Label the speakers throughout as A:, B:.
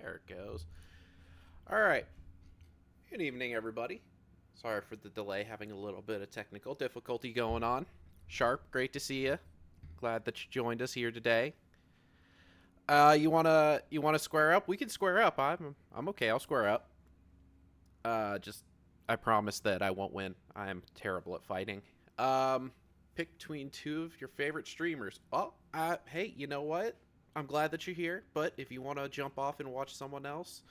A: There it goes. All right. Good evening, everybody. Sorry for the delay, having a little bit of technical difficulty going on. Sharp, great to see you. Glad that you joined us here today. You wanna square up? We can square up. I'm okay. I'll square up. Just I promise that I won't win. I am terrible at fighting. Um, Pick between two of your favorite streamers. Oh, hey, you know what? I'm glad that you're here. But if you want to jump off and watch someone else,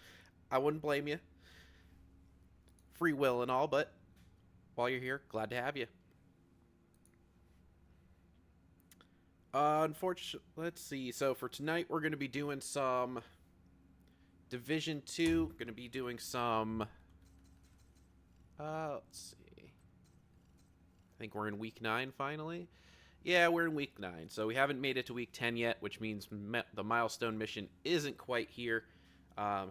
A: I wouldn't blame you. Free will and all, but while you're here, glad to have you. Unfortunately, let's see. So for tonight, we're going to be doing some Division 2. Going to be doing some. Let's see. I think we're in week 9 finally. Yeah, we're in week 9. So we haven't made it to week 10 yet, which means the milestone mission isn't quite here.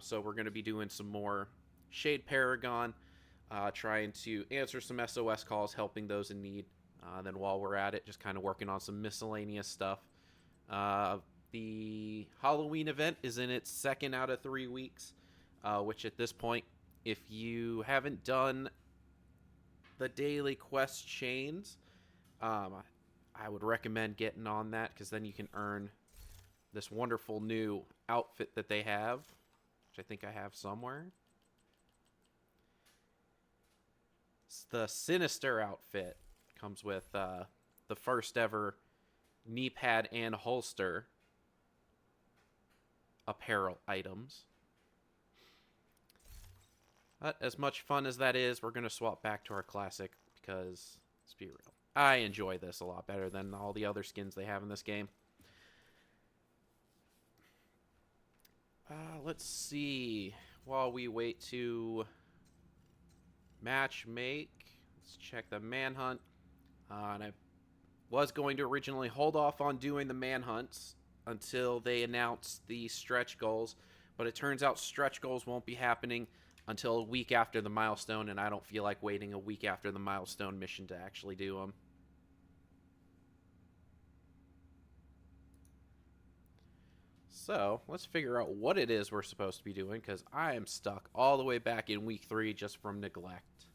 A: So we're going to be doing some more Shade Paragon, trying to answer some SOS calls, helping those in need. Then while we're at it, just kind of working on some miscellaneous stuff. The Halloween event is in its second out of 3 weeks, which at this point, if you haven't done the daily quest chains, I would recommend getting on that, because then you can earn this wonderful new outfit that they have, which I think I have somewhere. It's the Sinister outfit. Comes with the first ever knee pad and holster apparel items. But as much fun as that is, we're going to swap back to our classic, because, let's be real, I enjoy this a lot better than all the other skins they have in this game. Let's see. While we wait to match make, let's check the manhunt. And I was going to originally hold off on doing the manhunts until they announce the stretch goals, but it turns out stretch goals won't be happening until a week after the milestone, and I don't feel like waiting a week after the milestone mission to actually do them. So, let's figure out what it is we're supposed to be doing, because I am stuck all the way back in week 3 just from neglect.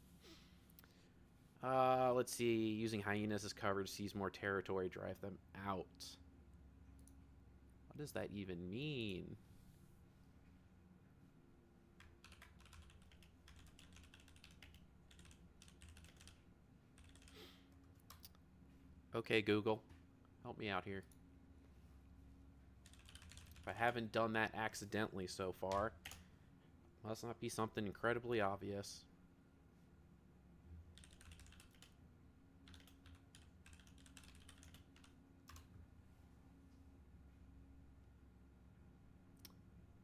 A: Let's see. Using hyenas as cover to seize more territory, drive them out. What does that even mean? Okay, Google, help me out here. If I haven't done that accidentally so far, must not be something incredibly obvious.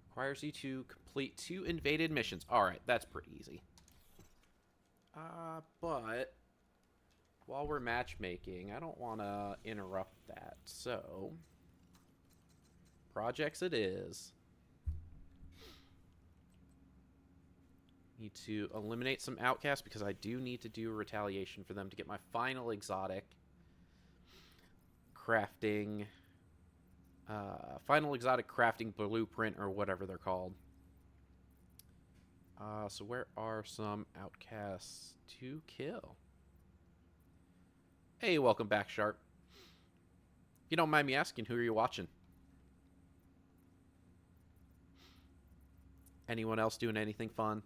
A: Requires you to complete 2 invaded missions. Alright, that's pretty easy. But while we're matchmaking, I don't want to interrupt that. So, projects it is. Need to eliminate some outcasts, because I do need to do a retaliation for them to get my final exotic crafting. Final exotic crafting blueprint, or whatever they're called. So where are some outcasts to kill? Hey, welcome back, Sharp. If you don't mind me asking, who are you watching? Anyone else doing anything fun?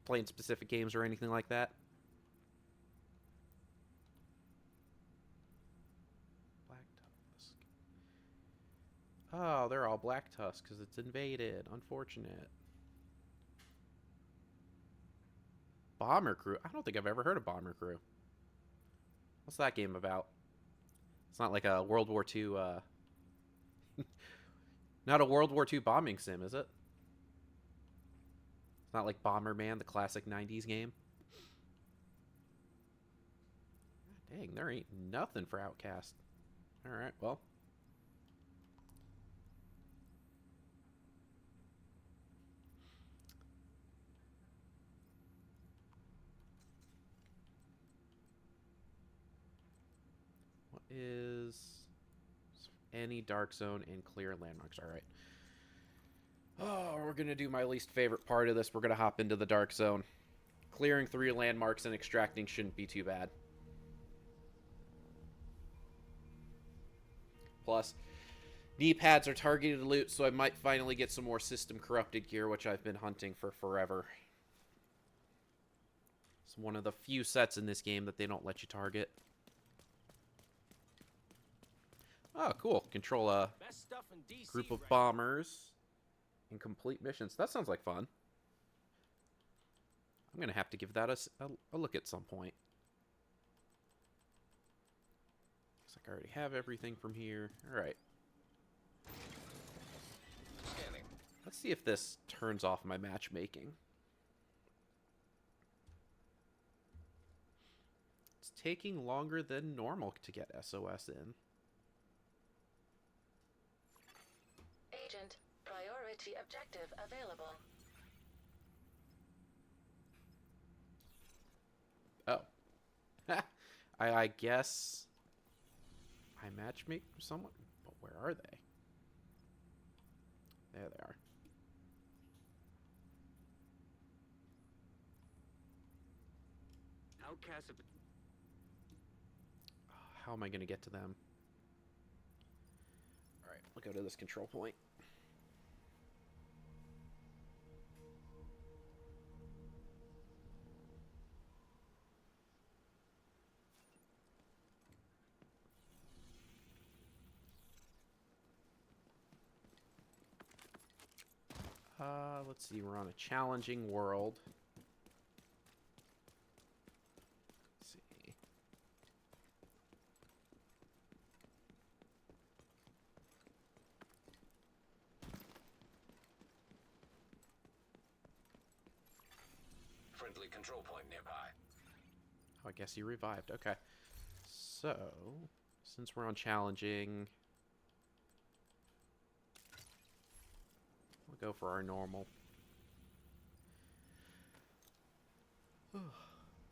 A: Playing specific games or anything like that? Black Tusk. Oh, they're all Black Tusk because it's invaded. Unfortunate. Bomber Crew? I don't think I've ever heard of Bomber Crew. What's that game about? It's not like a World War II, not a World War II bombing sim, is it? It's not like Bomberman, the classic 90s game. Dang, there ain't nothing for Outcast. Alright, well. What is any dark zone and clear landmarks? Alright. Oh, we're going to do my least favorite part of this. We're going to hop into the dark zone. Clearing 3 landmarks and extracting shouldn't be too bad. Plus, knee pads are targeted loot, so I might finally get some more system corrupted gear, which I've been hunting for forever. It's one of the few sets in this game that they don't let you target. Oh, cool. Control a group of bombers and complete missions. That sounds like fun. I'm going to have to give that a look at some point. Looks like I already have everything from here. All right. Let's see if this turns off my matchmaking. It's taking longer than normal to get SOS in.
B: Agent, priority objective available.
A: Oh. I guess I matchmake someone, but where are they? There they are.
C: Outcasts of...
A: How am I going to get to them? All right, we'll go to this control point. Let's see, we're on a challenging world. Let's see.
C: Friendly control point nearby.
A: Oh, I guess he revived. Okay. So, since we're on challenging, we'll go for our normal.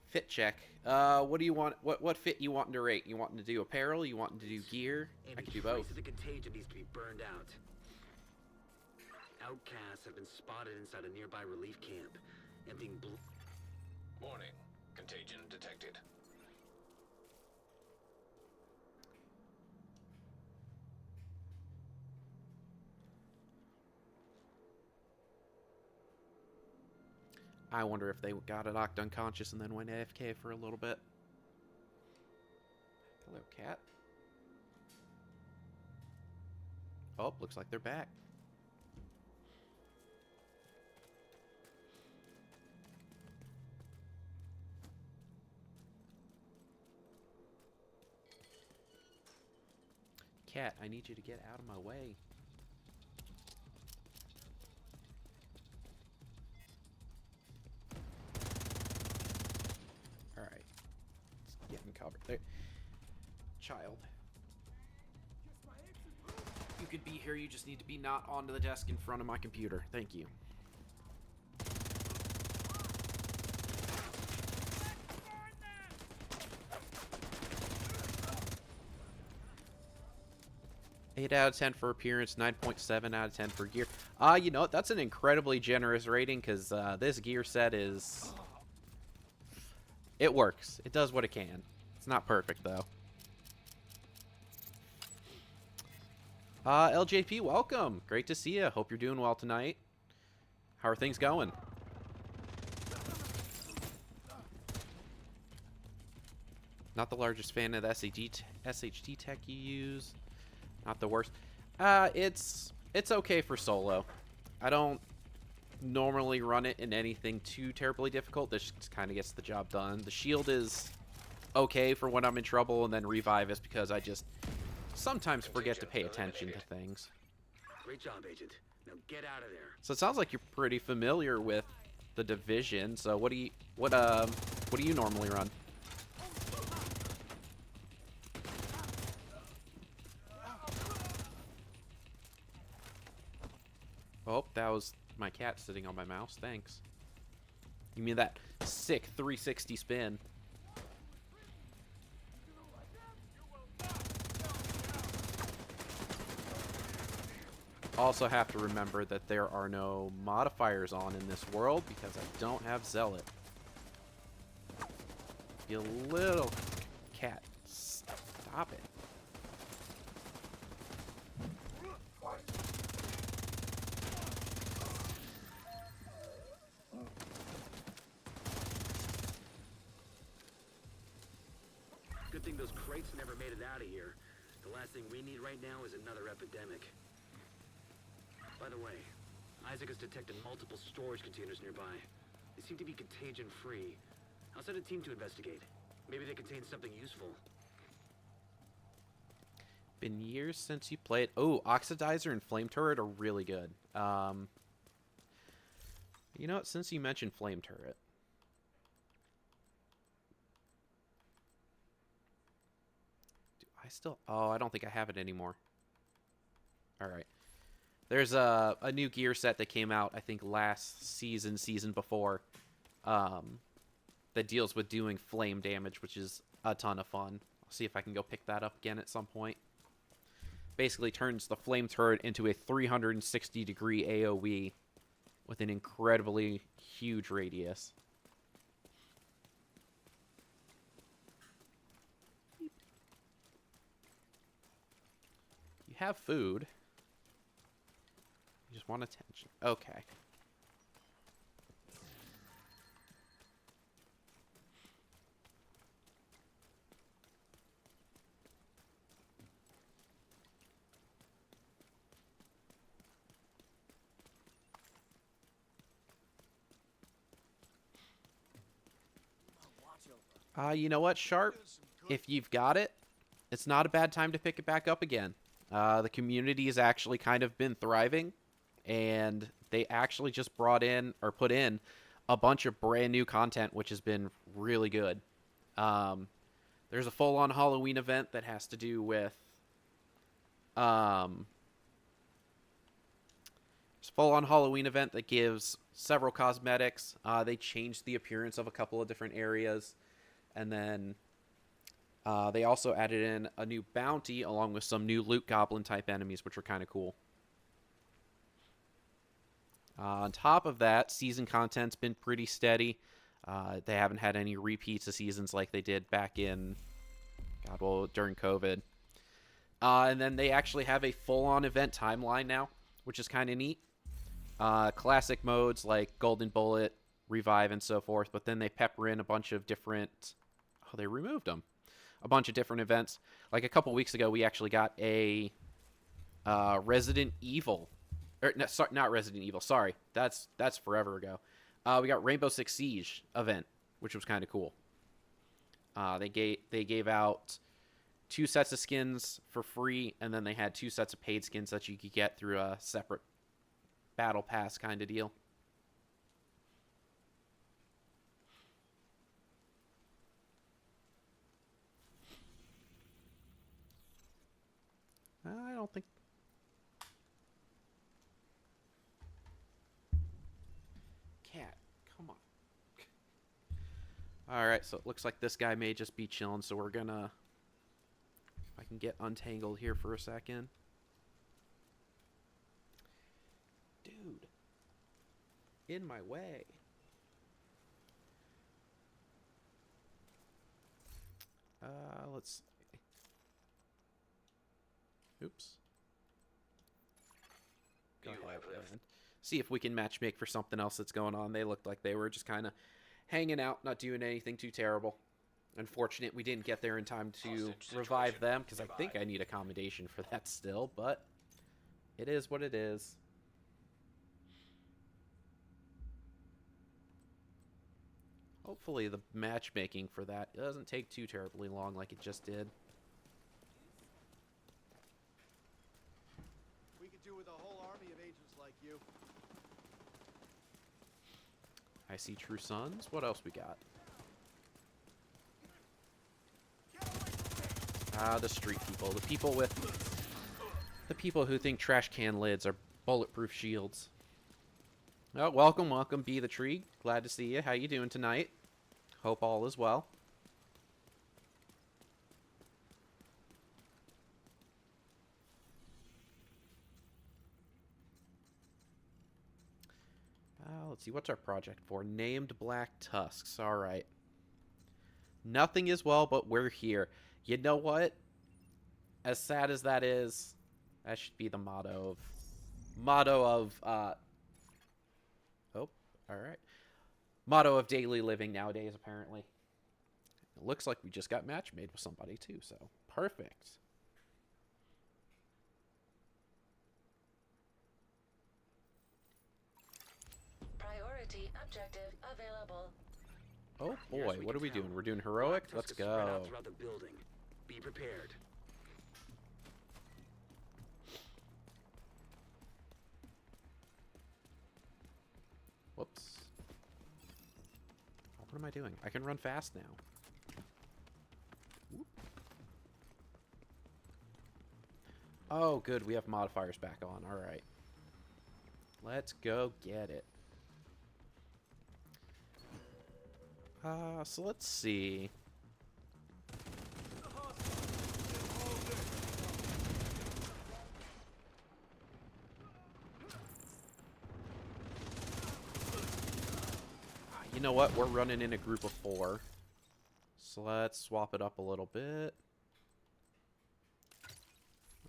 A: Fit check. What do you want? What fit you wanting to rate? You wanting to do apparel? You wanting to do gear? I can do both.
C: The contagion needs to be burned out. Outcasts have been spotted inside a nearby relief camp, emptying blue. Warning. Contagion detected.
A: I wonder if they got it knocked unconscious and then went AFK for a little bit. Hello, cat. Oh, looks like they're back. Cat, I need you to get out of my way. Alright. Let's get in cover. There. Child. You could be here, you just need to be not onto the desk in front of my computer. Thank you. Eight out of 10 for appearance, 9.7 out of 10 for gear. You know, that's an incredibly generous rating because this gear set is... It works. It does what it can. It's not perfect, though. LJP, welcome. Great to see you. Hope you're doing well tonight. How are things going? Not the largest fan of the SHD tech you use. Not the worst. It's okay for solo. I don't normally run it in anything too terribly difficult. This just kind of gets the job done. The shield is okay for when I'm in trouble, and then revive is because I just sometimes forget to pay attention to things.
C: Great job, Agent. Now get out of there.
A: So it sounds like you're pretty familiar with the Division. So what do you normally run? Oh, that was my cat sitting on my mouse. Thanks. You mean that sick 360 spin? also have to remember that there are no modifiers on in this world because I don't have Zealot. You little cat. Stop it.
C: Good thing those crates never made it out of here. The last thing we need right now is another epidemic. By the way, Isaac has detected multiple storage containers nearby. They seem to be contagion-free. I'll send a team to investigate. Maybe they contain something useful.
A: Been years since you played. Oh, Oxidizer and Flame Turret are really good. You know what? Since you mentioned Flame Turret, do I still? Oh, I don't think I have it anymore. All right. There's a new gear set that came out, I think last season before, that deals with doing flame damage, which is a ton of fun. I'll see if I can go pick that up again at some point. Basically turns the flame turret into a 360-degree AoE with an incredibly huge radius. You have food. You just want attention. Okay. You know what, Sharp? If you've got it, it's not a bad time to pick it back up again. The community has actually kind of been thriving, and they actually just brought in, or put in, a bunch of brand new content, which has been really good. There's a full-on Halloween event that has to do with... there's a full-on Halloween event that gives several cosmetics. They changed the appearance of a couple of different areas. And then they also added in a new bounty along with some new loot goblin type enemies, which are kind of cool. On top of that, season content's been pretty steady. They haven't had any repeats of seasons like they did back in, during COVID. And then they actually have a full-on event timeline now, which is kind of neat. Classic modes like Golden Bullet, Revive, and so forth, but then they pepper in a bunch of different... Oh, they removed them. A bunch of different events. Like a couple weeks ago, we actually got a Resident Evil... no, sorry, not Resident Evil, sorry. That's forever ago. We got Rainbow Six Siege event, which was kind of cool. They gave out 2 sets of skins for free, and then they had 2 sets of paid skins that you could get through a separate battle pass kind of deal. I don't think... Cat, come on. Alright, so it looks like this guy may just be chilling, so we're gonna... If I can get untangled here for a second. Dude. In my way. Let's see. Oops. Go ahead, then. See if we can matchmake for something else that's going on. They looked like they were just kind of hanging out, not doing anything too terrible. Unfortunate we didn't get there in time to revive them, because I think I need accommodation for that still, but it is what it is. Hopefully the matchmaking for that doesn't take too terribly long like it just did.
D: We could do with a whole army of agents like you.
A: I see True Sons. What else we got? The street people. The people who think trash can lids are bulletproof shields. Oh, welcome, Be the Tree. Glad to see you. How you doing tonight? Hope all is well. Let's see, what's our project for? Named Black Tusks. All right. Nothing is well, but we're here. You know what? As sad as that is, that should be the motto of oh, all right. Motto of daily living nowadays, apparently. It looks like we just got match made with somebody, too, so perfect.
B: Priority objective available.
A: Oh,
C: Here's
A: boy,
C: we
A: what are
C: can
A: we
C: tell.
A: doing? We're doing heroic?
C: Black
A: Let's
C: Tusk is spread
A: go.
C: out throughout the building. Be prepared.
A: Whoops. What am I doing? I can run fast now. Whoop. Oh, good. We have modifiers back on. All right. Let's go get it. So let's see. You know what? We're running in a group of 4. So let's swap it up a little bit.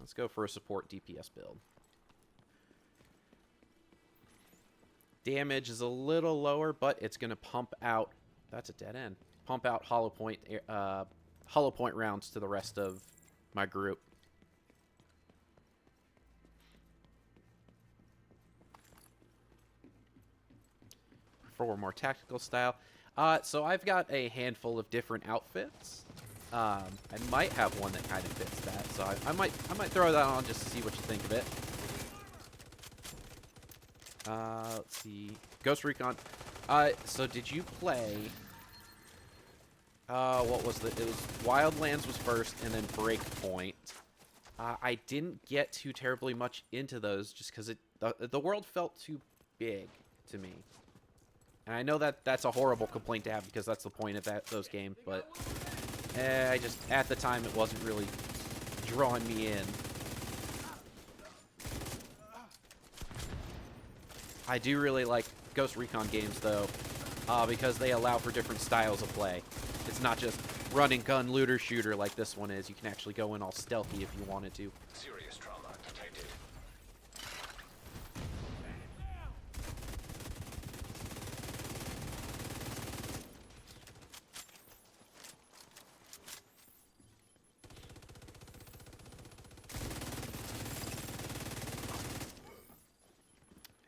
A: Let's go for a support DPS build. Damage is a little lower, but it's going to pump out... That's a dead end. Pump out hollow point rounds to the rest of my group. For more tactical style. So I've got a handful of different outfits. I might have one that kind of fits that, so I might throw that on just to see what you think of it. Let's see. Ghost Recon. So did you play... what was it? It was Wildlands was first, and then Breakpoint. I didn't get too terribly much into those just because the world felt too big to me. And I know that's a horrible complaint to have because that's the point of those games, but I just, at the time, it wasn't really drawing me in. I do really like Ghost Recon games, though, because they allow for different styles of play. It's not just run and gun looter shooter like this one is. You can actually go in all stealthy if you wanted to.
C: Serious trauma detected.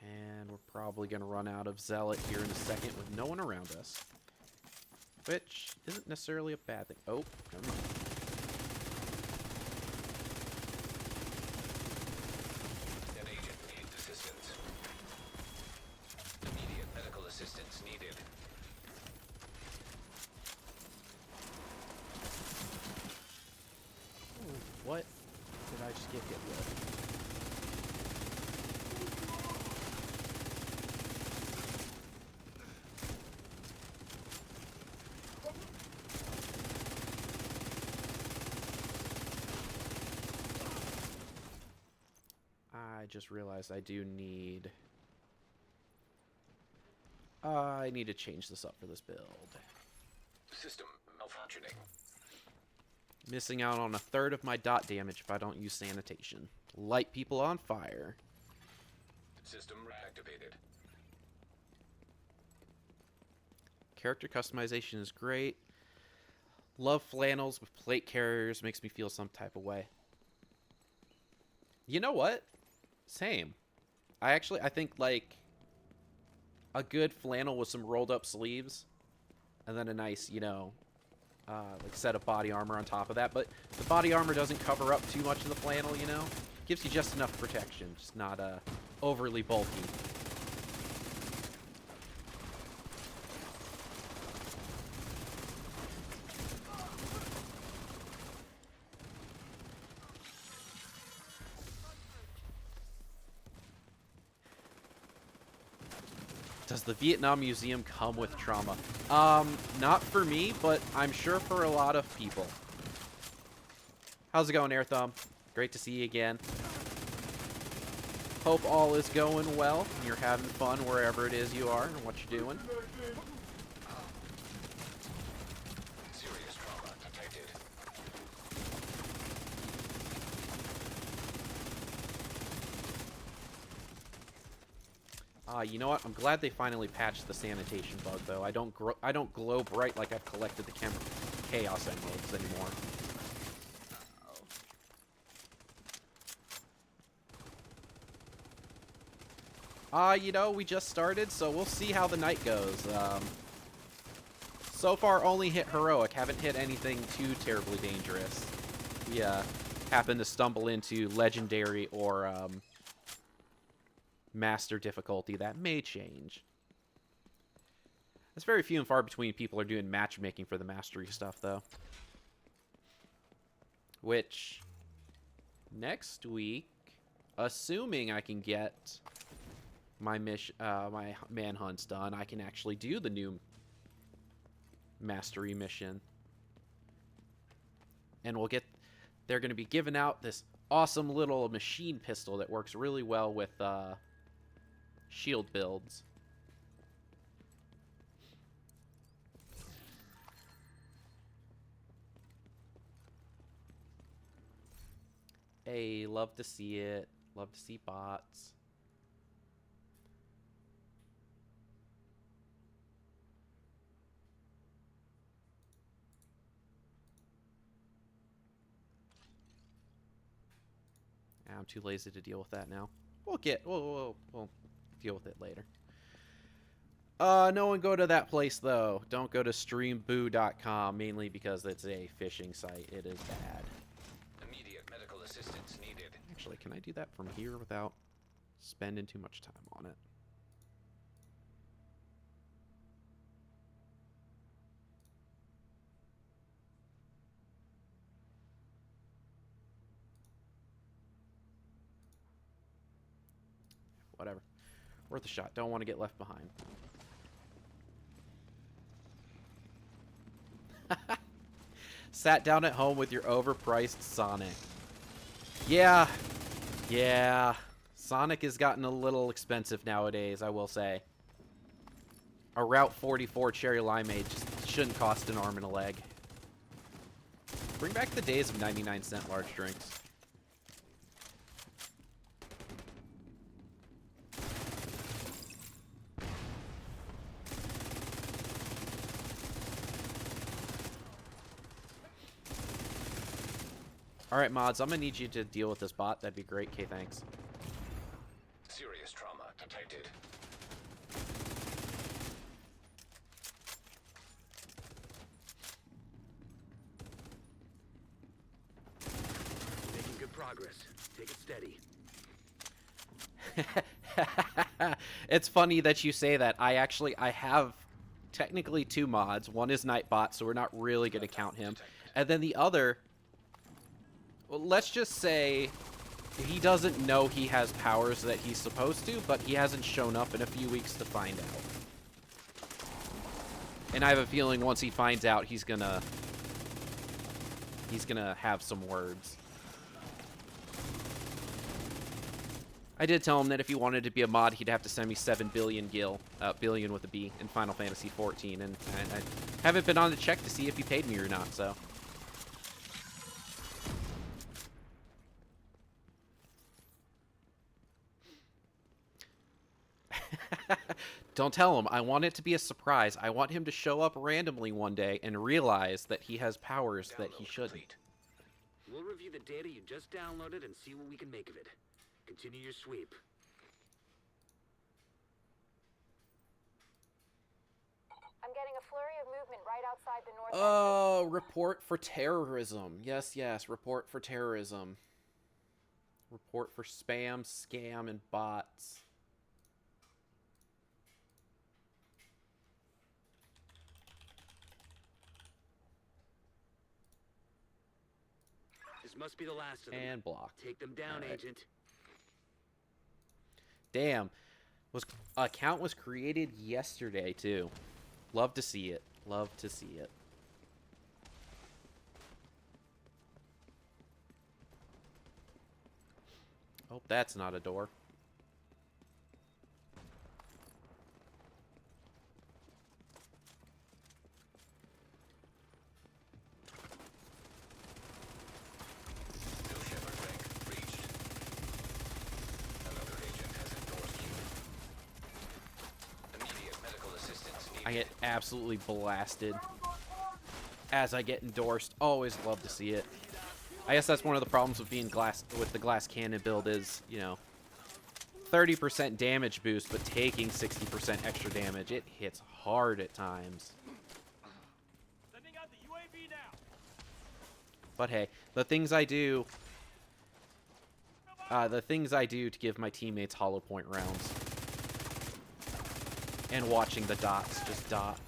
A: And we're probably going to run out of Zealot here in a second with no one around us. Which isn't necessarily a bad thing. Oh, never mind.
C: An agent needs assistance. Immediate medical assistance needed.
A: Ooh, what did I just get hit with? I just realized I do need... I need to change this up for this build.
C: System malfunctioning.
A: Missing out on a third of my dot damage if I don't use sanitation. Light people on fire.
C: System reactivated.
A: Character customization is great. Love flannels with plate carriers. Makes me feel some type of way. You know what? Same. I think, like, a good flannel with some rolled up sleeves. And then a nice, you know, like set of body armor on top of that. But the body armor doesn't cover up too much of the flannel, you know? Gives you just enough protection. Just not overly bulky. Does the Vietnam Museum come with trauma? Not for me, but I'm sure for a lot of people. How's it going, Air Thumb? Great to see you again. Hope all is going well. And you're having fun wherever it is you are and what you're doing.
E: Serious trauma detected.
A: You know what? I'm glad they finally patched the sanitation bug, though. I don't glow bright like I've collected the chaos emeralds anymore. You know, we just started, so we'll see how the night goes. So far, only hit heroic. Haven't hit anything too terribly dangerous. We happened to stumble into legendary or master difficulty. That may change. It's very few and far between people are doing matchmaking for the mastery stuff, though. Which, next week, assuming I can get my my manhunts done, I can actually do the new mastery mission. And they're going to be giving out this awesome little machine pistol that works really well with shield builds. Hey, love to see it. Love to see bots. I'm too lazy to deal with that now. We'll deal with it later. No one go to that place, though. Don't go to streamboo.com, mainly because it's a phishing site. It is bad.
E: Immediate medical assistance needed.
A: Actually, can I do that from here without spending too much time on it? Whatever. Worth a shot. Don't want to get left behind. Sat down at home with your overpriced Sonic. Yeah. Yeah. Sonic has gotten a little expensive nowadays, I will say. A Route 44 Cherry Limeade just shouldn't cost an arm and a leg. Bring back the days of 99-cent large drinks. Alright, mods, I'm gonna need you to deal with this bot. That'd be great. Okay, thanks.
E: Serious trauma detected.
C: Making good progress. Take it steady.
A: It's funny that you say that. I have technically two mods. One is Nightbot, so we're not really going to count him. And then the other, well, let's just say he doesn't know he has powers that he's supposed to, but he hasn't shown up in a few weeks to find out. And I have a feeling once he finds out, he's gonna have some words. I did tell him that if he wanted to be a mod, he'd have to send me 7 billion gil, billion with a B, in Final Fantasy 14, and I haven't been on to check to see if he paid me or not, so. Don't tell him. I want it to be a surprise. I want him to show up randomly one day and realize that he has powers that he shouldn't.
C: We'll review the data you just downloaded and see what we can make of it. Continue your sweep.
F: I'm getting a flurry of movement right outside the north.
A: Oh, report for terrorism. Yes, yes, report for terrorism. Report for spam, scam, and bots.
C: This must be the last of them.
A: And block.
C: Take them down,
A: All right.
C: Agent.
A: Damn. Account was created yesterday, too. Love to see it. Love to see it. Oh, that's not a door. I get absolutely blasted as I get endorsed. Always love to see it. I guess that's one of the problems with being with the glass cannon build is, you know, 30% damage boost, but taking 60% extra damage. It hits hard at times.
G: Sending out the UAV now.
A: But hey, the things I do to give my teammates hollow point rounds. And watching the dots just dot.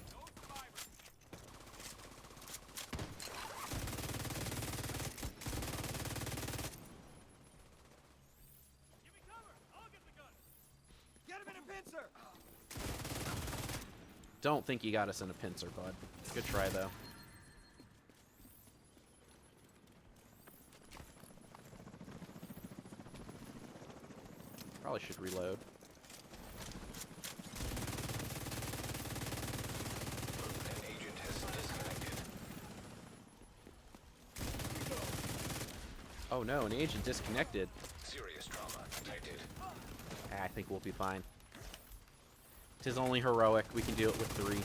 G: Give me cover. I'll get the gun.
D: Get him in a pincer!
A: Don't think you got us in a pincer, bud. Good try, though. Probably should reload.
E: An agent has disconnected.
A: Oh no, an agent disconnected.
E: Serious trauma detected.
A: I think we'll be fine. 'Tis only heroic. We can do it with 3.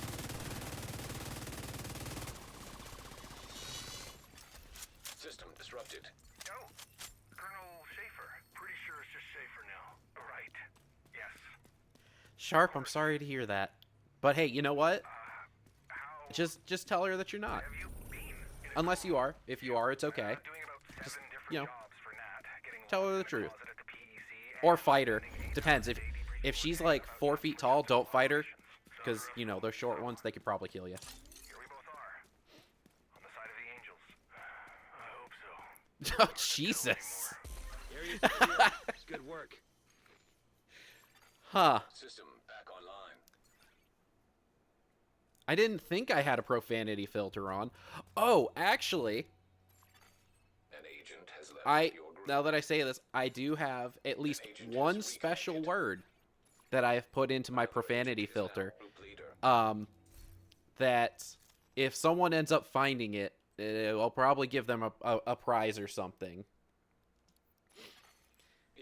E: System disrupted.
H: Oh, Colonel Schaefer. Pretty sure it's just Schaefer now. Right. Yes.
A: Sharp, I'm sorry to hear that. But hey, you know what?
H: How
A: Just tell her that you're not.
H: have you been?
A: Unless you are. If you are, it's okay.
H: Doing about 7
A: Just,
H: different
A: you know,
H: jobs for Nat. Getting
A: tell her the
H: lost in
A: truth.
H: closet at the PEC
A: Or
H: and
A: fight her.
H: sending a
A: Depends. If she's like 4 feet tall, don't fight her.
H: operations.
A: Because, you know, those short ones, they could probably kill you.
H: Here we both are. On the side of the angels. I hope so.
A: Oh, Jesus.
C: Area's clear. Good work.
A: Huh.
E: System back online.
A: I didn't think I had a profanity filter on. Oh, actually,
E: An agent has left your group.
A: now that I say this, I do have at least one special word that I have put into my profanity filter.
E: Group leader.
A: That if someone ends up finding it, I'll probably give them a prize or something.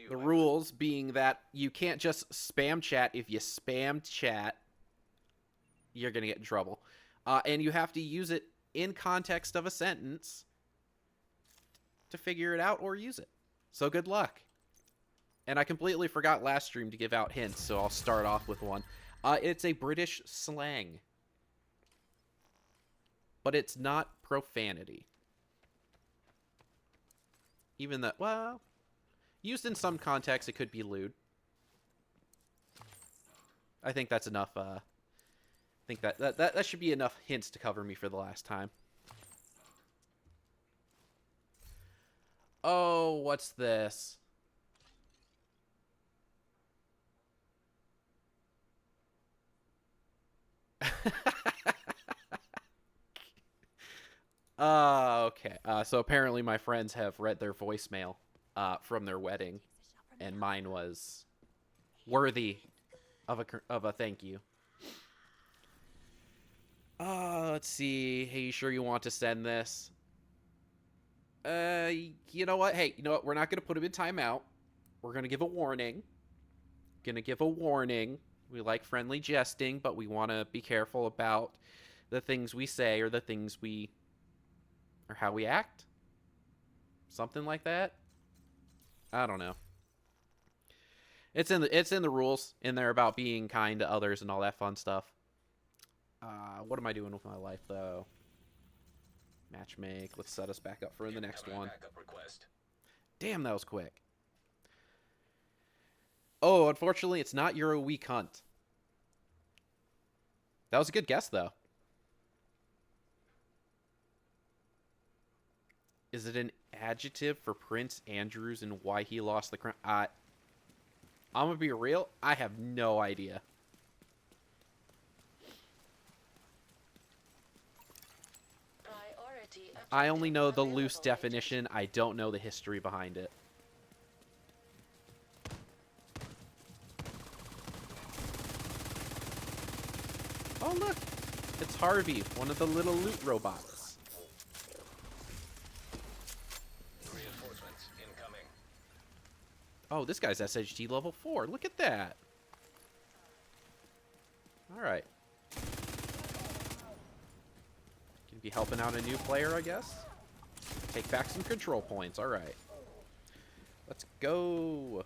A: The rules being that you can't just spam chat. If you spam chat, you're going to get in trouble. And you have to use it in context of a sentence to figure it out or use it. So good luck. And I completely forgot last stream to give out hints, so I'll start off with one. It's a British slang. But it's not profanity. Even that, well, used in some contexts, it could be lewd. I think that's enough, I think that should be enough hints to cover me for the last time. Oh, what's this? Okay. So apparently my friends have read their voicemail from their wedding, and mine was worthy of a thank you. Let's see. Hey, you sure you want to send this? You know what? Hey, you know what? We're not going to put him in timeout. We're going to give a warning. We like friendly jesting, but we want to be careful about the things we say or the things we... or how we act? Something like that? I don't know. It's in the rules in there about being kind to others and all that fun stuff. What am I doing with my life, though? Matchmake. Let's set us back up for the next one.
E: Backup request.
A: Damn, that was quick. Oh, unfortunately, it's not You're a Weak Hunt. That was a good guess, though. Is it an adjective for Prince Andrews and why he lost the crown? I'm gonna be real. I have no idea.
B: Priority
A: I only know the
B: objective
A: loose
B: available,
A: definition. I don't know the history behind it. Oh, look. It's Harvey, one of the little loot robots.
E: Reinforcements incoming.
A: Oh, this guy's SHD level 4. Look at that. Alright. Be helping out a new player, I guess. Take back some control points. All right. Let's go.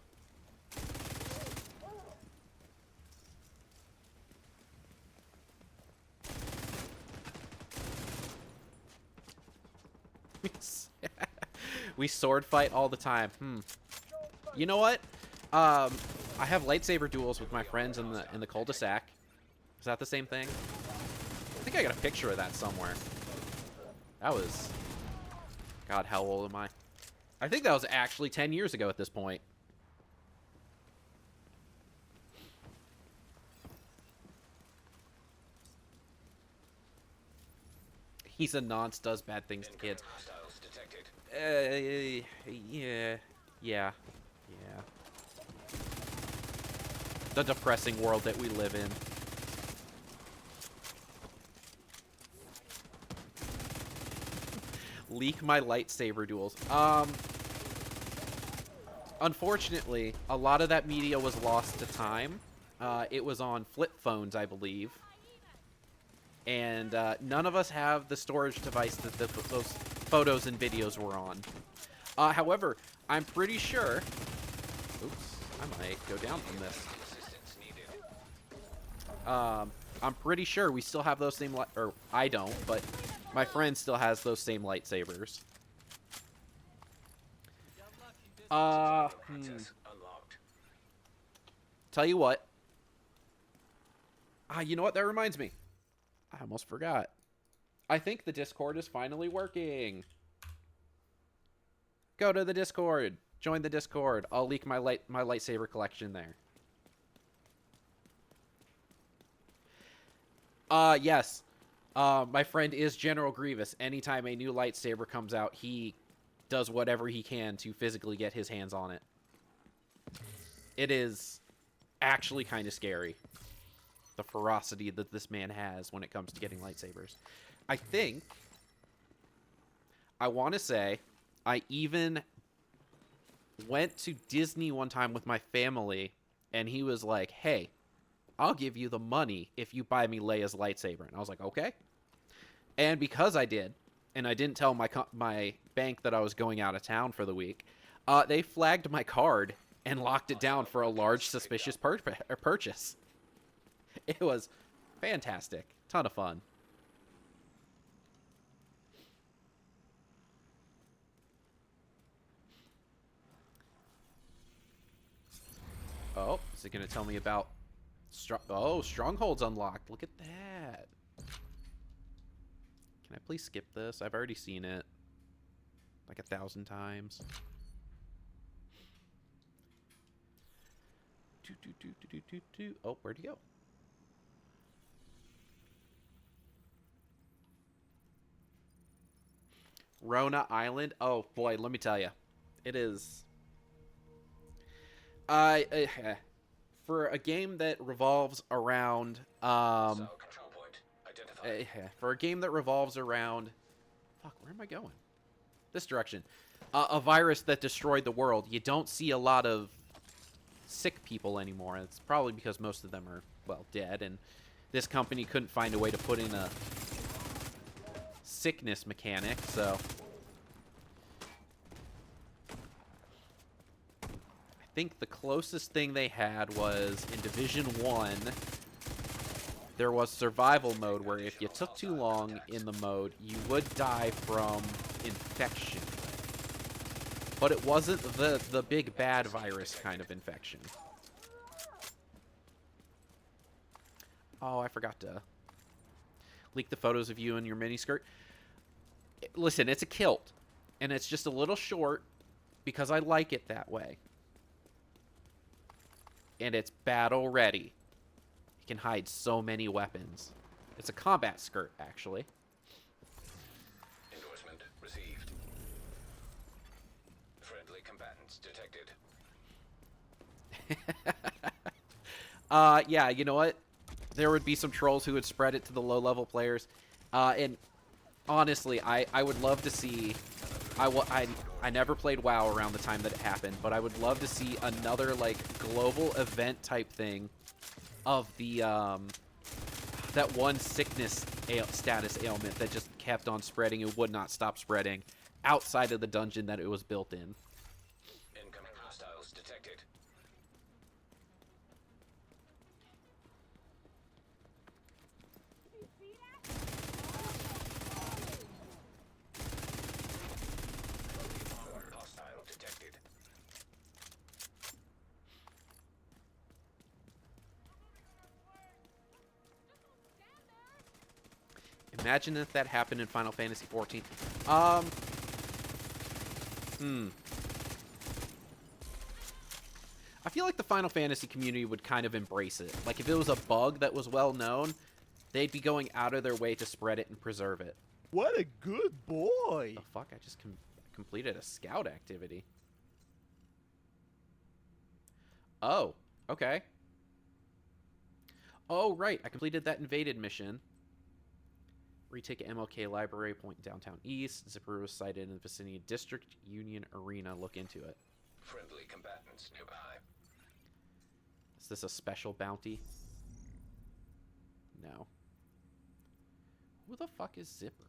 A: We sword fight all the time. You know what? I have lightsaber duels with my friends in the cul-de-sac. Is that the same thing? I think I got a picture of that somewhere. That was... God, how old am I? I think that was actually 10 years ago at this point. He's a nonce, does bad things to kids.
E: Hostiles detected.
A: Yeah. The depressing world that we live in. Leak my lightsaber duels. Unfortunately, a lot of that media was lost to time. It was on flip phones, I believe. And none of us have the storage device that those photos and videos were on. However, I'm pretty sure... Oops, I might go down from this. I'm pretty sure we still have those same... Or, I don't, but my friend still has those same lightsabers.
E: Unlocked.
A: Tell you what. You know what? That reminds me. I almost forgot. I think the Discord is finally working. Go to the Discord. Join the Discord. I'll leak my lightsaber collection there. Yes. My friend is General Grievous. Anytime a new lightsaber comes out, he does whatever he can to physically get his hands on it. It is actually kind of scary. The ferocity that this man has when it comes to getting lightsabers. I want to say, I even went to Disney one time with my family, and he was like, hey, I'll give you the money if you buy me Leia's lightsaber. And I was like, okay. And because I did, and I didn't tell my bank that I was going out of town for the week, they flagged my card and locked it down for a large suspicious purchase. It was fantastic. Ton of fun. Oh, is it going to tell me about... Stronghold's unlocked. Look at that. Can I please skip this? I've already seen it like 1,000 times. Oh, where'd he go? Rona Island. Oh boy, let me tell you, it is. For a game that revolves around
E: Control point identified.
A: for a game that revolves around, fuck, where am I going? This direction. A virus that destroyed the world. You don't see a lot of sick people anymore. It's probably because most of them are, well, dead, and this company couldn't find a way to put in a sickness mechanic, so I think the closest thing they had was in Division 1. There was survival mode where if you took too long in the mode, you would die from infection. But it wasn't the big bad virus kind of infection. Oh, I forgot to leak the photos of you in your miniskirt. Listen, it's a kilt. And it's just a little short because I like it that way. And it's battle ready. It can hide so many weapons. It's a combat skirt, actually.
E: Endorsement received. Friendly combatants detected.
A: Yeah, you know what? There would be some trolls who would spread it to the low-level players. And honestly, I would love to see... I never played WoW around the time that it happened, but I would love to see another, like, global event type thing of the, that one sickness status ailment that just kept on spreading and would not stop spreading outside of the dungeon that it was built in.
E: Incoming hostiles detected. Hostile detected.
A: Imagine if that happened in Final Fantasy XIV. I feel like the Final Fantasy community would kind of embrace it. Like, if it was a bug that was well known, they'd be going out of their way to spread it and preserve it.
I: What a good boy!
A: The fuck? I just completed a scout activity. Oh, okay. Oh, right. I completed that invaded mission. Retake MLK Library Point downtown east. Zipper was sighted in the vicinity of District Union Arena. Look into it.
E: Friendly combatants nearby.
A: Is this a special bounty? No. Who the fuck is Zipper?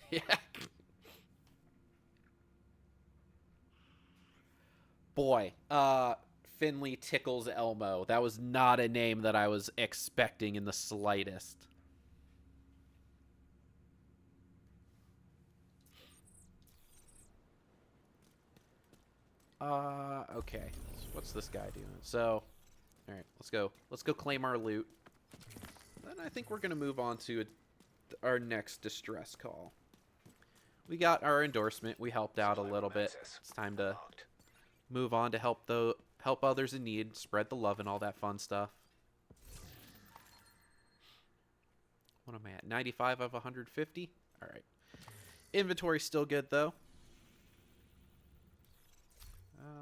A: Yeah. Boy, Finley tickles Elmo. That was not a name that I was expecting in the slightest. Okay. So what's this guy doing? So, all right, let's go. Let's go claim our loot. Then I think we're gonna move on to our next distress call. We got our endorsement. We helped out a little bit. It's time to move on to help others in need, spread the love and all that fun stuff. What am I at? 95 of 150? All right. Inventory's still good, though.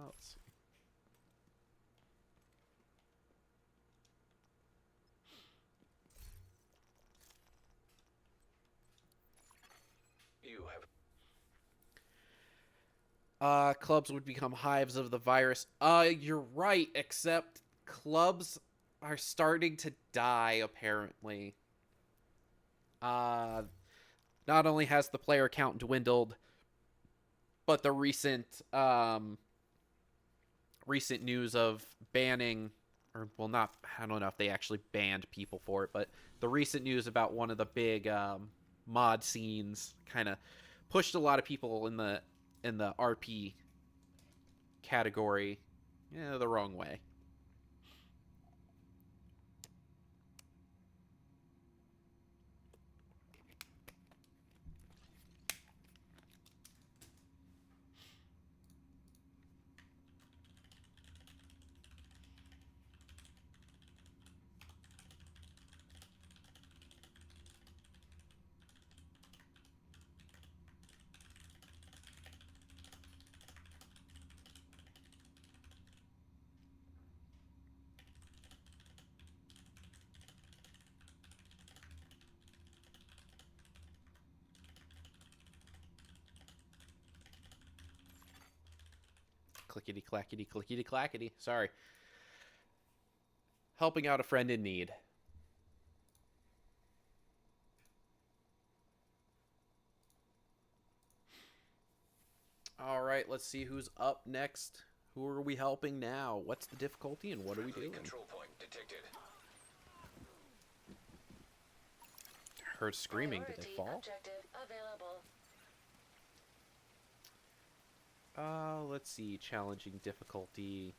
A: Let's see.
E: You have
A: Clubs would become hives of the virus. You're right, except clubs are starting to die, apparently. Not only has the player count dwindled, but the recent news of banning, or, well, not, I don't know if they actually banned people for it, but the recent news about one of the big mod scenes kind of pushed a lot of people in the RP category, the wrong way. Clickety clackety, clickety clackety. Sorry. Helping out a friend in need. All right, let's see who's up next. Who are we helping now? What's the difficulty and what are we doing?
E: control point detected.
A: Heard screaming. Did they
B: Priority
A: fall?
B: Objective available.
A: Let's see. Challenging difficulty.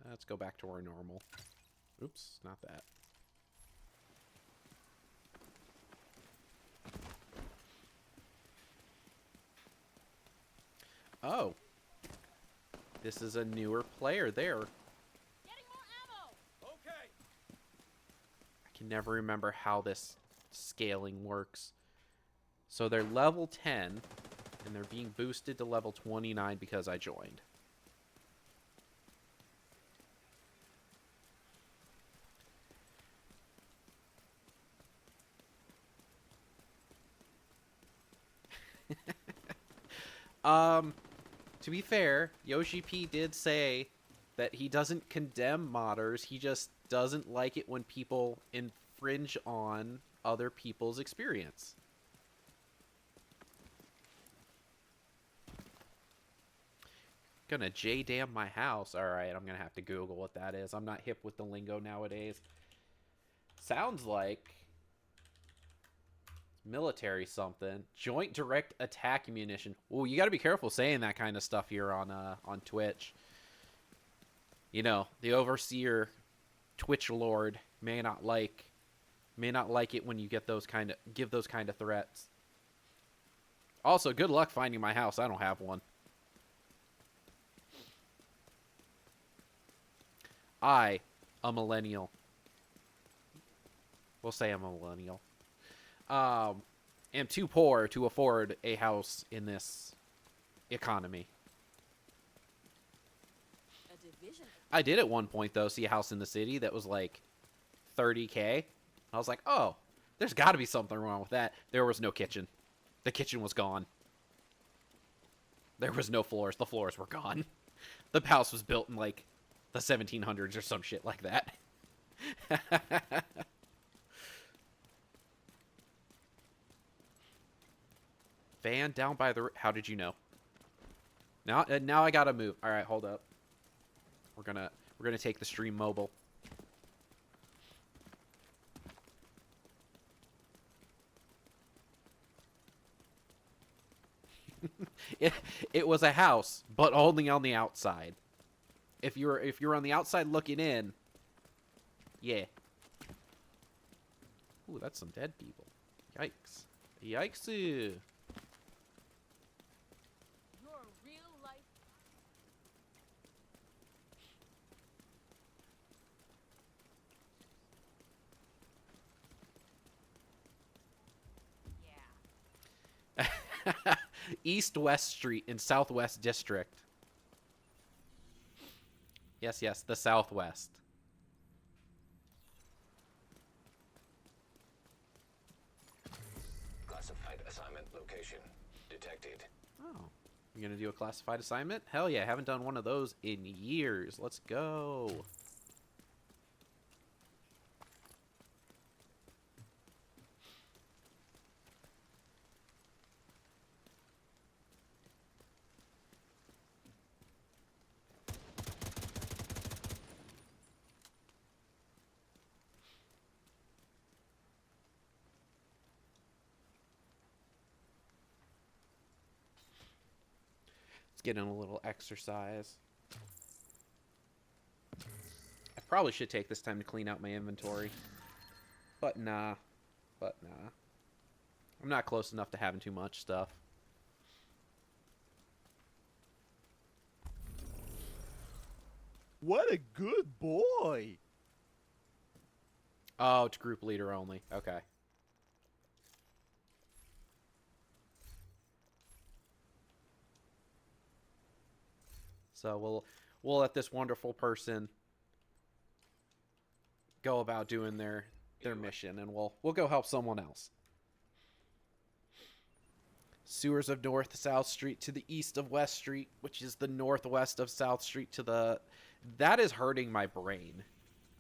A: Let's go back to our normal. Oops, not that. Oh. This is a newer player there.
G: Getting more ammo. Okay.
A: I can never remember how this scaling works. So they're level 10, and they're being boosted to level 29 because I joined. To be fair, Yoshi P did say that he doesn't condemn modders. He just doesn't like it when people infringe on other people's experience. Gonna J-dam my house. Alright, I'm gonna have to Google what that is. I'm not hip with the lingo nowadays. Sounds like military something. Joint direct attack munition. Oh, you gotta be careful saying that kind of stuff here on Twitch. You know, the overseer Twitch lord may not like it when you give those kind of threats. Also, good luck finding my house. I don't have one. I, a millennial. We'll say I'm a millennial. Am too poor to afford a house in this economy. I did at one point, though, see a house in the city that was like $30K. I was like, oh, there's got to be something wrong with that. There was no kitchen. The kitchen was gone. There was no floors. The floors were gone. The house was built in like the 1700s or some shit like that. Van down by the... How did you know? Now I gotta move. All right, hold up. We're gonna take the stream mobile. It was a house, but only on the outside. If you're on the outside looking in, yeah. Ooh, that's some dead people. Yikes. Yikes.
G: Your real life. Yeah.
A: East-West Street in Southwest District. Yes, yes, the Southwest.
E: Classified assignment location detected.
A: Oh, you're gonna do a classified assignment? Hell yeah, I haven't done one of those in years. Let's go. Get in a little exercise. I probably should take this time to clean out my inventory. But nah. I'm not close enough to having too much stuff.
I: What a good boy!
A: Oh, it's group leader only. Okay. So we'll let this wonderful person go about doing their mission, and we'll go help someone else. Sewers of North South Street to the east of West Street, which is the northwest of South Street to the... That is hurting my brain.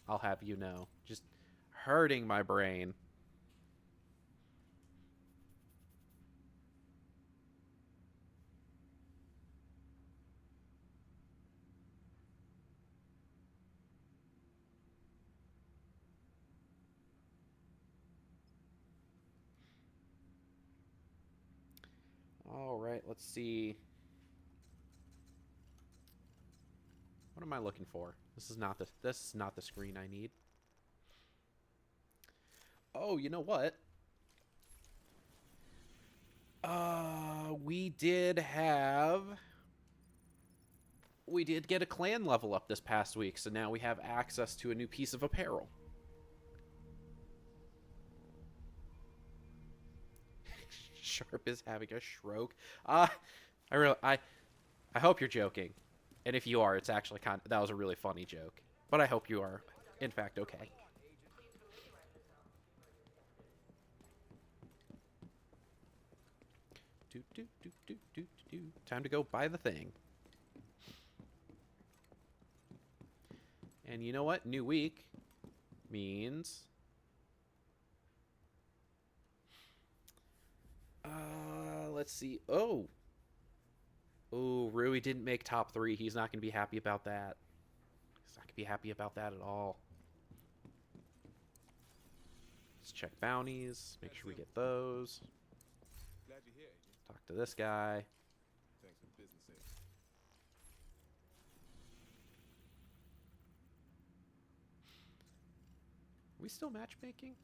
A: I'll have you know. Just hurting my brain. All right, let's see. What am I looking for? This is not the screen I need. Oh, you know what? We did get a clan level up this past week, so now we have access to a new piece of apparel. Sharp is having a stroke. I hope you're joking. And if you are, it's actually that was a really funny joke. But I hope you are, in fact, okay. Time to go buy the thing. And you know what? New week means... let's see. Oh, Rui didn't make top 3. He's not going to be happy about that. He's not going to be happy about that at all. Let's check bounties. Make sure we get those.
D: Glad you're here, Agent.
A: Talk to this guy.
D: Thanks for the business, Agent.
A: Are we still matchmaking?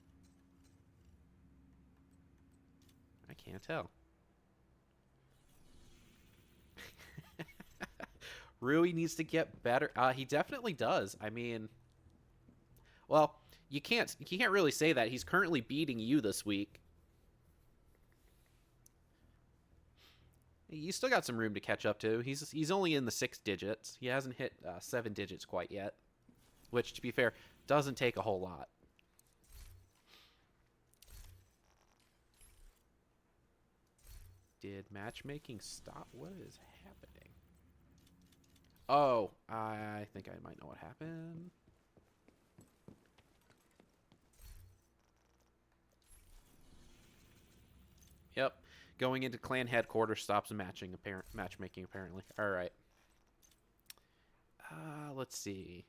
A: I can't tell. Rui needs to get better. He definitely does. I mean, well, you can't really say that. He's currently beating you this week. You still got some room to catch up to. He's only in the 6 digits. He hasn't hit 7 digits quite yet, which, to be fair, doesn't take a whole lot. Did matchmaking stop? What is happening? Oh, I think I might know what happened. Yep. Going into clan headquarters stops matchmaking apparently. All right. Let's see.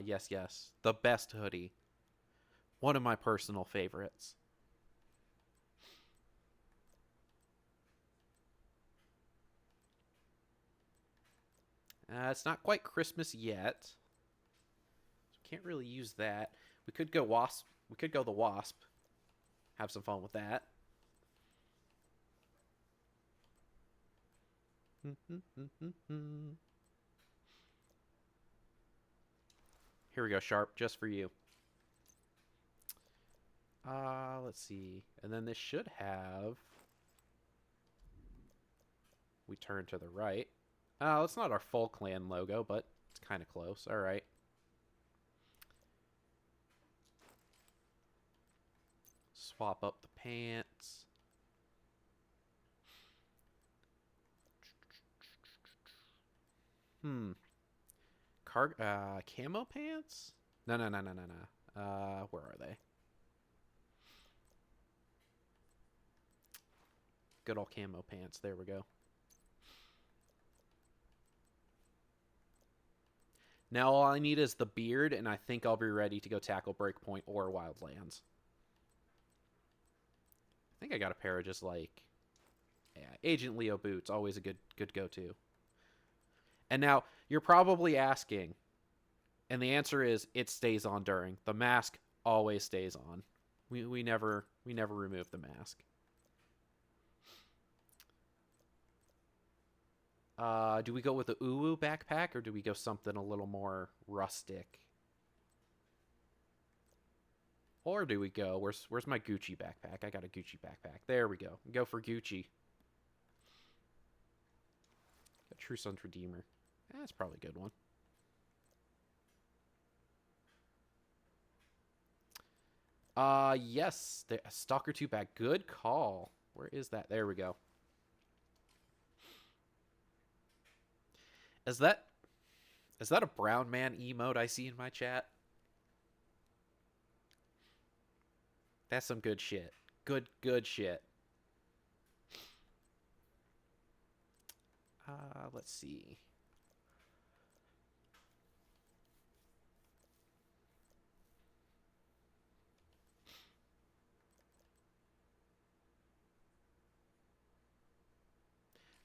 A: Yes. The best hoodie. One of my personal favorites. It's not quite Christmas yet. So can't really use that. We could go Wasp. We could go the Wasp. Have some fun with that. Here we go, Sharp, just for you. Let's see. And then this should have... We turn to the right. It's not our full clan logo, but it's kind of close. All right. Swap up the pants. Camo pants? No. Where are they? Good old camo pants. There we go. Now all I need is the beard, and I think I'll be ready to go tackle Breakpoint or Wildlands. I think I got a pair of just like... Yeah, Agent Leo boots. Always a good go-to. And now, you're probably asking, and the answer is, it stays on during. The mask always stays on. We never remove the mask. Do we go with the Uwu backpack, or do we go something a little more rustic? Or do we go... Where's my Gucci backpack? I got a Gucci backpack. There we go. Go for Gucci. Got True Sons Redeemer. That's probably a good one. Yes. The Stalker 2 bag. Good call. Where is that? There we go. Is that a brown man emote I see in my chat? That's some good shit. Good shit. Let's see.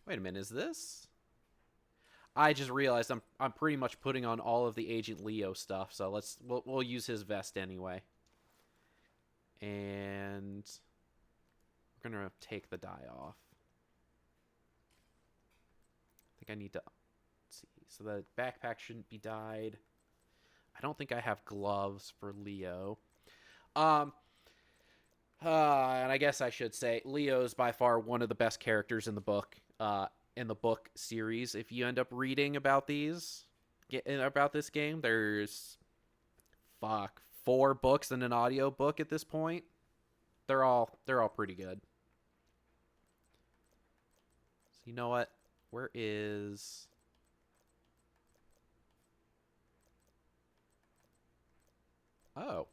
A: Wait a minute, is this? I just realized I'm pretty much putting on all of the Agent Leo stuff, so we'll use his vest anyway. And we're gonna take the dye off. I think I need to... Let's see. So the backpack shouldn't be dyed. I don't think I have gloves for Leo. And I guess I should say Leo's by far one of the best characters in the book. In the book series, if you end up reading about about this game, there's 4 books and an audio book at this point. They're all pretty good. You know what? Where is... Oh.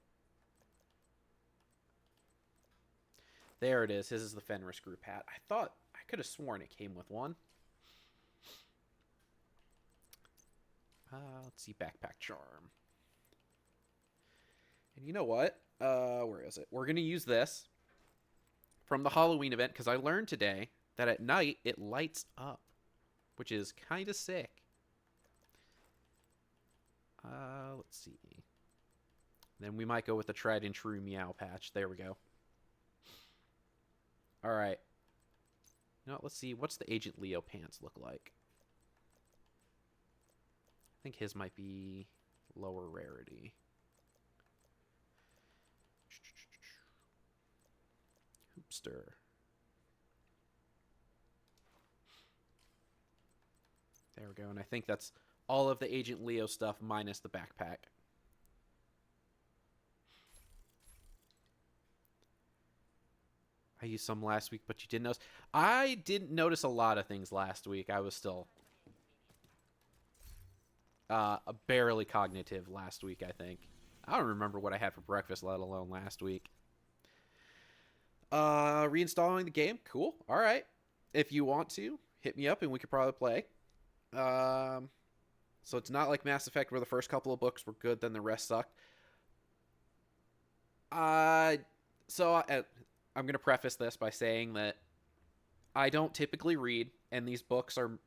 A: There it is. His is the Fenris group hat. I thought... I could have sworn it came with one. Let's see. Backpack charm. And you know what? Where is it? We're going to use this from the Halloween event because I learned today that at night it lights up, which is kind of sick. Let's see. Then we might go with the tried and true meow patch. There we go. All right. You know, let's see. What's the Agent Leo pants look like? I think his might be lower rarity. Hoopster. There we go. And I think that's all of the Agent Leo stuff minus the backpack. I used some last week, but you didn't notice. I didn't notice a lot of things last week. I was still barely cognitive last week, I think. I don't remember what I had for breakfast, let alone last week. Reinstalling the game? Cool. All right. If you want to, hit me up and we could probably play. So it's not like Mass Effect where the first couple of books were good, then the rest sucked. I'm going to preface this by saying that I don't typically read, and these books are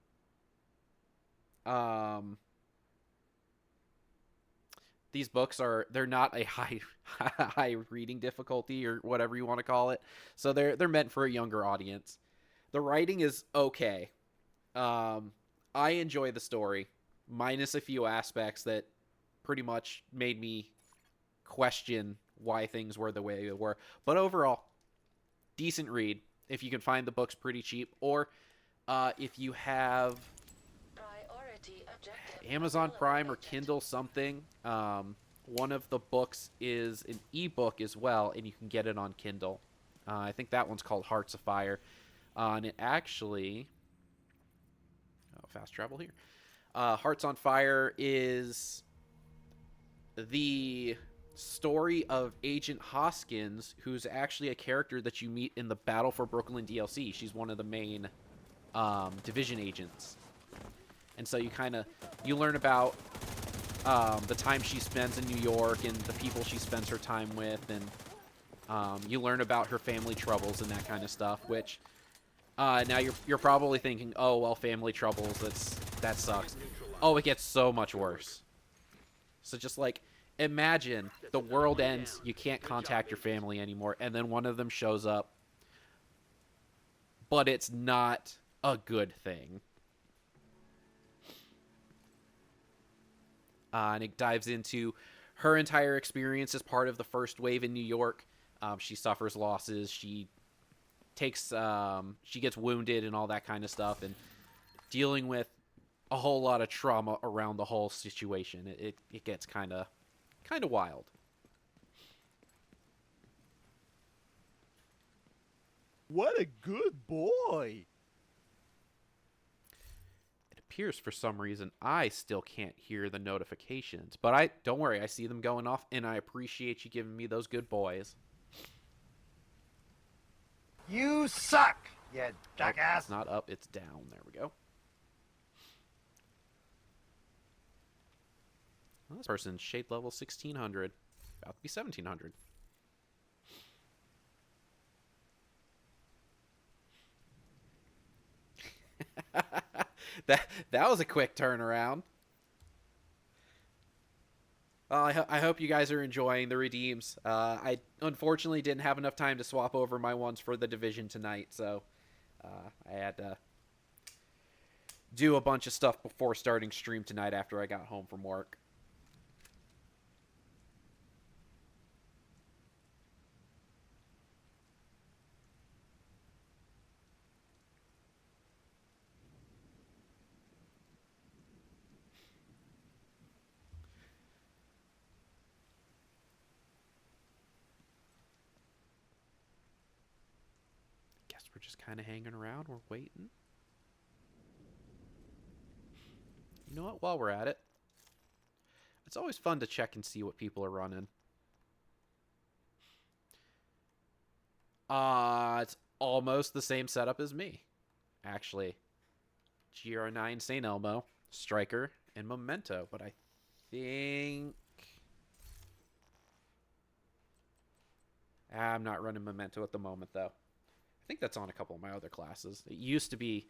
A: they're not a high reading difficulty or whatever you want to call it. So they're meant for a younger audience. The writing is okay. I enjoy the story, minus a few aspects that pretty much made me question why things were the way they were. But overall, decent read if you can find the books pretty cheap, or if you have Amazon Prime or Kindle something. One of the books is an ebook as well, and you can get it on Kindle. I think that one's called Hearts of Fire. And it actually... Oh, fast travel here. Hearts on Fire is the story of Agent Hoskins, who's actually a character that you meet in the Battle for Brooklyn DLC. She's one of the main division agents. And so you learn about the time she spends in New York and the people she spends her time with, and you learn about her family troubles and that kind of stuff, which now you're probably thinking, oh, well, family troubles, that sucks. Oh, it gets so much worse. So just like, imagine the world ends, you can't contact your family anymore, and then one of them shows up, but it's not a good thing. And it dives into her entire experience as part of the first wave in New York. She suffers losses. She gets wounded and all that kind of stuff, and dealing with a whole lot of trauma around the whole situation. It gets kind of wild.
I: What a good boy!
A: It appears for some reason I still can't hear the notifications, but don't worry, I see them going off, and I appreciate you giving me those good boys.
H: You suck, you jackass.
A: It's not up, it's down. There we go. Well, this person's shade level 1600. About to be 1700. that was a quick turnaround. Well, I hope you guys are enjoying the redeems. I unfortunately didn't have enough time to swap over my ones for the division tonight, so I had to do a bunch of stuff before starting stream tonight after I got home from work. We're just kind of hanging around. We're waiting. You know what? While we're at it, it's always fun to check and see what people are running. It's almost the same setup as me, actually. GR9 St. Elmo, Striker, and Memento. But I think... I'm not running Memento at the moment, though. I think that's on a couple of my other classes. It used to be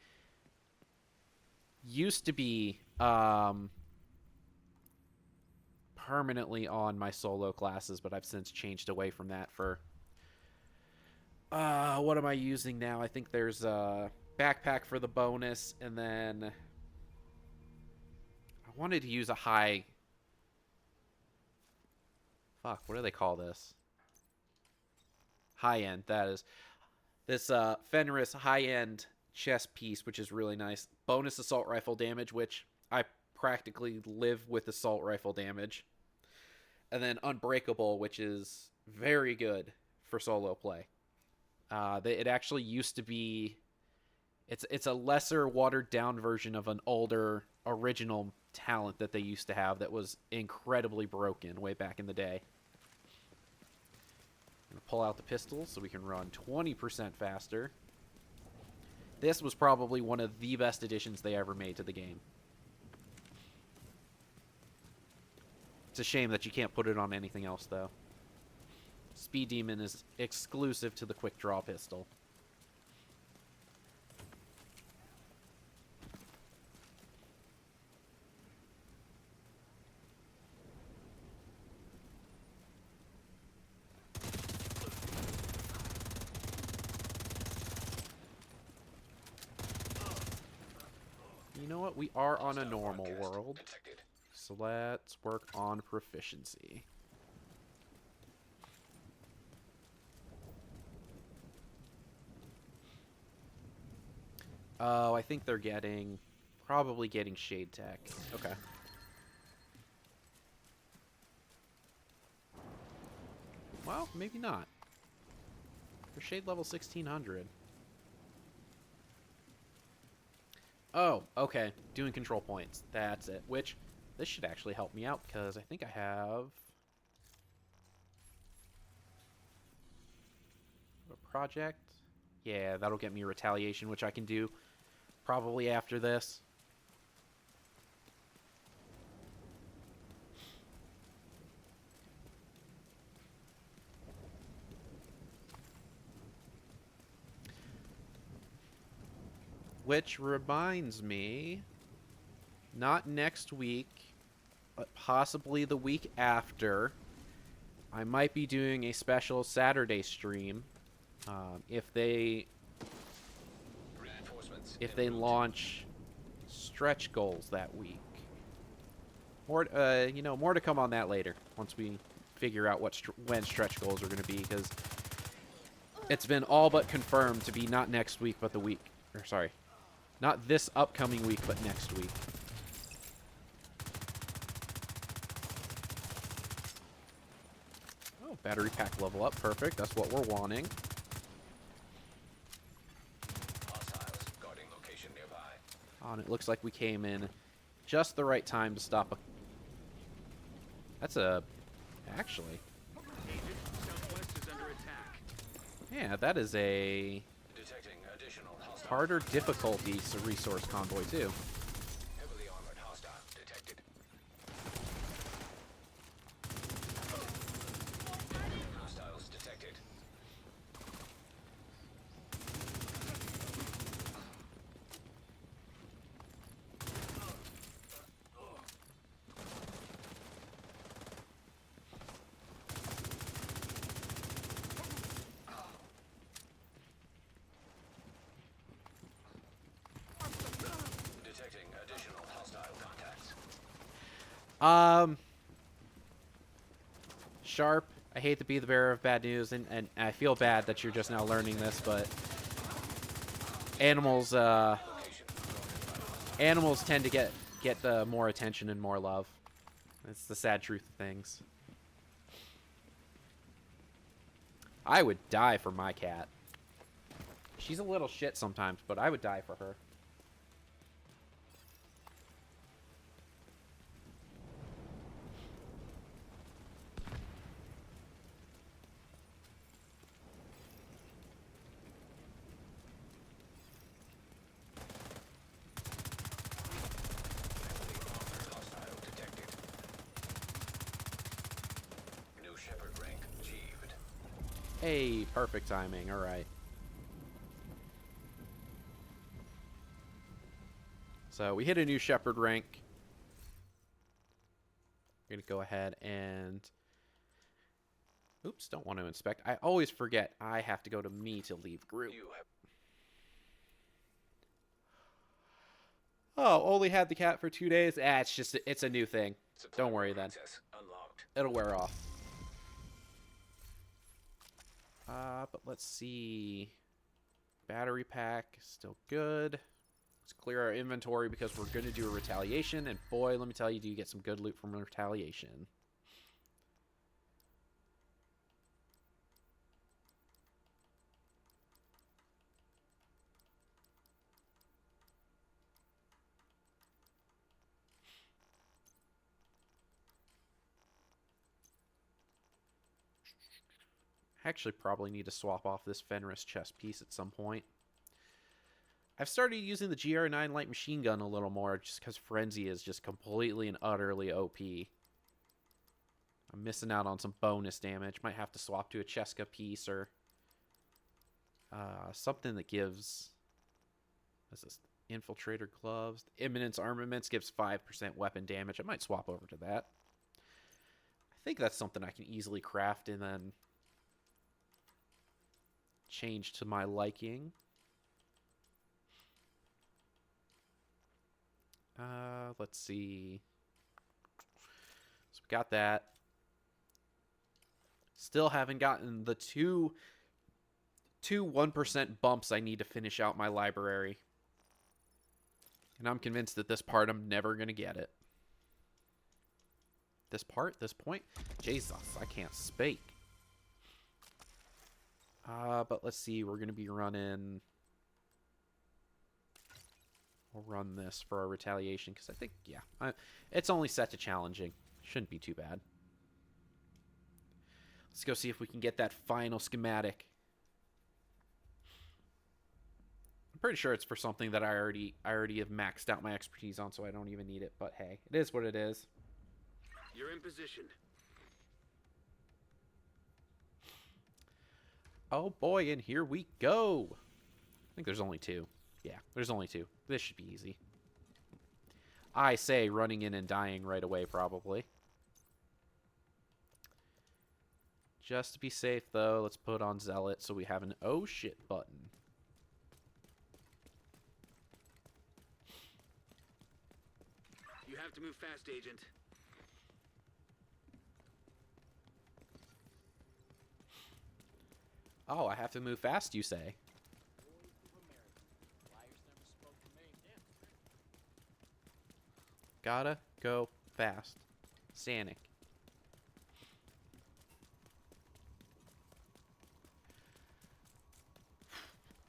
A: permanently on my solo classes, but I've since changed away from that for what am I using now? I think there's a backpack for the bonus, and then I wanted to use a high... Fuck, what do they call this? High-end, that is. This Fenris high-end chest piece, which is really nice. Bonus assault rifle damage, which I practically live with assault rifle damage. And then Unbreakable, which is very good for solo play. It actually used to be... It's a lesser, watered-down version of an older, original talent that they used to have that was incredibly broken way back in the day. I'm gonna pull out the pistols so we can run 20% faster. This was probably one of the best additions they ever made to the game. It's a shame that you can't put it on anything else, though. Speed Demon is exclusive to the quick draw pistol. You know what? We are on a normal world. So let's work on proficiency. Oh, I think they're probably getting Shade Tech. Okay. Well, maybe not. They're Shade level 1600. Oh, okay. Doing control points. That's it. Which, this should actually help me out, because I think I have... a project? Yeah, that'll get me retaliation, which I can do probably after this. Which reminds me, not next week, but possibly the week after, I might be doing a special Saturday stream. If they launch stretch goals that week. More, more to come on that later. Once we figure out when stretch goals are going to be, because it's been all but confirmed to be not next week, but the week. Or sorry, not this upcoming week, but next week. Oh, battery pack level up, perfect. That's what we're wanting. And it looks like we came in just the right time to stop a... That's a... Actually.
C: Agent, Southwest is under attack.
A: Yeah, that is a...
E: Detecting additional hostile.
A: harder difficulty resource convoy, too.
E: Heavily armored hostile detected. Hostiles detected. Detecting additional hostile contacts.
A: Sharp, I hate to be the bearer of bad news, and I feel bad that you're just now learning this, but animals tend to get more attention and more love. It's the sad truth of things. I would die for my cat. She's a little shit sometimes, but I would die for her. Hey, perfect timing. All right. So we hit a new Shepherd rank. We're going to go ahead and... Oops, don't want to inspect. I always forget I have to go to me to leave group. Oh, only had the cat for 2 days? Ah, it's a new thing. Don't worry then. It'll wear off. But let's see. Battery pack, still good. Let's clear our inventory because we're going to do a retaliation. And boy, let me tell you, do you get some good loot from retaliation. I actually probably need to swap off this Fenris chest piece at some point. I've started using the GR9 light machine gun a little more just because Frenzy is just completely and utterly OP. I'm missing out on some bonus damage. Might have to swap to a Cheska piece or something that gives... What's this? Infiltrator gloves. Imminence armaments gives 5% weapon damage. I might swap over to that. I think that's something I can easily craft and then change to my liking. Let's see. So we got that. Still haven't gotten the two 1% bumps I need to finish out my library. And I'm convinced at this part I'm never going to get it. This point? Jesus, I can't speak. But let's see, we're going to be running... We'll run this for our retaliation, because I think, yeah, it's only set to challenging. Shouldn't be too bad. Let's go see if we can get that final schematic. I'm pretty sure it's for something that I already have maxed out my expertise on, so I don't even need it. But hey, it is what it is.
C: You're in position.
A: Oh boy, and here we go. I think there's only two. Yeah, there's only two. This should be easy. I say running in and dying right away, probably. Just to be safe, though, let's put on Zealot so we have an oh shit button.
C: You have to move fast, Agent.
A: Oh, I have to move fast, you say? Gotta go fast. Sanic.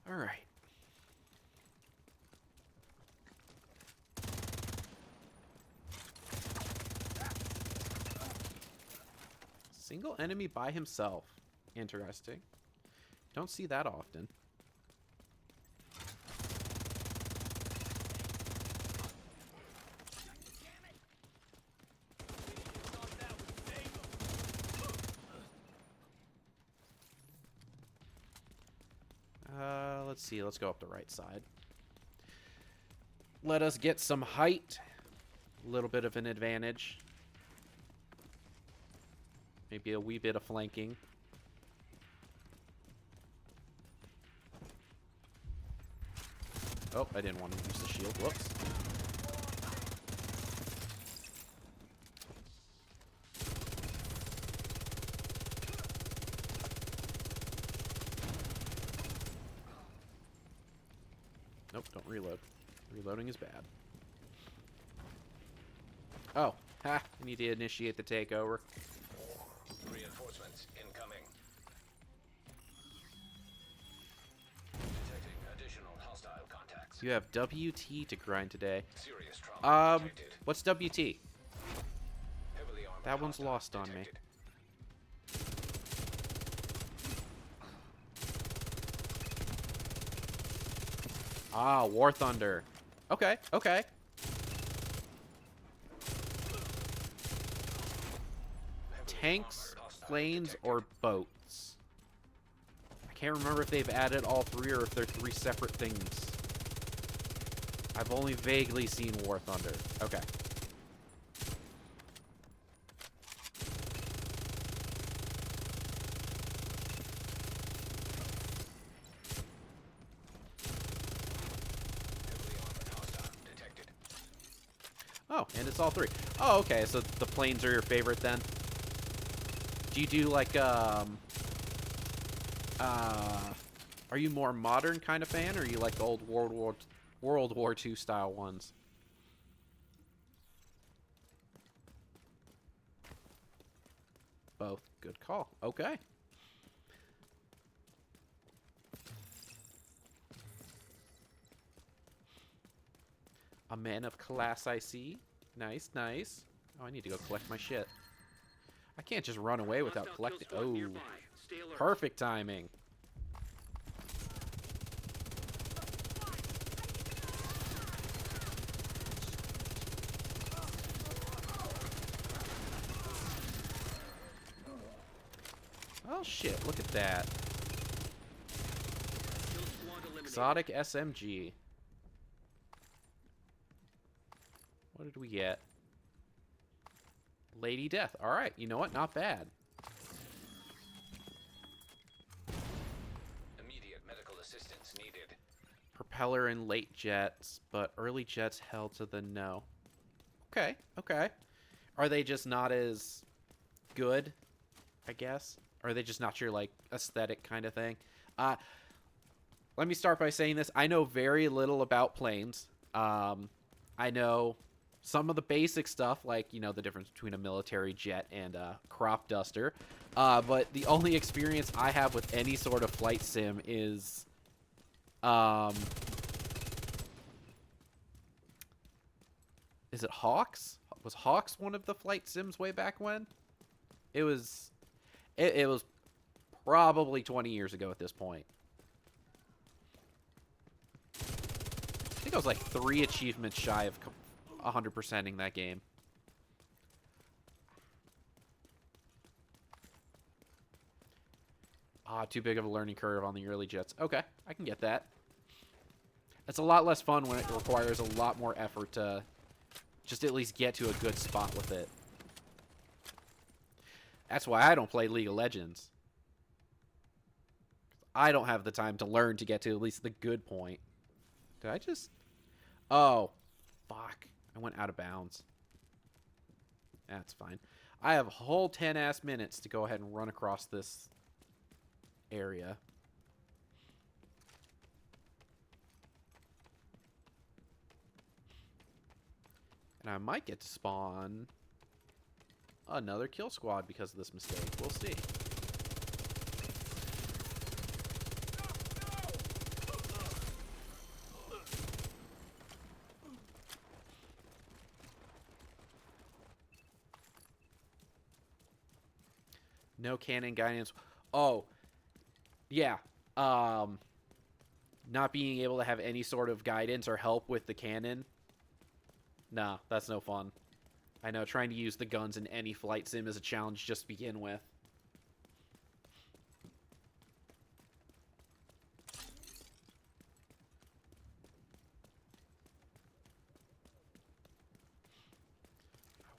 A: Alright. Single enemy by himself. Interesting. Don't see that often. Let's see. Let's go up the right side. Let us get some height. A little bit of an advantage. Maybe a wee bit of flanking. Oh, I didn't want to use the shield. Whoops. Nope, don't reload. Reloading is bad. Oh, ha! I need to initiate the takeover.
E: Reinforcements incoming. Detecting additional hostile contacts.
A: You have WT to grind today.
E: Serious trauma detected.
A: What's WT?
E: Heavily armored
A: That one's
E: hostile
A: lost on me.
E: detected.
A: Ah, War Thunder. Okay, okay. Tanks, planes, or boats? Can't remember if they've added all three or if they're three separate things. I've only vaguely seen War Thunder. Okay. Oh, and it's all three. Oh, okay, so the planes are your favorite then? Do you do like, are you more modern kind of fan, or you like the old World War II style ones? Both. Good call. Okay. A man of class, I see. Nice, nice. Oh, I need to go collect my shit. I can't just run away without collecting. Oh, perfect timing. Oh shit, look at that. Exotic SMG. What did we get? Lady Death. Alright, you know what? Not bad.
E: Immediate medical assistance needed.
A: Propeller and late jets, but early jets held to the no. Okay, okay. Are they just not as good, I guess? Or are they just not your, like, aesthetic kind of thing? Let me start by saying this. I know very little about planes. I know some of the basic stuff, like, you know, the difference between a military jet and a crop duster. But the only experience I have with any sort of flight sim is... is it Hawks? Was Hawks one of the flight sims way back when? It was... It was probably 20 years ago at this point. I think I was like 3 achievements shy of 100%ing that game. Ah, too big of a learning curve on the early jets. Okay, I can get that. It's a lot less fun when it requires a lot more effort to just at least get to a good spot with it. That's why I don't play League of Legends. I don't have the time to learn to get to at least the good point. Did I just... Oh, fuck. I went out of bounds. That's fine. I have a whole 10-ass minutes to go ahead and run across this area. And I might get to spawn another kill squad because of this mistake. We'll see. No cannon guidance. Oh, yeah. Not being able to have any sort of guidance or help with the cannon. Nah, that's no fun. I know, trying to use the guns in any flight sim is a challenge just to begin with.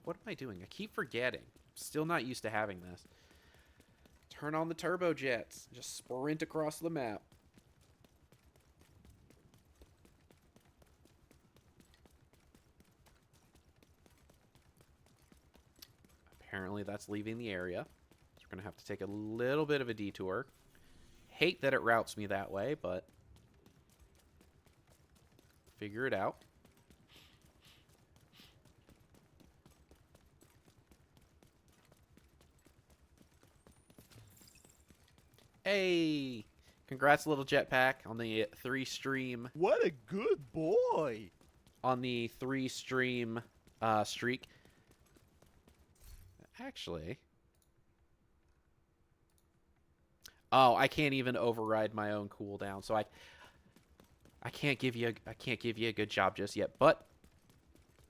A: What am I doing? I keep forgetting. Still not used to having this. Turn on the turbojets. Just sprint across the map. Apparently that's leaving the area. So we're going to have to take a little bit of a detour. Hate that it routes me that way, but figure it out. Hey! Congrats, little jetpack, on the 3-stream.
I: What a good boy!
A: On the 3-stream streak. Actually. Oh, I can't even override my own cooldown, so I can't give you a good job just yet. But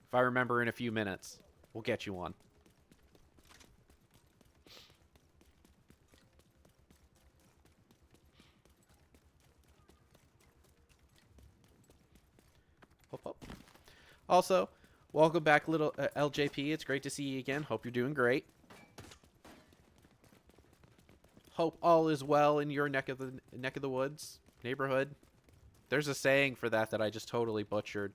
A: if I remember in a few minutes, we'll get you one. up. Also, welcome back, little LJP. It's great to see you again. Hope you're doing great. Hope all is well in your neck of the woods neighborhood. There's a saying for that I just totally butchered.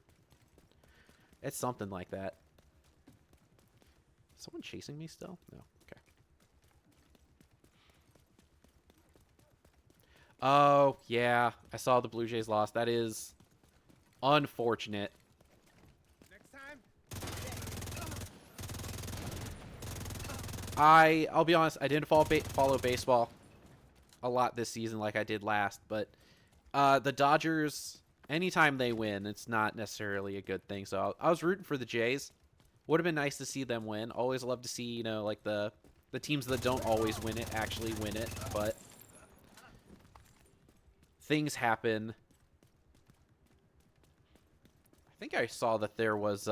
A: It's something like that. Is someone chasing me still? No. Okay. Oh, yeah. I saw the Blue Jays lost. That is unfortunate.
D: Next time.
A: I'll be honest, I didn't follow baseball a lot this season like I did last, but the Dodgers, anytime they win, it's not necessarily a good thing. So I was rooting for the Jays. Would have been nice to see them win. Always love to see, you know, like the teams that don't always win it actually win it, but things happen. I think I saw that there was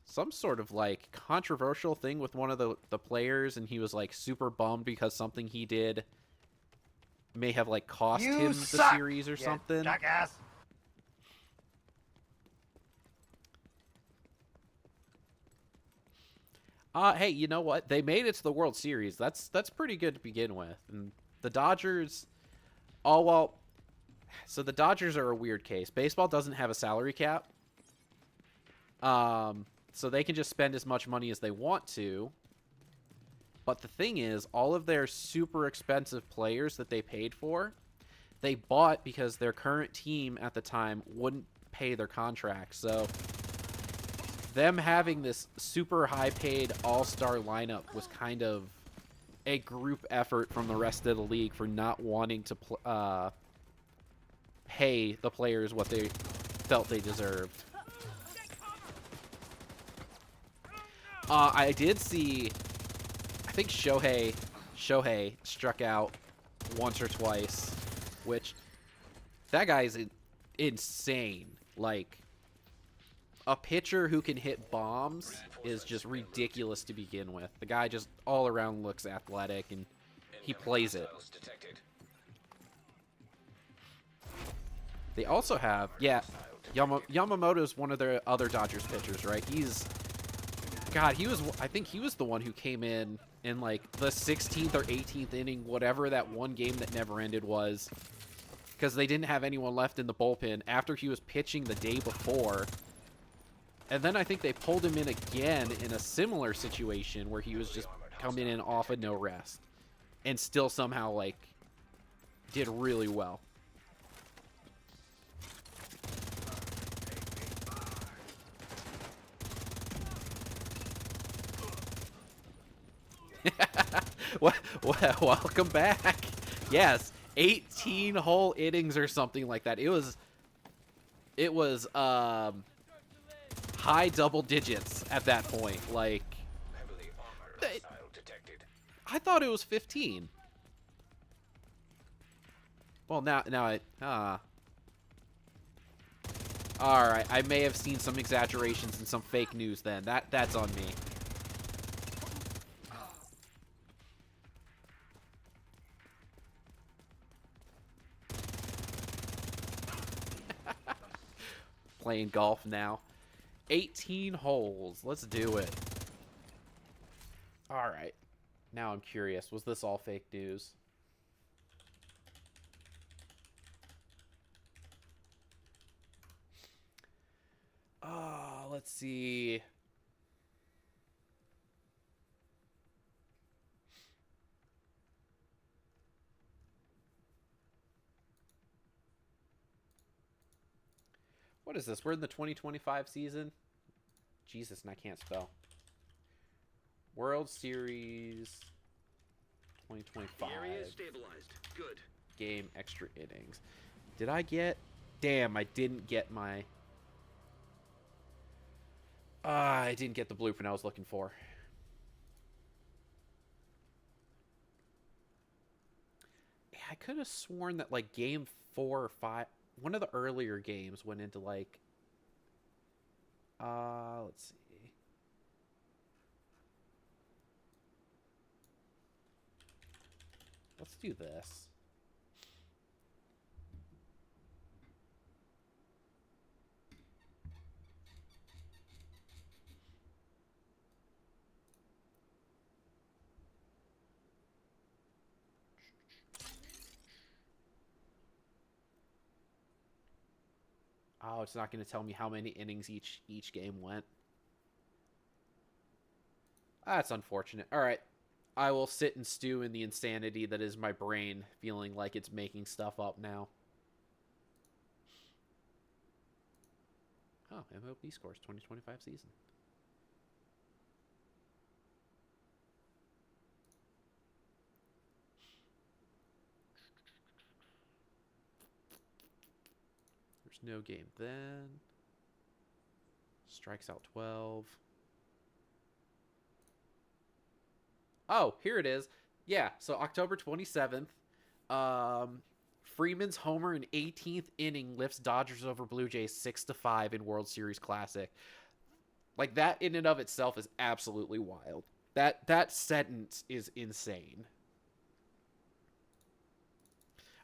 A: some sort of like controversial thing with one of the players, and he was like super bummed because something he did may have like cost him the series or something.
H: Jackass.
A: Hey, you know what? They made it to the World Series. That's pretty good to begin with. And the Dodgers, so the Dodgers are a weird case. Baseball doesn't have a salary cap. So they can just spend as much money as they want to. But the thing is, all of their super expensive players that they paid for, they bought because their current team at the time wouldn't pay their contracts. So them having this super high-paid all-star lineup was kind of a group effort from the rest of the league for not wanting to pay the players what they felt they deserved. I did see, I think Shohei struck out once or twice, which that guy's insane. Like, a pitcher who can hit bombs is just ridiculous to begin with. The guy just all around looks athletic, and he plays it. They also have, Yamamoto's one of their other Dodgers pitchers, right? I think he was the one who came in like the 16th or 18th inning, whatever that one game that never ended was, because they didn't have anyone left in the bullpen after he was pitching the day before. And then I think they pulled him in again in a similar situation where he was just coming in off of no rest and still somehow, like, did really well. Welcome back. Yes, 18 whole innings or something like that. It was high double digits at that point. Like, I thought it was 15. Well, now all right, I may have seen some exaggerations and some fake news then. That's on me. Playing golf now. 18 holes. Let's do it. All right. Now I'm curious. Was this all fake news? Let's see. What is this? We're in the 2025 season? Jesus, and I can't spell. World Series 2025.
C: The area is stabilized. Good.
A: Game extra innings. Did I get... Damn, I didn't get my... I didn't get the blueprint I was looking for. Yeah, I could have sworn that, like, game 4 or 5... One of the earlier games went into, like... let's see. Let's do this. Oh, it's not going to tell me how many innings each game went. That's unfortunate. All right. I will sit and stew in the insanity that is my brain feeling like it's making stuff up now. Oh, MLB scores 2025 season. There's no game then. Strikes out 12. Oh, here it is. Yeah, so October 27th. Freeman's homer in 18th inning lifts Dodgers over Blue Jays 6-5 in World Series Classic. Like, that in and of itself is absolutely wild. That sentence is insane.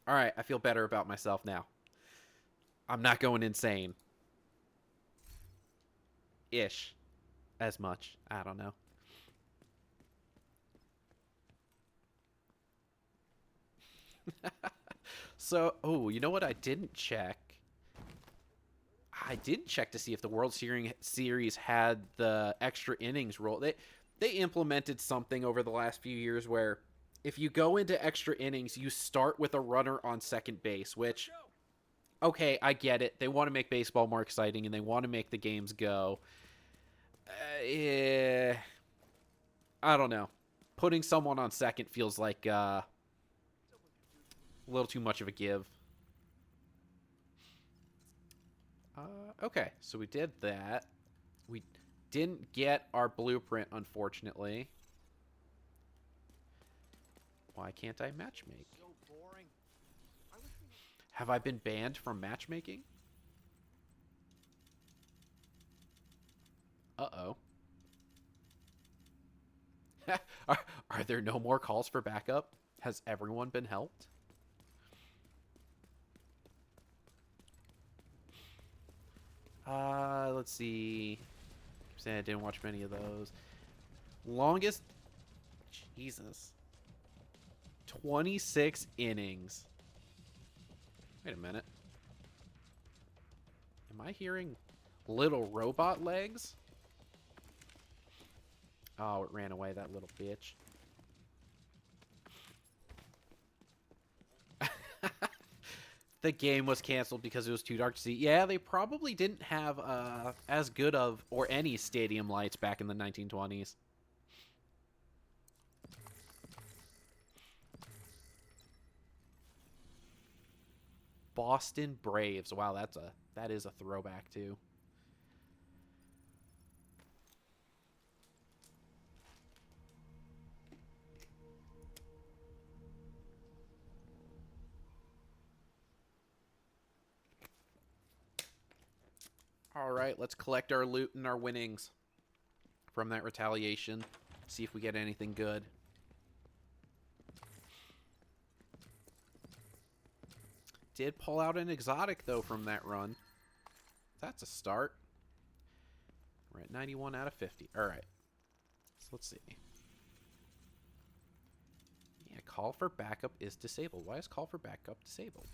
A: All right, I feel better about myself now. I'm not going insane. Ish. As much. I don't know. So, oh, you know what I didn't check? I did check to see if the World Series had the extra innings rule. They implemented something over the last few years where if you go into extra innings, you start with a runner on second base, which, okay, I get it. They want to make baseball more exciting and they want to make the games go. I don't know. Putting someone on second feels like a little too much of a give. Okay, so we did that. We didn't get our blueprint, unfortunately. Why can't I matchmake? Have I been banned from matchmaking? Uh-oh. Are there no more calls for backup? Has everyone been helped? Let's see. I'm saying I didn't watch many of those. Longest... Jesus. 26 innings. Wait a minute. Am I hearing little robot legs? Oh, it ran away, that little bitch. The game was canceled because it was too dark to see. Yeah, they probably didn't have as good of or any stadium lights back in the 1920s. Boston Braves. Wow, that is a throwback too. All right, let's collect our loot and our winnings from that retaliation. See if we get anything good. Did pull out an exotic, though, from that run. That's a start. We're at 91 out of 50. All right. So let's see. Yeah, call for backup is disabled. Why is call for backup disabled?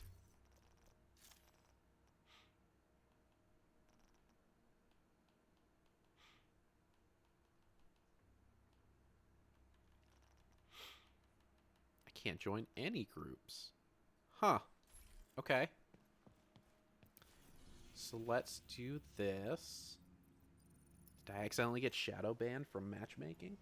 A: I can't join any groups. Huh. Okay. So let's do this. Did I accidentally get shadow banned from matchmaking?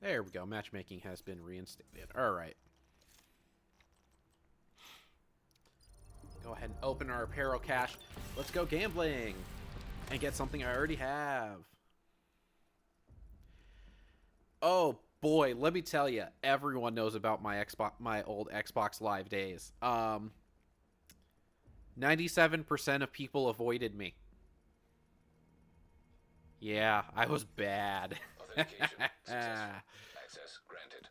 A: There we go. Matchmaking has been reinstated. All right. Go ahead and open our apparel cache. Let's go gambling and get something I already have. Oh boy, let me tell you, everyone knows about my old Xbox Live days. 97% of people avoided me. Yeah, I was bad.
E: Authentication successful. Access granted.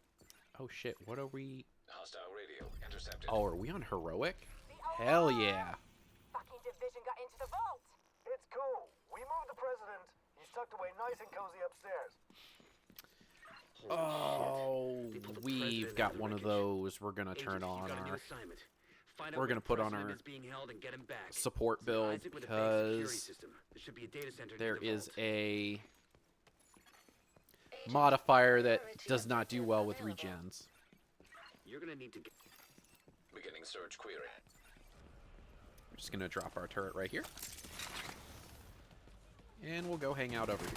A: Oh shit, what are we...
E: Hostile radio intercepted.
A: Oh, are we on heroic? Hell yeah.
F: Fucking division got into the vault.
H: It's cool. We moved the president. He's tucked away nice and cozy upstairs.
A: Oh,
C: They pulled the
A: we've
C: president out
A: got
C: of the
A: one of
C: wreckage.
A: those. We're gonna
C: Agent,
A: turn
C: you
A: on
C: got a new
A: our
C: assignment. Find out
A: we're
C: where
A: gonna
C: the
A: put on
C: president
A: our
C: is being held and get him back.
A: support
C: Send
A: build
C: Isaac with a base security
A: because
C: system. There should be a data center near
A: there
C: the
A: is
C: vault.
A: a
B: Agent,
A: modifier that
B: priority
A: does not do
B: objective
A: well with
B: available.
A: regens.
C: You're gonna need to get...
E: Beginning search query.
A: We're just gonna drop our turret right here. And we'll go hang out over here.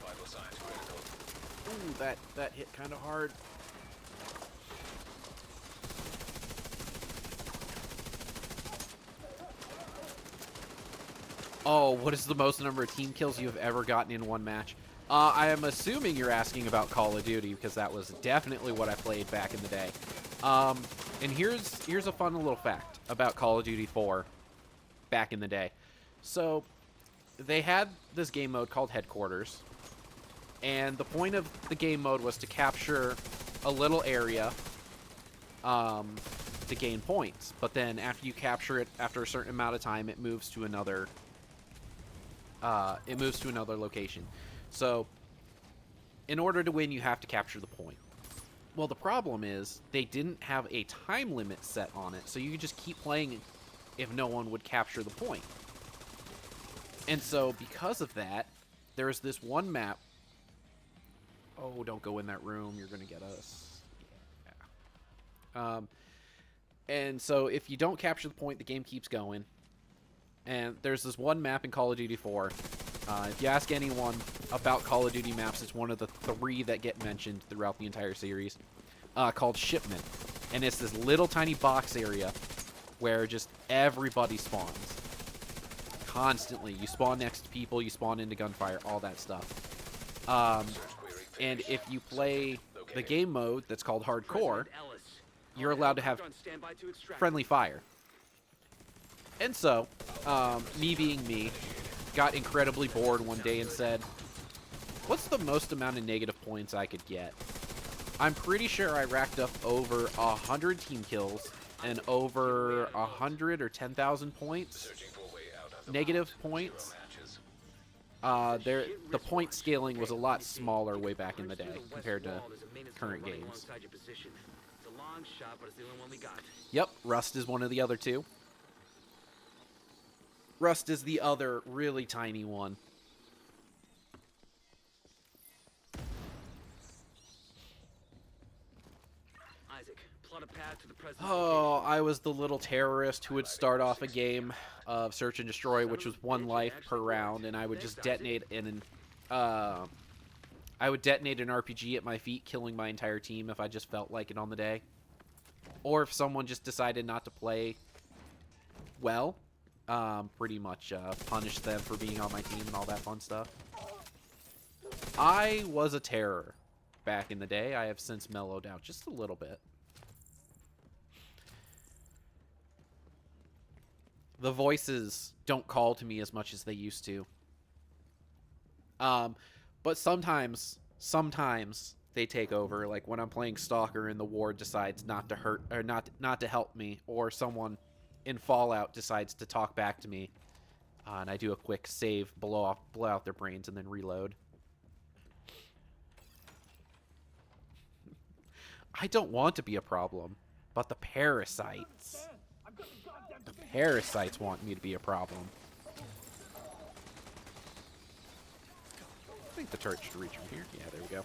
E: Vital signs critical.
A: Ooh, that hit kind of hard. Oh, what is the most number of team kills you have ever gotten in one match? I am assuming you're asking about Call of Duty because that was definitely what I played back in the day. And here's a fun little fact about Call of Duty 4 back in the day. So they had this game mode called Headquarters, and the point of the game mode was to capture a little area to gain points. But then after you capture it, after a certain amount of time, it moves to another location. So in order to win, you have to capture the point. Well, the problem is they didn't have a time limit set on it, so you could just keep playing if no one would capture the point. And so because of that, there's this one map. Oh, don't go in that room. You're going to get us. Yeah. And so if you don't capture the point, the game keeps going. And there's this one map in Call of Duty 4. If you ask anyone about Call of Duty maps, it's one of the 3 that get mentioned throughout the entire series, called Shipment. And it's this little tiny box area where just everybody spawns. Constantly. You spawn next to people, you spawn into gunfire, all that stuff. And if you play the game mode that's called Hardcore,
C: President Ellis.
A: you're allowed to have
C: On standby to extract.
A: friendly fire. And so, me being me, got incredibly bored one day and said, what's the most amount of negative points I could get? I'm pretty sure I racked up over 100 team kills and over 100 or 10,000 points.
E: Searching for a way out of the
A: Negative
E: vault.
A: points.
E: 0 matches.
A: The point scaling was a lot smaller way back in the day compared to current games.
C: Alongside your position. It's a long shot, but it's the only one we got.
A: Yep, Rust is one of the other 2. Rust is the other really tiny one.
C: Isaac, plot a path to the president's
A: Oh,
C: location.
A: I was the little terrorist who would start off a game of Search and Destroy, which was 1 life per round, and I would just detonate I would detonate an RPG at my feet, killing my entire team if I just felt like it on the day. Or if someone just decided not to play well, pretty much punish them for being on my team and all that fun stuff. I was a terror back in the day. I have since mellowed out just a little bit. The voices don't call to me as much as they used to. But sometimes they take over. Like when I'm playing Stalker and the ward decides not to hurt or not to help me, or someone in Fallout decides to talk back to me, and I do a quick save, blow out their brains, and then reload. I don't want to be a problem, but the parasites want me to be a problem. I think the turret should reach from here. Yeah, there we go.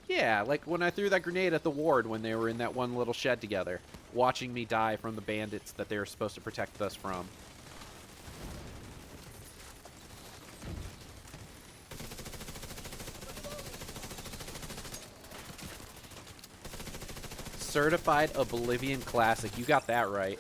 A: Yeah, like when I threw that grenade at the ward when they were in that one little shed together, watching me die from the bandits that they were supposed to protect us from. Certified Oblivion Classic. You got that right.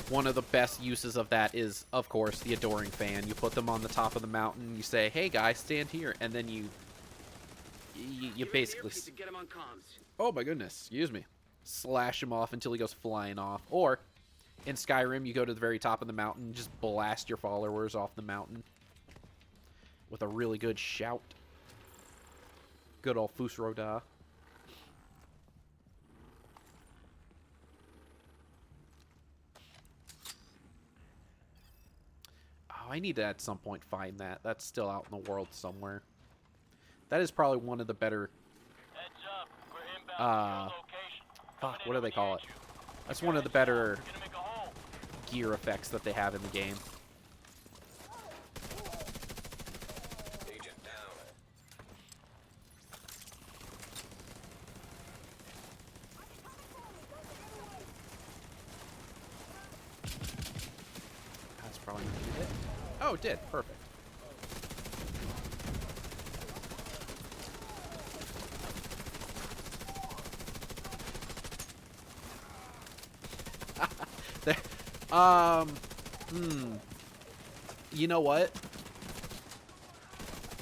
A: One of the best uses of that is, of course, the Adoring Fan. You put them on the top of the mountain. You say, "Hey, guys, stand here," and then you basically.
C: Get him on comms.
A: Oh my goodness, excuse me. Slash him off until he goes flying off. Or in Skyrim, you go to the very top of the mountain, just blast your followers off the mountain with a really good shout. Good old Fusroda. Oh, I need to at some point find that. That's still out in the world somewhere. That is probably one of the better... fuck, what do they call it? That's one of the better gear effects that they have in the game.
E: Agent down.
A: That's probably not gonna hit. Oh, it did. Perfect. You know what?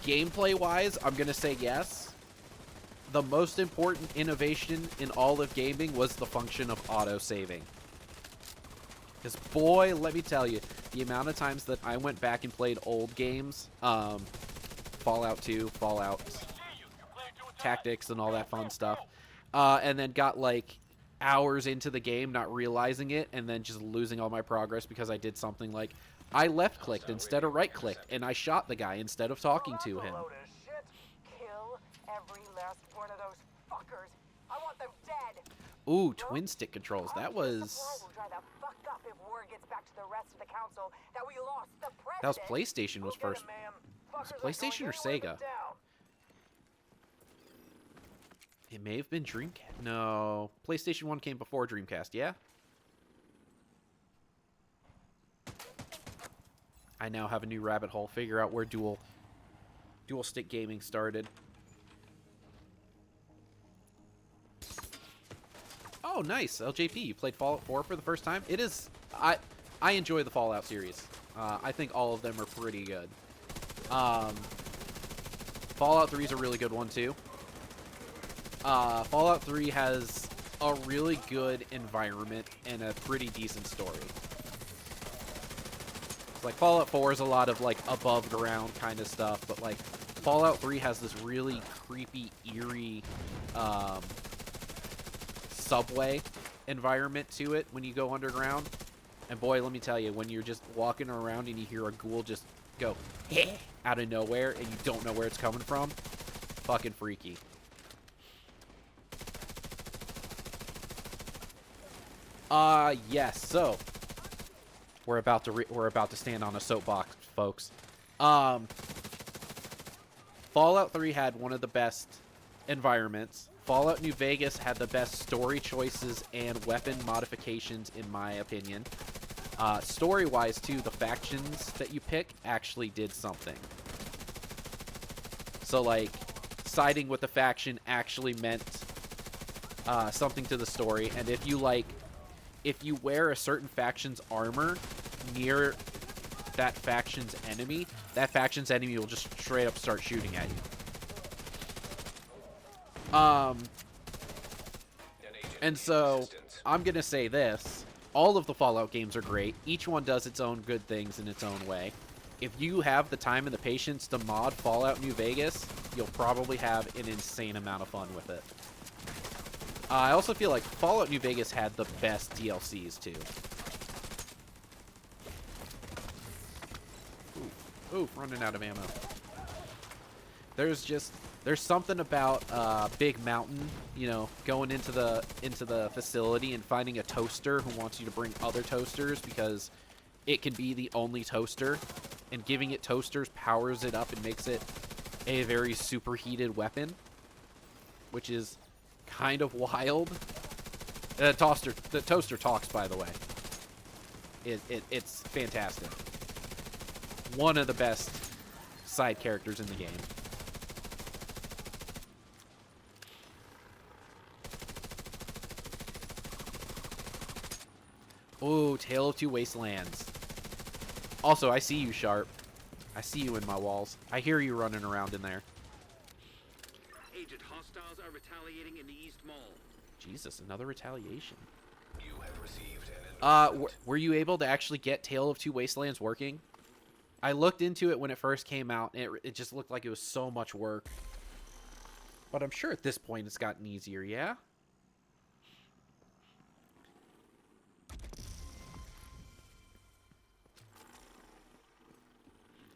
A: Gameplay-wise, I'm gonna say yes. The most important innovation in all of gaming was the function of auto-saving. Because, boy, let me tell you, the amount of times that I went back and played old games, Fallout 2, Fallout Tactics, and all that fun stuff, and then got, like, hours into the game not realizing it, and then just losing all my progress because I did something like, I left-clicked instead of right-clicked, and I shot the guy instead of talking to him.
F: Kill every last one of those fuckers. I want them dead.
A: Ooh, twin stick controls. That was... That was PlayStation was first. Was it PlayStation or Sega? It may have been Dreamcast. No. PlayStation 1 came before Dreamcast, yeah? I now have a new rabbit hole. Figure out where dual stick gaming started. Oh, nice. LJP, you played Fallout 4 for the first time? It is... I enjoy the Fallout series. I think all of them are pretty good. Fallout 3 is a really good one, too. Fallout 3 has a really good environment and a pretty decent story. Like, Fallout 4 is a lot of, like, above-ground kind of stuff, but, like, Fallout 3 has this really creepy, eerie, subway environment to it when you go underground. And boy, let me tell you, when you're just walking around and you hear a ghoul just go out of nowhere and you don't know where it's coming from, fucking freaky. Yes. So we're about to stand on a soapbox, folks. Fallout 3 had one of the best environments. Fallout New Vegas had the best story choices and weapon modifications, in my opinion. Story-wise, too, the factions that you pick actually did something. So, like, siding with the faction actually meant something to the story. And if you, like, if you wear a certain faction's armor near that faction's enemy, that faction's enemy will just straight up start shooting at you. And so, I'm gonna say this. All of the Fallout games are great. Each one does its own good things in its own way. If you have the time and the patience to mod Fallout New Vegas, you'll probably have an insane amount of fun with it. I also feel like Fallout New Vegas had the best DLCs, too. Ooh, running out of ammo. There's something about Big Mountain, you know, going into the facility and finding a toaster who wants you to bring other toasters because it can be the only toaster, and giving it toasters powers it up and makes it a very superheated weapon, which is kind of wild. The toaster talks, by the way. It's fantastic. One of the best side characters in the game. Oh, Tale of Two Wastelands. Also, I see you, Sharp. I see you in my walls. I hear you running around in there.
C: Agent, hostiles are retaliating in the East Mall.
A: Jesus, another retaliation.
E: You have received an
A: Were you able to actually get Tale of Two Wastelands working? I looked into it when it first came out, and it just looked like it was so much work. But I'm sure at this point it's gotten easier, yeah?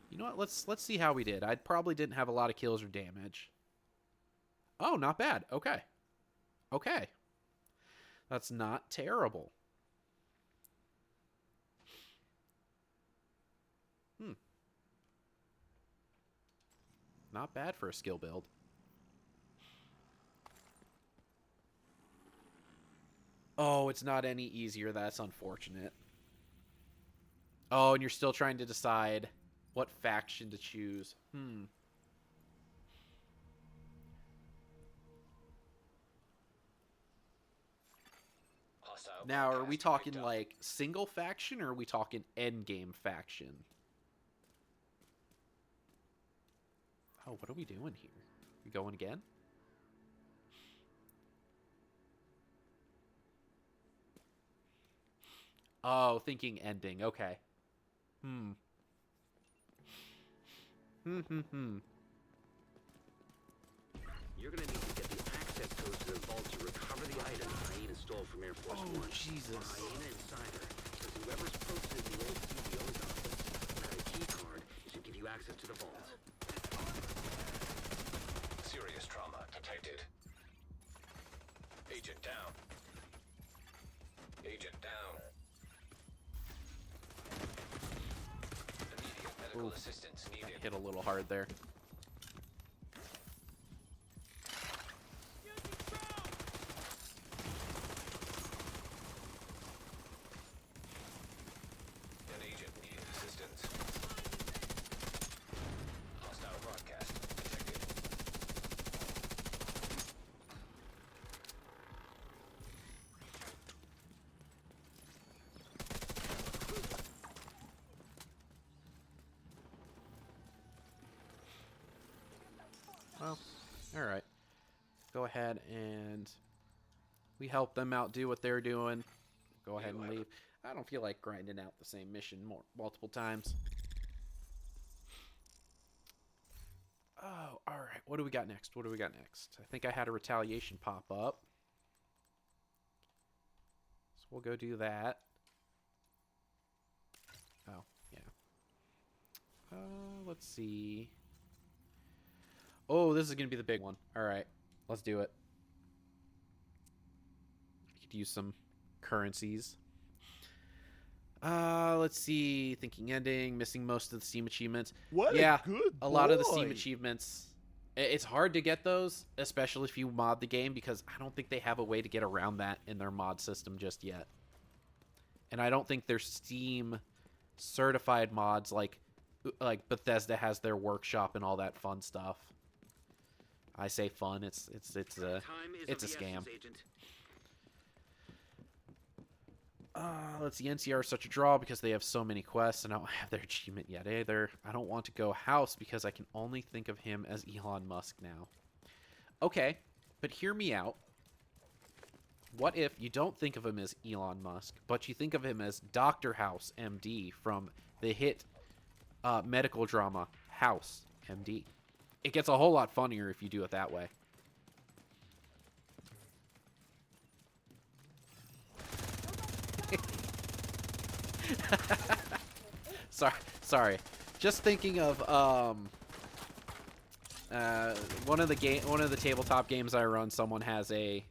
A: You know what? Let's see how we did. I probably didn't have a lot of kills or damage. Oh, not bad. Okay. Okay. That's not terrible. Not bad for a skill build. Oh, it's not any easier. That's unfortunate. Oh, and you're still trying to decide what faction to choose.
E: hostile
A: Now, are we
E: broadcast
A: talking
E: picked up.
A: like single faction, or are we talking endgame faction? Oh, what are we doing here? We going again? Oh, thinking ending. Okay.
C: You're gonna need to get the access codes to the vault to recover the items Hyena stole from Air Force
A: Oh,
C: One.
A: Jesus.
C: Hyena Insider says whoever's posted in the old CBO's office will have a key card that should give you access to the vault.
E: Serious trauma detected. Agent down. Agent down. Immediate medical
A: Oof.
E: assistance needed.
A: Hit a little hard there.
E: An agent needing assistance. Hostile broadcast detected.
A: Well, alright. Go ahead and we help them out do what they're doing. Go ahead and leave. I don't feel like grinding out the same mission multiple times. Oh, alright. What do we got next? What do we got next? I think I had a retaliation pop up. So we'll go do that. Oh, yeah. Let's see. Oh, this is going to be the big one. All right, let's do it. I could use some currencies. Let's see. Thinking ending, missing most of the Steam achievements.
I: What
A: Yeah,
I: a good
A: a lot of the
I: boy.
A: Steam achievements. It's hard to get those, especially if you mod the game, because I don't think they have a way to get around that in their mod system just yet. And I don't think there's Steam certified mods like Bethesda has their workshop and all that fun stuff. I say fun. It's a
C: Time is
A: it's a
C: of the
A: scam.
C: essence, Agent.
A: Let's see. NCR is such a draw because they have so many quests, and I don't have their achievement yet either. I don't want to go house because I can only think of him as Elon Musk now. Okay, but hear me out. What if you don't think of him as Elon Musk, but you think of him as Dr. House, MD, from the hit medical drama House, MD? It gets a whole lot funnier if you do it that way. Sorry. Just thinking of one of the tabletop games I run. Someone has a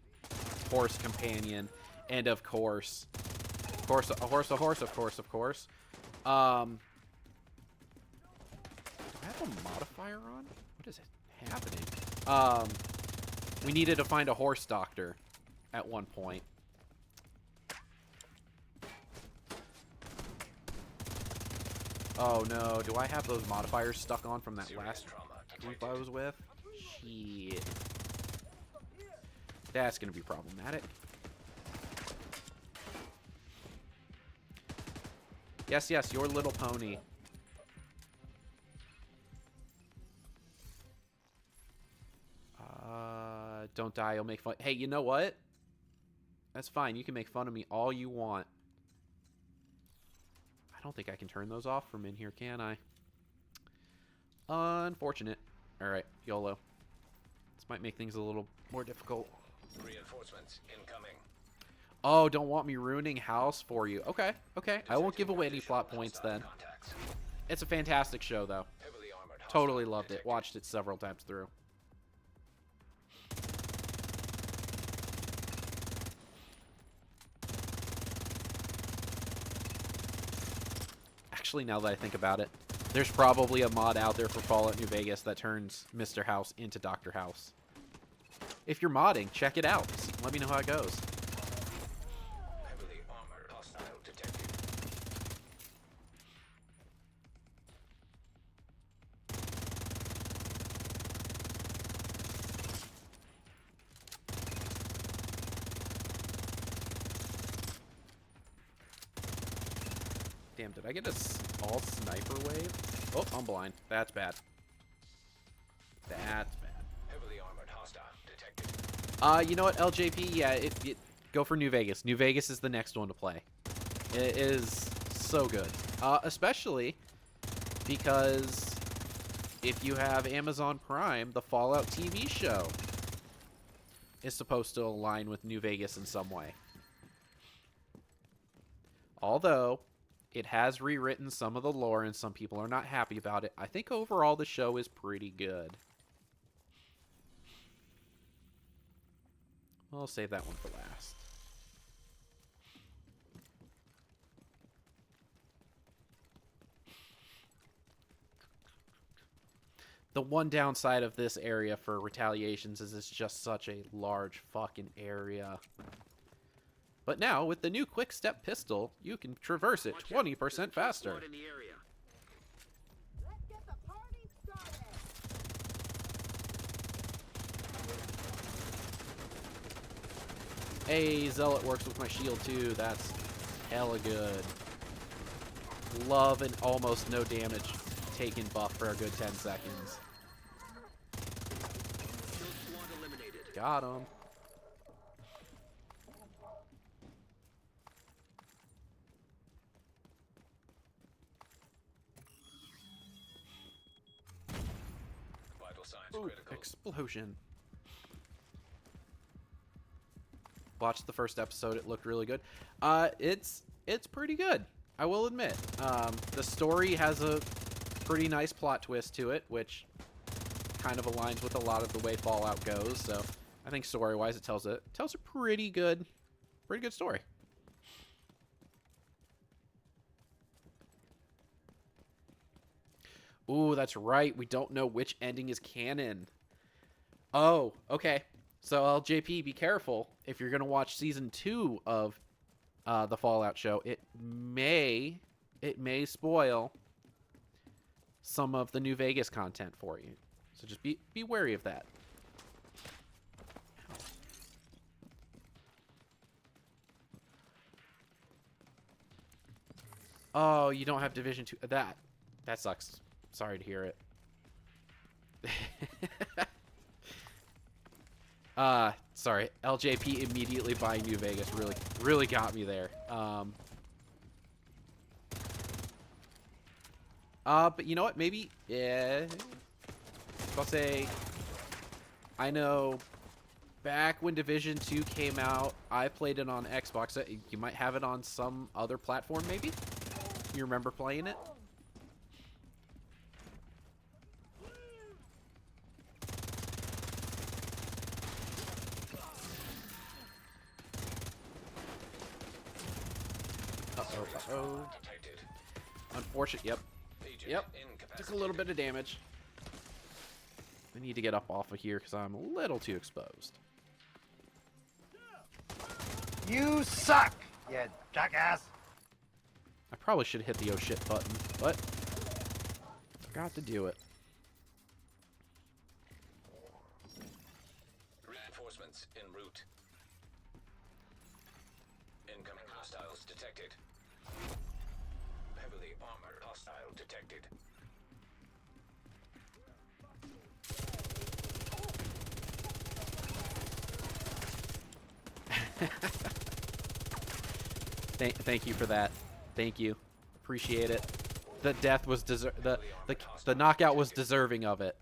A: horse companion, and of course, a horse. Do I have a modifier on? What is it happening? We needed to find a horse doctor at one point. Oh no, do I have those modifiers stuck on from that
E: Serious
A: last
E: trauma
A: group
E: detected.
A: I was with? Shit. That's gonna be problematic. Yes, yes, your little pony. Don't die, you'll make fun. Hey, you know what? That's fine. You can make fun of me all you want. I don't think I can turn those off from in here, can I? Unfortunate. Alright, YOLO. This might make things a little more difficult.
E: Reinforcements incoming.
A: Oh, don't want me ruining house for you. Okay, okay. I won't give away any plot points then.
E: Contacts.
A: It's a fantastic show, though.
E: Heavily armored
A: Totally
E: hostile
A: loved it.
E: detected.
A: Watched it several times through. Actually, now that I think about it, there's probably a mod out there for Fallout New Vegas that turns Mr. House into Dr. House. If you're modding, check it out. Let me know how it goes.
E: Heavily armored hostile detected.
A: Damn, did I get a all sniper wave? Oh, I'm blind. That's bad. That's bad.
E: Heavily armored hostile detected.
A: You know what, LJP? Yeah, go for New Vegas. New Vegas is the next one to play. It is so good. Especially because if you have Amazon Prime, the Fallout TV show is supposed to align with New Vegas in some way. Although, it has rewritten some of the lore and some people are not happy about it. I think overall the show is pretty good. I'll save that one for last. The one downside of this area for retaliations is it's just such a large fucking area. But now, with the new quick step pistol, you can traverse it 20% faster.
C: In the area.
F: Let's get the party started.
A: Hey, Zealot works with my shield too. That's hella good. Love an almost no damage taken buff for a good 10 seconds.
C: Kill squad eliminated.
A: Got him.
E: Vital signs
A: Ooh,
E: critical.
A: explosion. Watched the first episode. It looked really good. It's pretty good, I will admit. The story has a pretty nice plot twist to it, which kind of aligns with a lot of the way Fallout goes. So I think story-wise, it tells a pretty good story. Ooh, that's right. We don't know which ending is canon. Oh, okay. So LJP, be careful. If you're going to watch season 2 of the Fallout show, it may spoil some of the New Vegas content for you. So just be wary of that. Oh, you don't have Division 2. That sucks. Sorry to hear it. Sorry. LJP immediately buying New Vegas really got me there. But you know what? Maybe, yeah. I'll say, I know back when Division 2 came out, I played it on Xbox. You might have it on some other platform, maybe? You remember playing it? Uh-oh.
E: Detected.
A: Unfortunate. Yep.
E: Agent
A: Yep. Took a little bit of damage. I need to get up off of here because I'm a little too exposed.
D: You suck, you jackass.
A: I probably should hit the oh shit button, but forgot to do it.
E: Reinforcements en route. Incoming hostiles detected. Heavily armored hostile detected.
A: Thank you for that. Thank you. Appreciate it. The death was the knockout was deserving of it.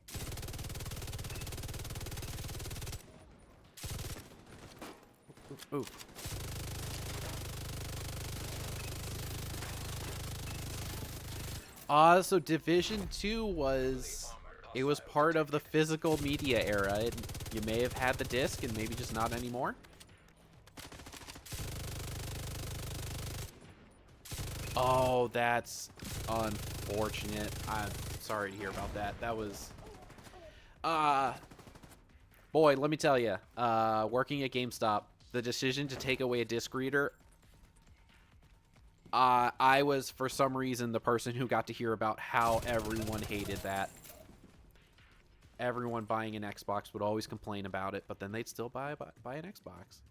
A: Ooh. So Division 2 was part of the physical media era. You may have had the disc and maybe just not anymore. Oh, that's unfortunate. I'm sorry to hear about that. That was boy, let me tell you, working at GameStop, the decision to take away a disc reader, I was, for some reason, the person who got to hear about how everyone hated that. Everyone buying an Xbox would always complain about it, but then they'd still buy an Xbox.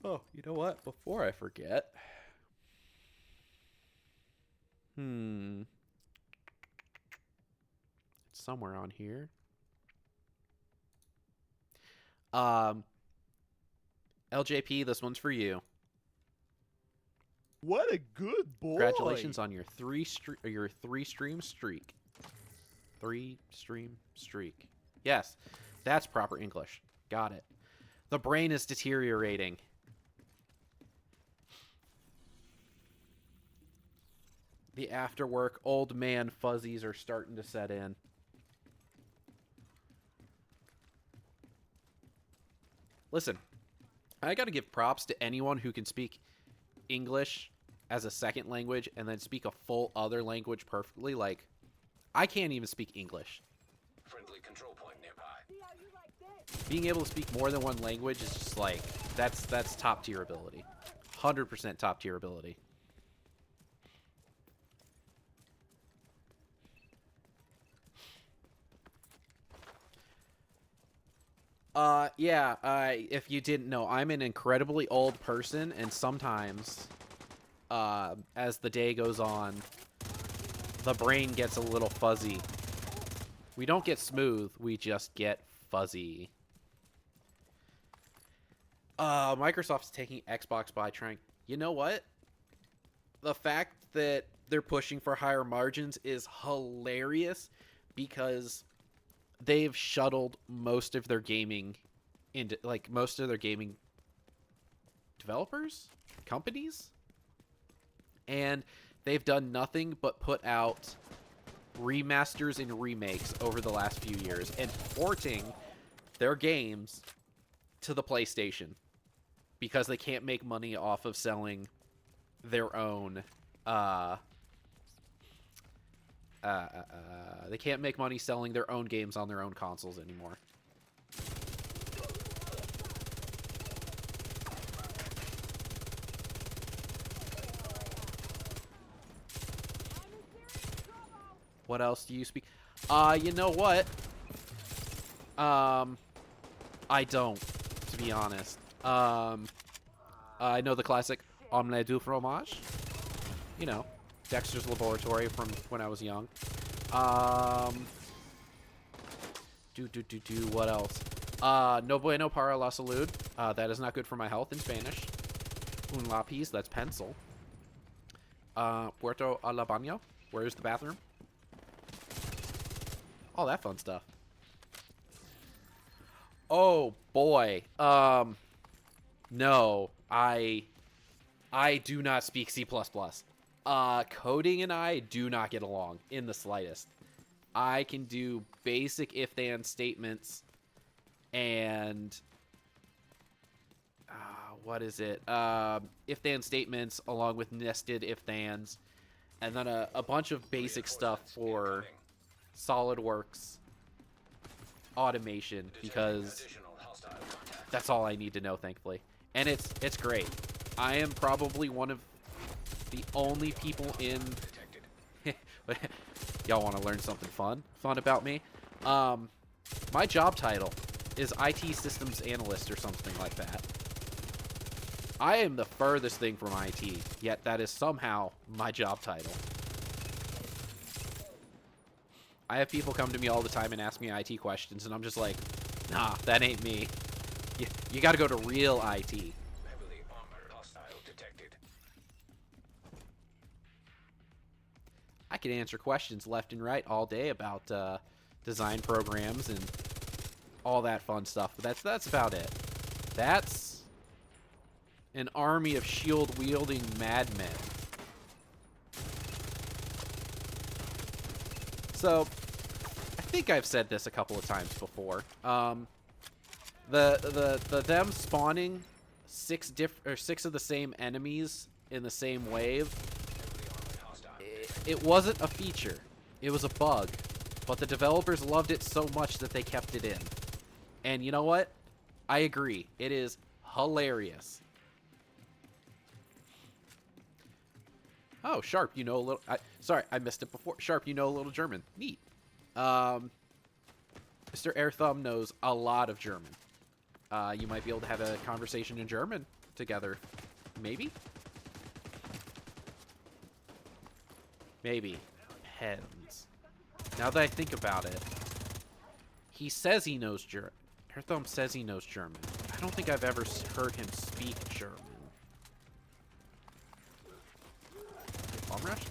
A: Oh, you know what? Before I forget. It's somewhere on here. LJP, this one's for you.
I: What a good boy!
A: Congratulations on your three stream streak. 3-stream streak. Yes, that's proper English. Got it. The brain is deteriorating. The after work old man fuzzies are starting to set in. Listen, I gotta give props to anyone who can speak English as a second language and then speak a full other language perfectly. Like, I can't even speak English.
E: Friendly control point nearby.
A: Being able to speak more than one language is just like, that's top tier ability. 100% top tier ability. Yeah, if you didn't know, I'm an incredibly old person, and sometimes, as the day goes on, the brain gets a little fuzzy. We don't get smooth, we just get fuzzy. Microsoft's taking Xbox by trying... You know what? The fact that they're pushing for higher margins is hilarious, because they've shuttled most of their gaming into, like, most of their gaming developers, companies, and they've done nothing but put out remasters and remakes over the last few years and porting their games to the PlayStation because they can't make money off of selling their own they can't make money selling their own games on their own consoles anymore. What else do you speak? You know what? I don't, to be honest. I know the classic omelette du fromage. You know, Dexter's Laboratory from when I was young. What else? No bueno para la salud. That is not good for my health in Spanish. Un lápiz, that's pencil. Puerto a la baño. Where's the bathroom? All that fun stuff. Oh boy. No, I do not speak C++. Coding and I do not get along in the slightest. I can do basic if-then statements and what is it? If-then statements along with nested if-thens, and then a bunch of basic stuff for SolidWorks automation, because that's all I need to know, thankfully. And it's great. I am probably one of the only people in... Y'all want to learn something fun about me? My job title is IT systems analyst or something like that. I am the furthest thing from IT, yet that is somehow my job title. I have people come to me all the time and ask me IT questions, and I'm just like, nah, that ain't me. You gotta go to real IT.
E: Heavily armored hostile detected.
A: I can answer questions left and right all day about design programs and all that fun stuff, but that's about it. That's an army of shield-wielding madmen. So, I think I've said this a couple of times before. Them spawning six of the same enemies in the same wave. It wasn't a feature. It was a bug. But the developers loved it so much that they kept it in. And you know what? I agree. It is hilarious. Oh, Sharp, you know a little... sorry, I missed it before. Sharp, you know a little German. Neat. Mr. Airthumb knows a lot of German. You might be able to have a conversation in German together. Maybe? Maybe. Depends. Now that I think about it, he says he knows German. Airthumb says he knows German. I don't think I've ever heard him speak German. Bomb rush?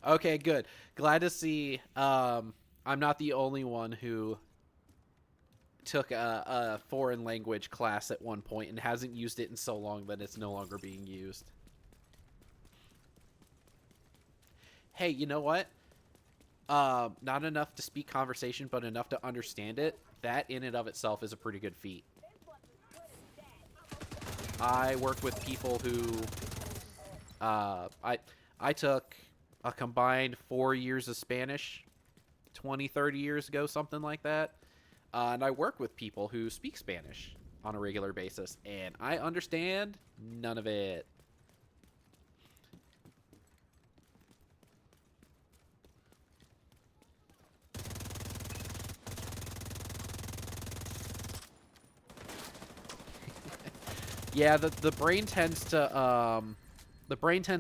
A: Okay, good. Glad to see I'm not the only one who took a foreign language class at one point and hasn't used it in so long that it's no longer being used. Hey, you know what? Not enough to speak conversation, but enough to understand it. That in and of itself is a pretty good feat. I work with people who I took a combined 4 years of Spanish 20, 30 years ago, something like that. And I work with people who speak Spanish on a regular basis, and I understand none of it. Yeah, the brain tends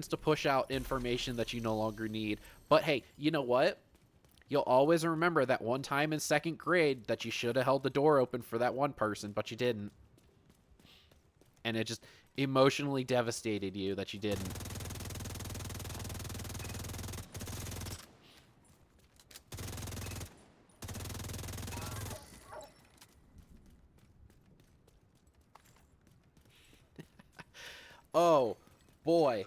A: to push out information that you no longer need. But hey, you know what? You'll always remember that one time in second grade that you should have held the door open for that one person, but you didn't. And it just emotionally devastated you that you didn't. Oh, boy.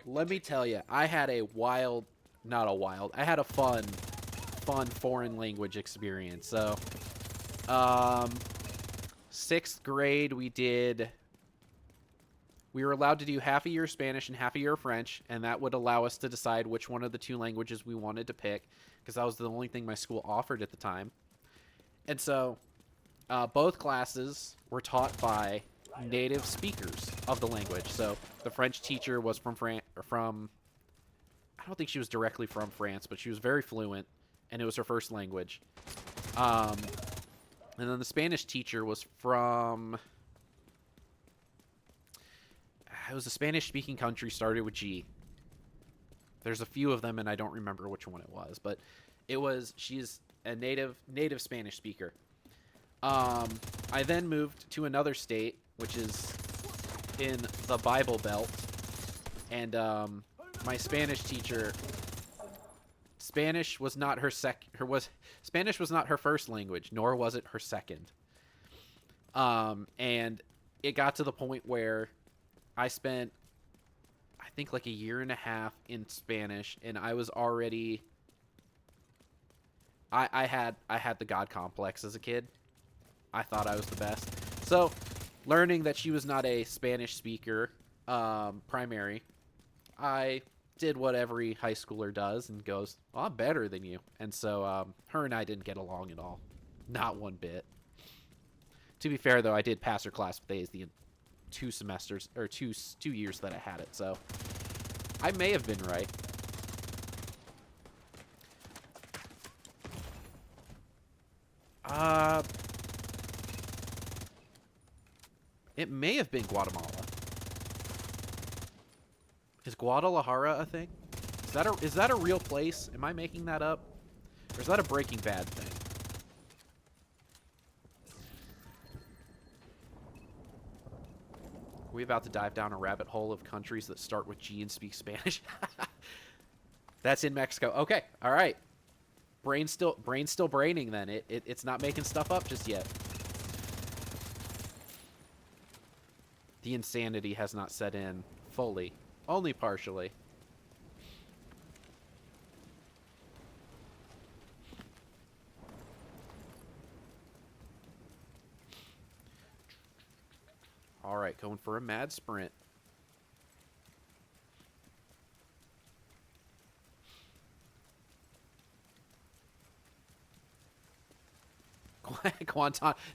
A: Let me tell you, I had a wild, not a wild, I had a fun foreign language experience. So, 6th grade, we were allowed to do half a year Spanish and half a year French, and that would allow us to decide which one of the two languages we wanted to pick, because that was the only thing my school offered at the time. And so, both classes were taught by native speakers of the language. So the French teacher was from I don't think she was directly from France, but she was very fluent, and it was her first language. And then the Spanish teacher was from... It was a Spanish-speaking country, started with G. There's a few of them, and I don't remember which one it was, but she's a native Spanish speaker. I then moved to another state, which is in the Bible Belt, and my Spanish teacher, Spanish was not her first language, nor was it her second. And it got to the point where I spent, I think, like a year and a half in Spanish, and I was already, I had the God complex as a kid. I thought I was the best. So, learning that she was not a Spanish speaker, primary, I did what every high schooler does and goes, well, I'm better than you. And so, her and I didn't get along at all. Not one bit. To be fair, though, I did pass her class with A's the 2 semesters or 2 years that I had it, so I may have been right. It may have been Guatemala. Is Guadalajara a thing? Is that a real place? Am I making that up? Or is that a Breaking Bad thing? Are we about to dive down a rabbit hole of countries that start with G and speak Spanish? That's in Mexico. Okay, all right. Brain's still braining then. It's not making stuff up just yet. The insanity has not set in fully. Only partially. All right, going for a mad sprint.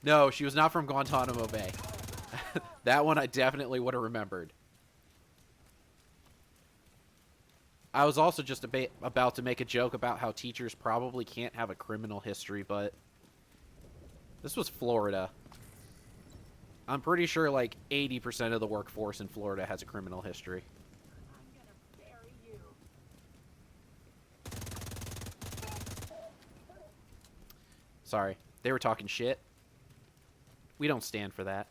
A: No, she was not from Guantanamo Bay. That one I definitely would have remembered. I was also just about to make a joke about how teachers probably can't have a criminal history, but this was Florida. I'm pretty sure like 80% of the workforce in Florida has a criminal history.
F: I'm gonna bury you.
A: Sorry, they were talking shit. We don't stand for that.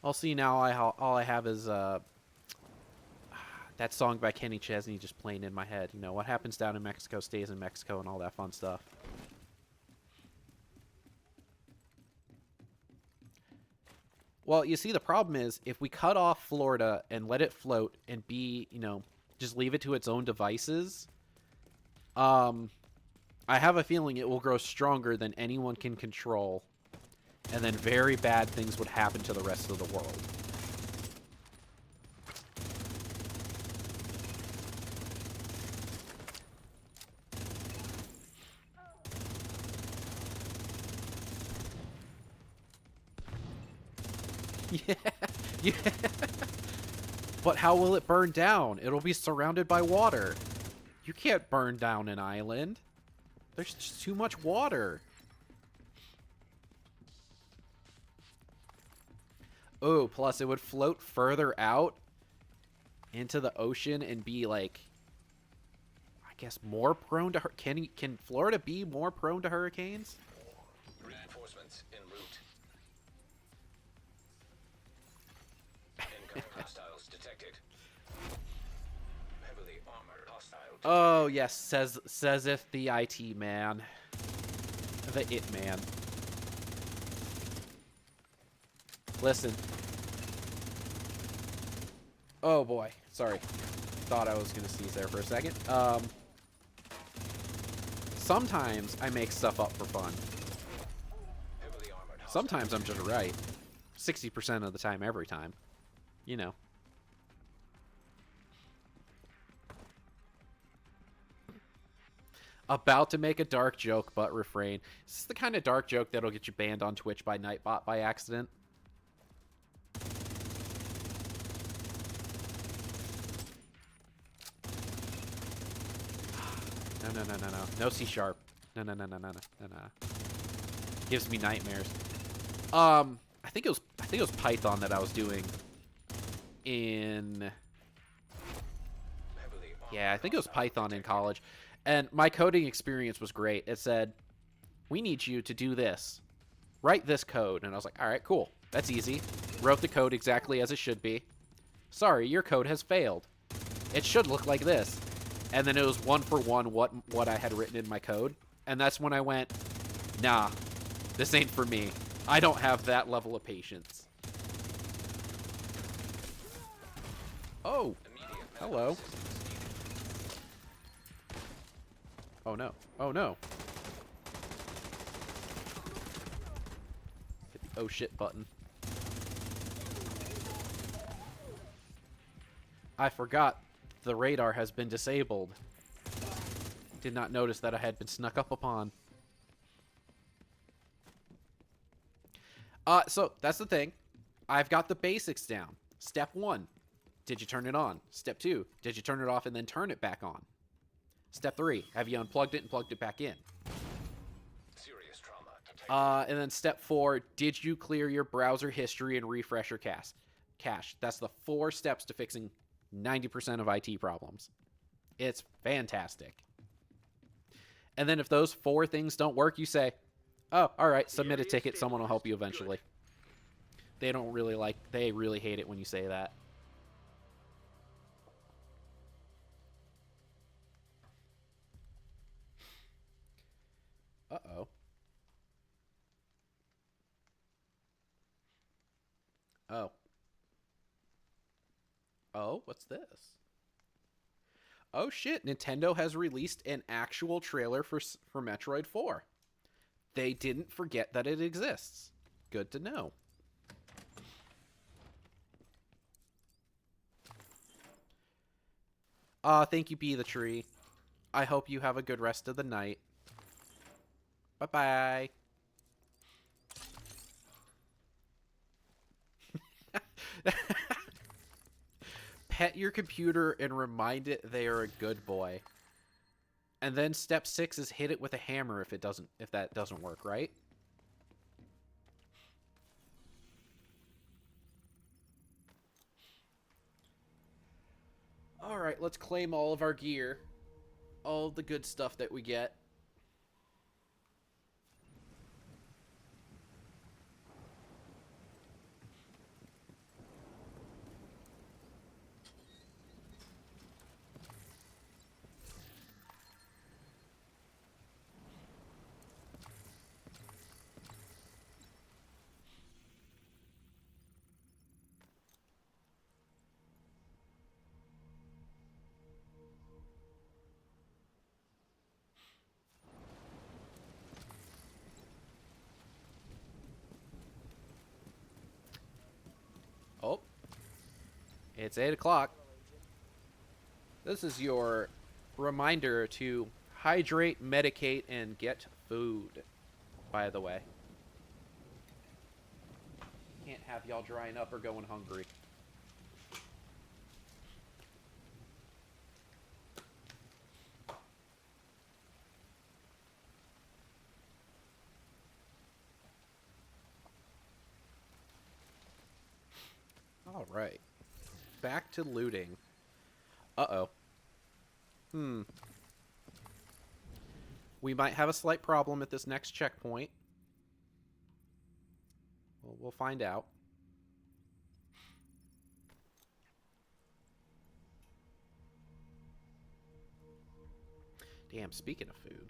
A: I'll see now. All I have is that song by Kenny Chesney just playing in my head. You know, what happens down in Mexico stays in Mexico and all that fun stuff. Well, you see, the problem is if we cut off Florida and let it float and be, you know, just leave it to its own devices, I have a feeling it will grow stronger than anyone can control. And then very bad things would happen to the rest of the world. Yeah, yeah. But how will it burn down? It'll be surrounded by water. You can't burn down an island. There's just too much water. Oh, plus it would float further out into the ocean and be like, I guess, more prone to can Florida be more prone to hurricanes?
E: Reinforcements en route. Incoming hostiles detected. Heavily armored hostile.
A: Oh yes, sayseth the IT man, the it man. Listen. Oh boy, sorry. Thought I was gonna sneeze there for a second. Sometimes I make stuff up for fun. Sometimes I'm just right. 60% of the time, every time. You know. About to make a dark joke, but refrain. This is the kind of dark joke that'll get you banned on Twitch by Nightbot by accident. No. No C sharp. No. Gives me nightmares. I think it was Python that I was doing in. Yeah, I think it was Python in college. And my coding experience was great. It said, we need you to do this. Write this code. And I was like, all right, cool. That's easy. Wrote the code exactly as it should be. Sorry, your code has failed. It should look like this. And then it was one for one what I had written in my code. And that's when I went, nah, this ain't for me. I don't have that level of patience. Oh, hello. Oh no. Oh no. oh shit button. I forgot the radar has been disabled. Did not notice that I had been snuck up upon. So that's the thing. I've got the basics down. Step 1, did you turn it on? Step 2, did you turn it off and then turn it back on? Step 3, have you unplugged it and plugged it back in?
E: Serious trauma detected.
A: And then step 4, did you clear your browser history and refresh your cache? That's the 4 steps to fixing 90% of IT problems. It's fantastic. And then if those 4 things don't work, you say, oh, all right, submit a ticket. Someone will help you eventually. They really hate it when you say that. Uh-oh. Oh. Oh, what's this? Oh shit, Nintendo has released an actual trailer for Metroid 4. They didn't forget that it exists. Good to know. Thank you, Be the Tree. I hope you have a good rest of the night. Bye-bye. Pet your computer and remind it they are a good boy. And then step 6 is hit it with a hammer if that doesn't work, right? Alright, let's claim all of our gear. All of the good stuff that we get. Oh. It's 8 o'clock. This is your reminder to hydrate, medicate, and get food, by the way. Can't have y'all drying up or going hungry. Alright. Back to looting. Uh-oh. We might have a slight problem at this next checkpoint. Well, we'll find out. Damn, speaking of food.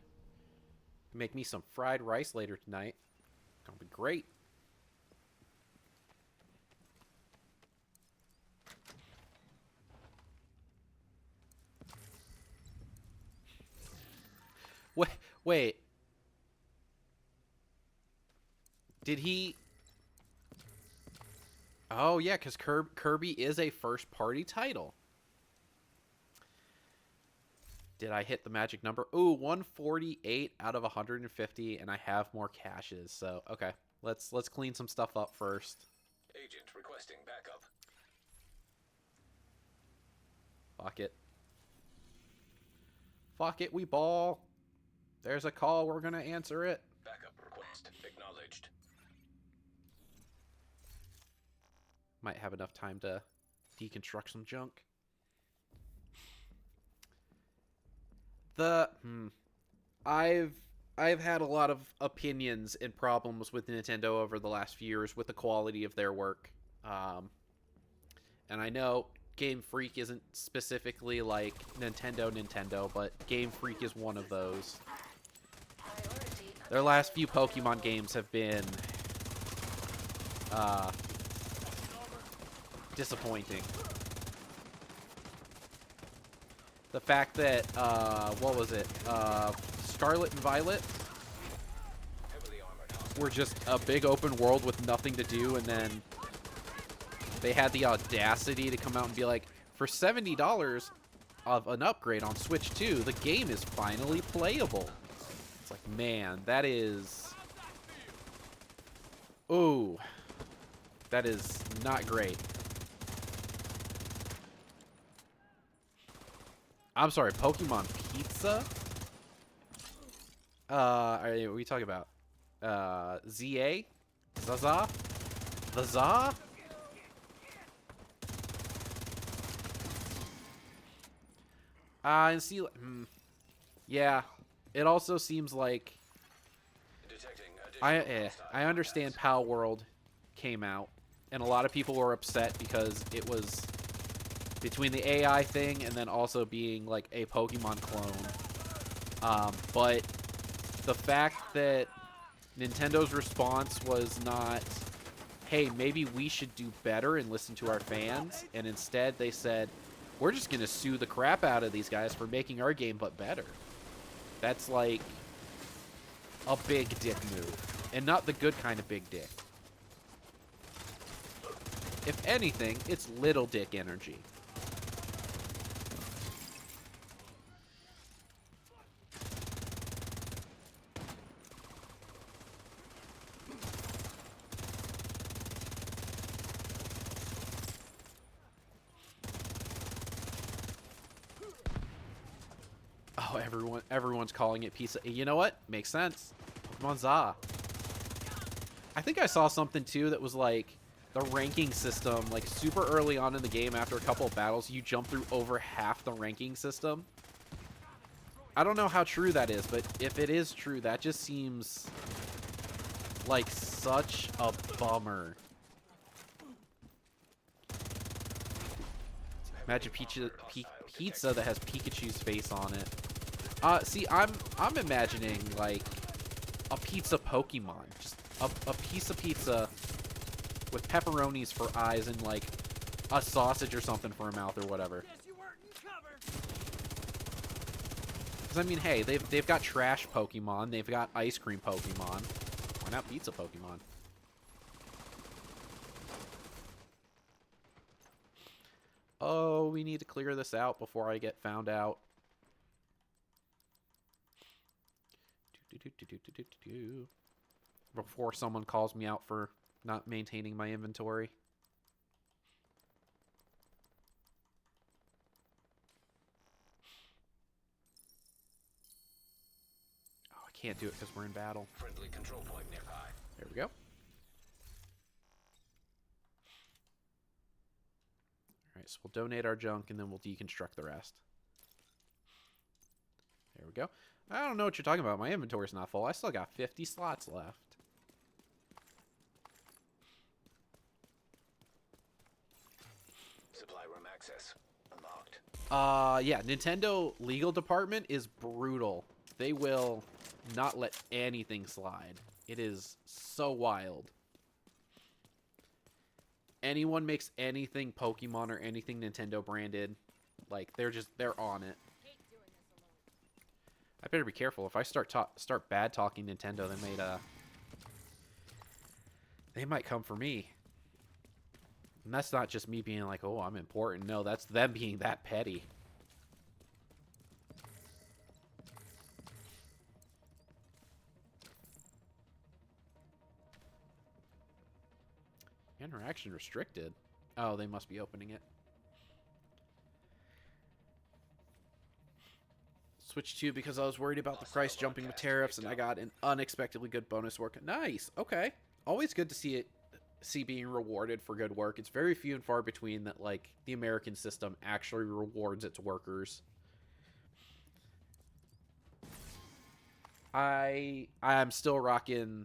A: Make me some fried rice later tonight. Gonna be great. Wait. Did he... Oh, yeah, because Kirby is a first-party title. Did I hit the magic number? Ooh, 148 out of 150, and I have more caches. So, okay. Let's clean some stuff up first.
E: Agent requesting backup.
A: Fuck it. Fuck it, we ball. There's a call, we're gonna answer it.
E: Backup request acknowledged.
A: Might have enough time to deconstruct some junk. I've had a lot of opinions and problems with Nintendo over the last few years with the quality of their work. And I know Game Freak isn't specifically like Nintendo, but Game Freak is one of those. Their last few Pokemon games have been disappointing. The fact that, what was it? Scarlet and Violet?
E: Heavily armored hostile
A: were just a big open world with nothing to do, and then they had the audacity to come out and be like, for $70 of an upgrade on Switch 2, the game is finally playable. It's like, man, that is... Ooh. That is not great. I'm sorry, Pokemon Pizza? What are we talking about? ZA? Zaza? The Za? And see, yeah, it also seems like I understand Pal World came out, and a lot of people were upset because it was between the AI thing and then also being like a Pokemon clone. But the fact that Nintendo's response was not, hey, maybe we should do better and listen to our fans, and instead they said, we're just going to sue the crap out of these guys for making our game but better. That's like a big dick move. And not the good kind of big dick. If anything, it's little dick energy. Oh, everyone's calling it pizza. You know what? Makes sense. Pokemon Za. I think I saw something too that was like the ranking system, like super early on in the game after a couple of battles, you jump through over half the ranking system. I don't know how true that is, but if it is true, that just seems like such a bummer. Imagine pizza that has Pikachu's face on it. See, I'm imagining like a pizza Pokemon, just a piece of pizza with pepperonis for eyes and like a sausage or something for a mouth or whatever. Because I mean, hey, they've got trash Pokemon, they've got ice cream Pokemon. Why not pizza Pokemon? Oh, we need to clear this out before I get found out. Before someone calls me out for not maintaining my inventory. Oh, I can't do it because we're in battle.
E: Friendly control point nearby.
A: There we go. Alright, so we'll donate our junk and then we'll deconstruct the rest. There we go. I don't know what you're talking about. My inventory's not full. I still got 50 slots left.
E: Supply room access unlocked.
A: Yeah, Nintendo legal department is brutal. They will not let anything slide. It is so wild. Anyone makes anything Pokemon or anything Nintendo branded, like they're on it. I better be careful. If I start bad talking Nintendo, they might come for me. And that's not just me being like, oh, I'm important. No, that's them being that petty. Interaction restricted. Oh, they must be opening it. Switch 2 because I was worried about the price jumping with tariffs, and I got an unexpectedly good bonus work. Nice. Okay. Always good to see being rewarded for good work. It's very few and far between that like the American system actually rewards its workers. I'm still rocking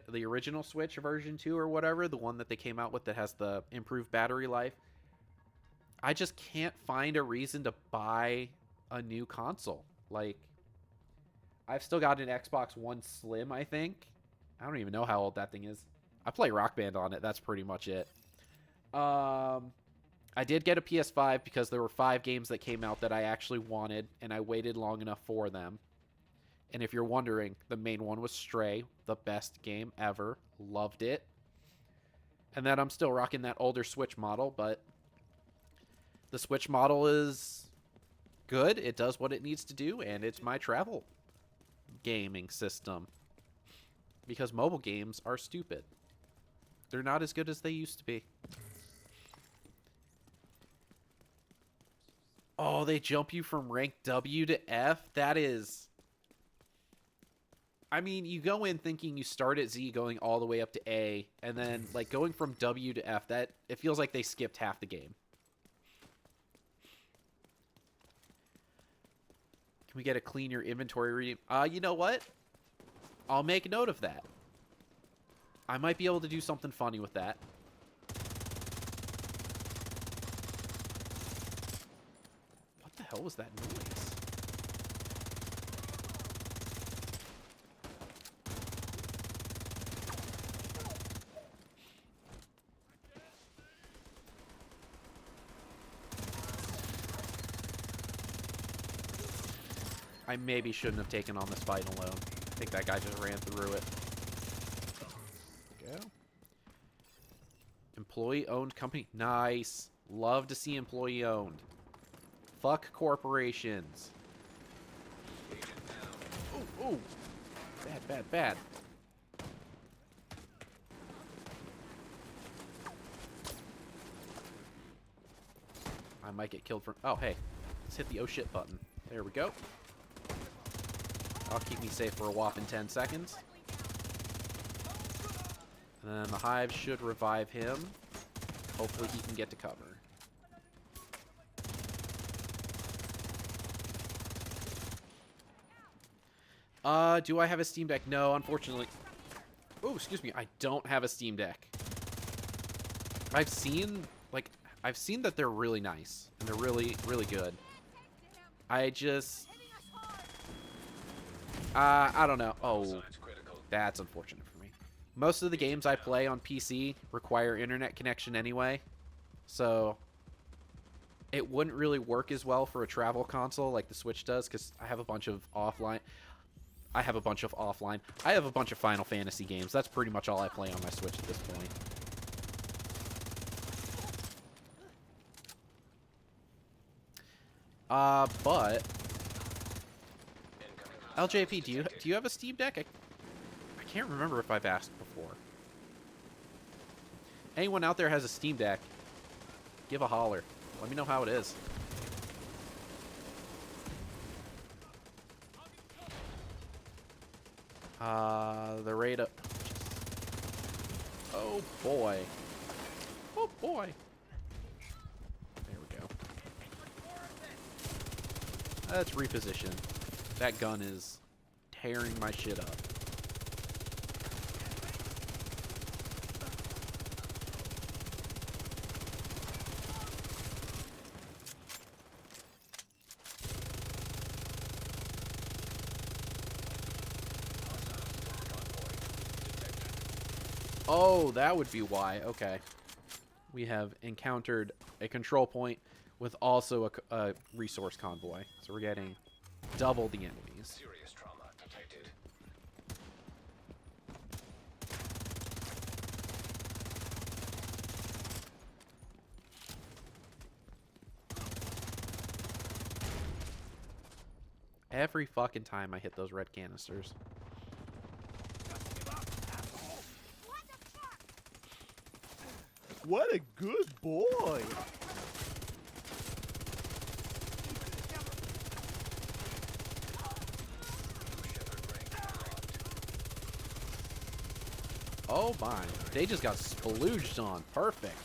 A: the original Switch version 2 or whatever, the one that they came out with that has the improved battery life. I just can't find a reason to buy a new console. Like, I've still got an Xbox One Slim, I think. I don't even know how old that thing is. I play Rock Band on it. That's pretty much it. I did get a PS5 because there were 5 games that came out that I actually wanted, and I waited long enough for them. And if you're wondering, the main one was Stray, the best game ever. Loved it. And then I'm still rocking that older Switch model, but the Switch model is good. It does what it needs to do, and it's my travel gaming system. Because mobile games are stupid. They're not as good as they used to be. Oh, they jump you from rank W to F? That is... I mean, you go in thinking you start at Z going all the way up to A, and then, like, going from W to F, that it feels like they skipped half the game. Can we get a clean your inventory redeem? You know what? I'll make note of that. I might be able to do something funny with that. What the hell was that noise? I maybe shouldn't have taken on this fight alone. I think that guy just ran through it. Go. Employee-owned company. Nice. Love to see employee-owned. Fuck corporations. Ooh, ooh. Bad, bad, bad. I might get killed from... Oh, hey. Let's hit the oh shit button. There we go. That'll keep me safe for a whopping 10 seconds. And then the hive should revive him. Hopefully he can get to cover. Do I have a Steam Deck? No, unfortunately. Oh, excuse me. I don't have a Steam Deck. I've seen that they're really nice. And they're really, really good. I just... I don't know. Oh, that's unfortunate for me. Most of the games I play on PC require internet connection anyway. So, it wouldn't really work as well for a travel console like the Switch does, because I have a bunch of offline. I have a bunch of Final Fantasy games. That's pretty much all I play on my Switch at this point. But LJP, do you have a Steam Deck? I can't remember if I've asked before. Anyone out there has a Steam Deck, give a holler. Let me know how it is. The rate up. Oh boy. Oh boy. There we go. Let's reposition. That gun is tearing my shit up. Oh, that would be why. Okay. We have encountered a control point with also a resource convoy. So we're getting double the enemies.
E: Serious trauma detected.
A: Every fucking time I hit those red canisters.
I: What a good boy!
A: Oh my. They just got splooged on. Perfect.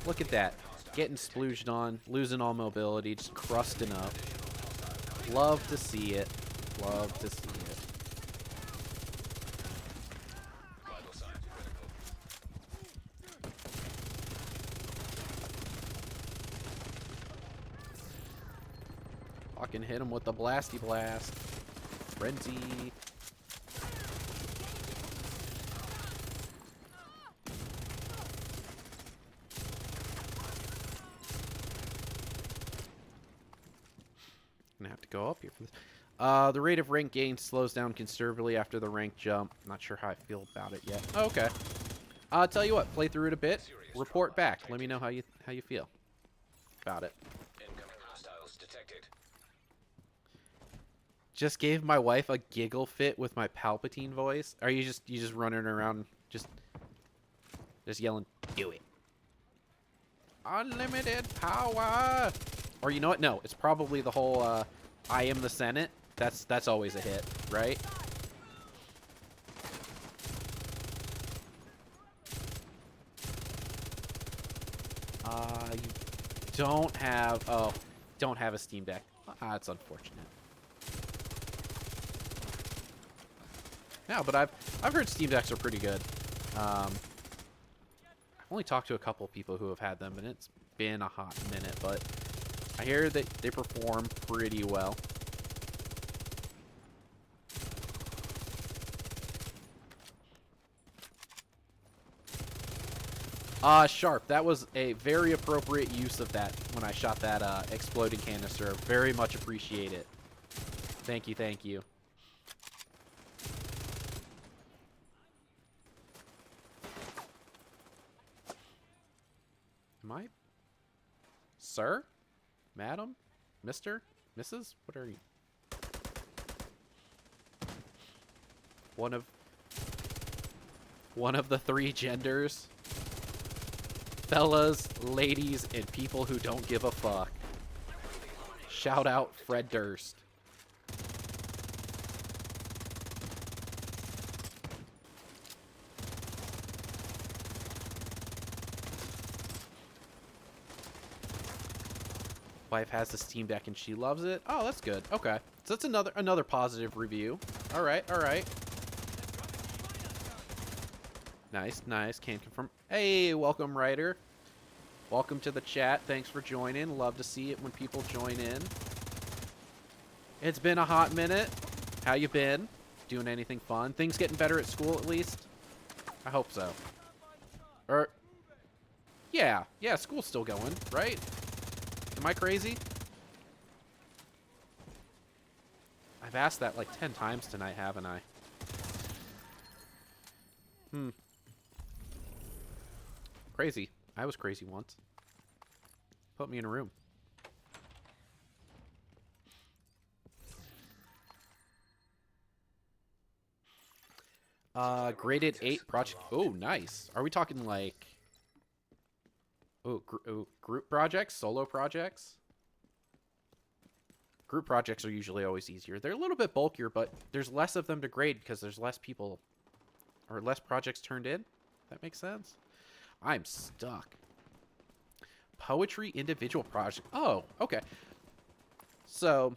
A: Look at that. Getting splooged on, losing all mobility, just crusting up. Love to see it. Love to see it. Fucking hit him with the blasty blast. Frenzy. Gonna have to go up here for this. The rate of rank gain slows down considerably after the rank jump. Not sure how I feel about it yet. Oh, okay. I'll tell you what, play through it a bit. Report back. Let me know how you feel about it.
E: Incoming hostiles detected.
A: Just gave my wife a giggle fit with my Palpatine voice. Are you just running around just yelling, "Do it. Unlimited power." Or you know what? No, it's probably the whole I am the Senate. That's always a hit, right? You don't have a Steam Deck. That's unfortunate. Yeah, but I've heard Steam Decks are pretty good. I've only talked to a couple people who have had them, and it's been a hot minute, but I hear that they perform pretty well. Sharp. That was a very appropriate use of that when I shot that exploding canister. Very much appreciate it. Thank you, thank you. Am I? Sir? Madam? Mister? Mrs.? What are you? One of the three genders. Fellas, ladies, and people who don't give a fuck. Shout out Fred Durst. Wife has the Steam Deck and she loves it. Oh, that's good. Okay. So that's another positive review. All right, all right. Nice, nice. Can't confirm. Hey, welcome, Ryder. Welcome to the chat. Thanks for joining. Love to see it when people join in. It's been a hot minute. How you been? Doing anything fun? Things getting better at school at least? I hope so. Yeah, school's still going, right? Am I crazy? I've asked that like 10 times tonight, haven't I? Crazy. I was crazy once. Put me in a room. Graded 8 project. Oh, nice. Are we talking like... group projects? Solo projects? Group projects are usually always easier. They're a little bit bulkier, but there's less of them to grade because there's less people... or less projects turned in? That makes sense? I'm stuck. Poetry individual project. Oh, okay. So,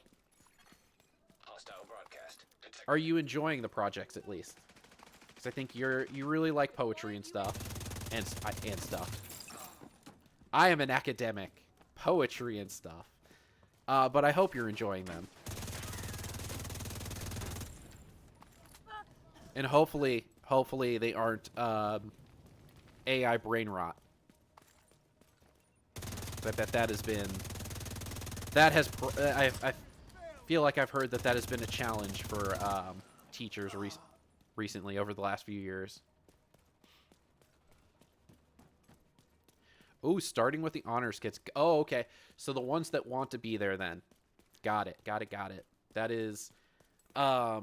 E: Hostile broadcast detected.
A: are you enjoying the projects at least? Because I think you really like poetry and stuff, and stuff. I am an academic, poetry and stuff, but I hope you're enjoying them. And hopefully they aren't AI brain rot. I bet that has been... I feel like I've heard that has been a challenge for teachers recently over the last few years. Ooh, starting with the honors kits. Oh, okay. So the ones that want to be there then. Got it. That is... a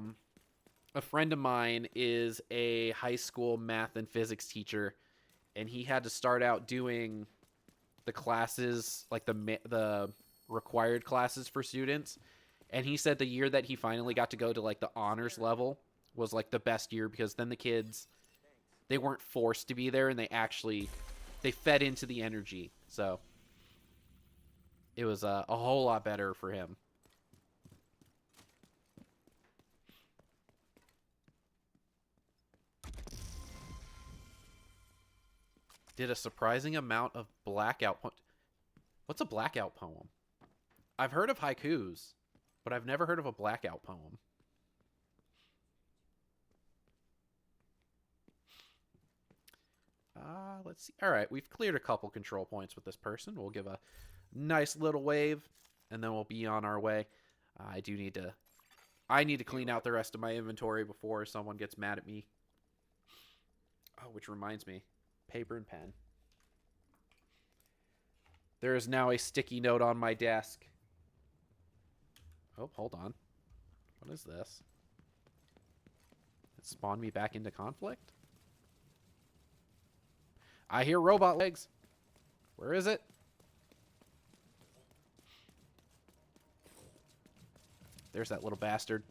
A: friend of mine is a high school math and physics teacher, and he had to start out doing the classes, like the required classes for students. And he said the year that he finally got to go to like the honors level was like the best year, because then the kids, they weren't forced to be there, and they fed into the energy. So it was a whole lot better for him. Did a surprising amount of blackout What's a blackout poem? I've heard of haikus, but I've never heard of a blackout poem. Let's see. All right, we've cleared a couple control points with this person. We'll give a nice little wave, and then we'll be on our way. I do need to... I need to clean out the rest of my inventory before someone gets mad at me. Oh, which reminds me. Paper and pen. There is now a sticky note on my desk. Oh, hold on. What is this? It spawned me back into conflict? I hear robot legs. Where is it? There's that little bastard.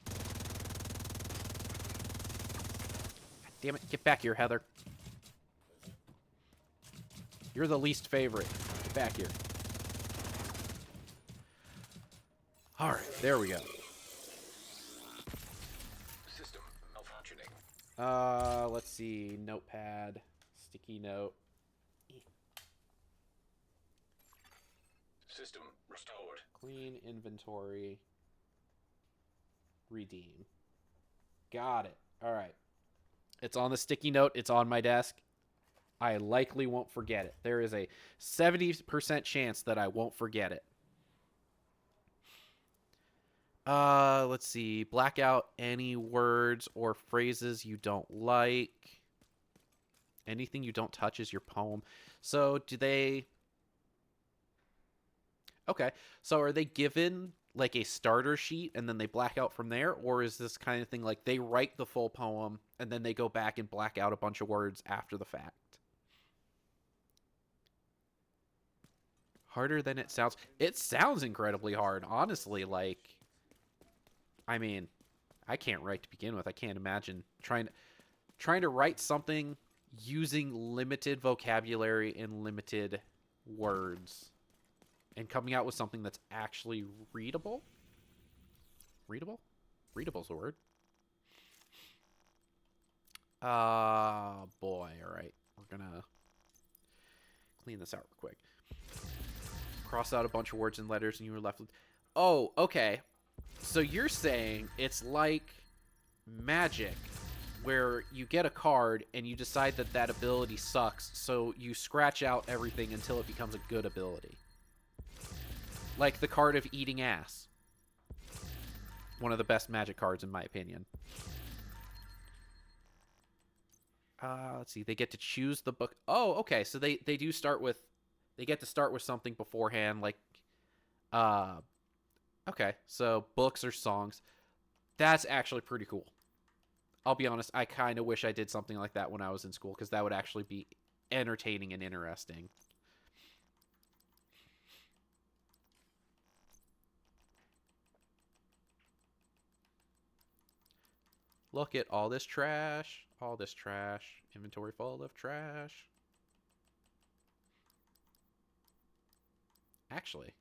A: God damn it. Get back here, Heather. You're the least favorite. Get back here. Alright, there we go.
E: System malfunctioning.
A: Let's see. Notepad. Sticky note.
E: System restored.
A: Clean inventory. Redeem. Got it. Alright. It's on the sticky note. It's on my desk. I likely won't forget it. There is a 70% chance that I won't forget it. Let's see. Black out any words or phrases you don't like. Anything you don't touch is your poem. So, do they... Okay. So, are they given, like, a starter sheet and then they black out from there? Or is this kind of thing like they write the full poem and then they go back and black out a bunch of words after the fact? Harder than it sounds. It sounds incredibly hard, honestly. Like, I mean, I can't write to begin with. I can't imagine trying to write something using limited vocabulary and limited words and coming out with something that's actually readable. Readable? Readable's a word. Boy. All right. We're gonna clean this out real quick. Cross out a bunch of words and letters and you were left with... Oh, okay. So you're saying it's like Magic, where you get a card and you decide that that ability sucks, so you scratch out everything until it becomes a good ability. Like the card of Eating Ass. One of the best Magic cards, in my opinion. Let's see. They get to choose the book. Oh, okay. So they do start with... They get to start with something beforehand, like... Okay, so books or songs. That's actually pretty cool. I'll be honest, I kind of wish I did something like that when I was in school, because that would actually be entertaining and interesting. Look at all this trash. All this trash. Inventory full of trash. Actually,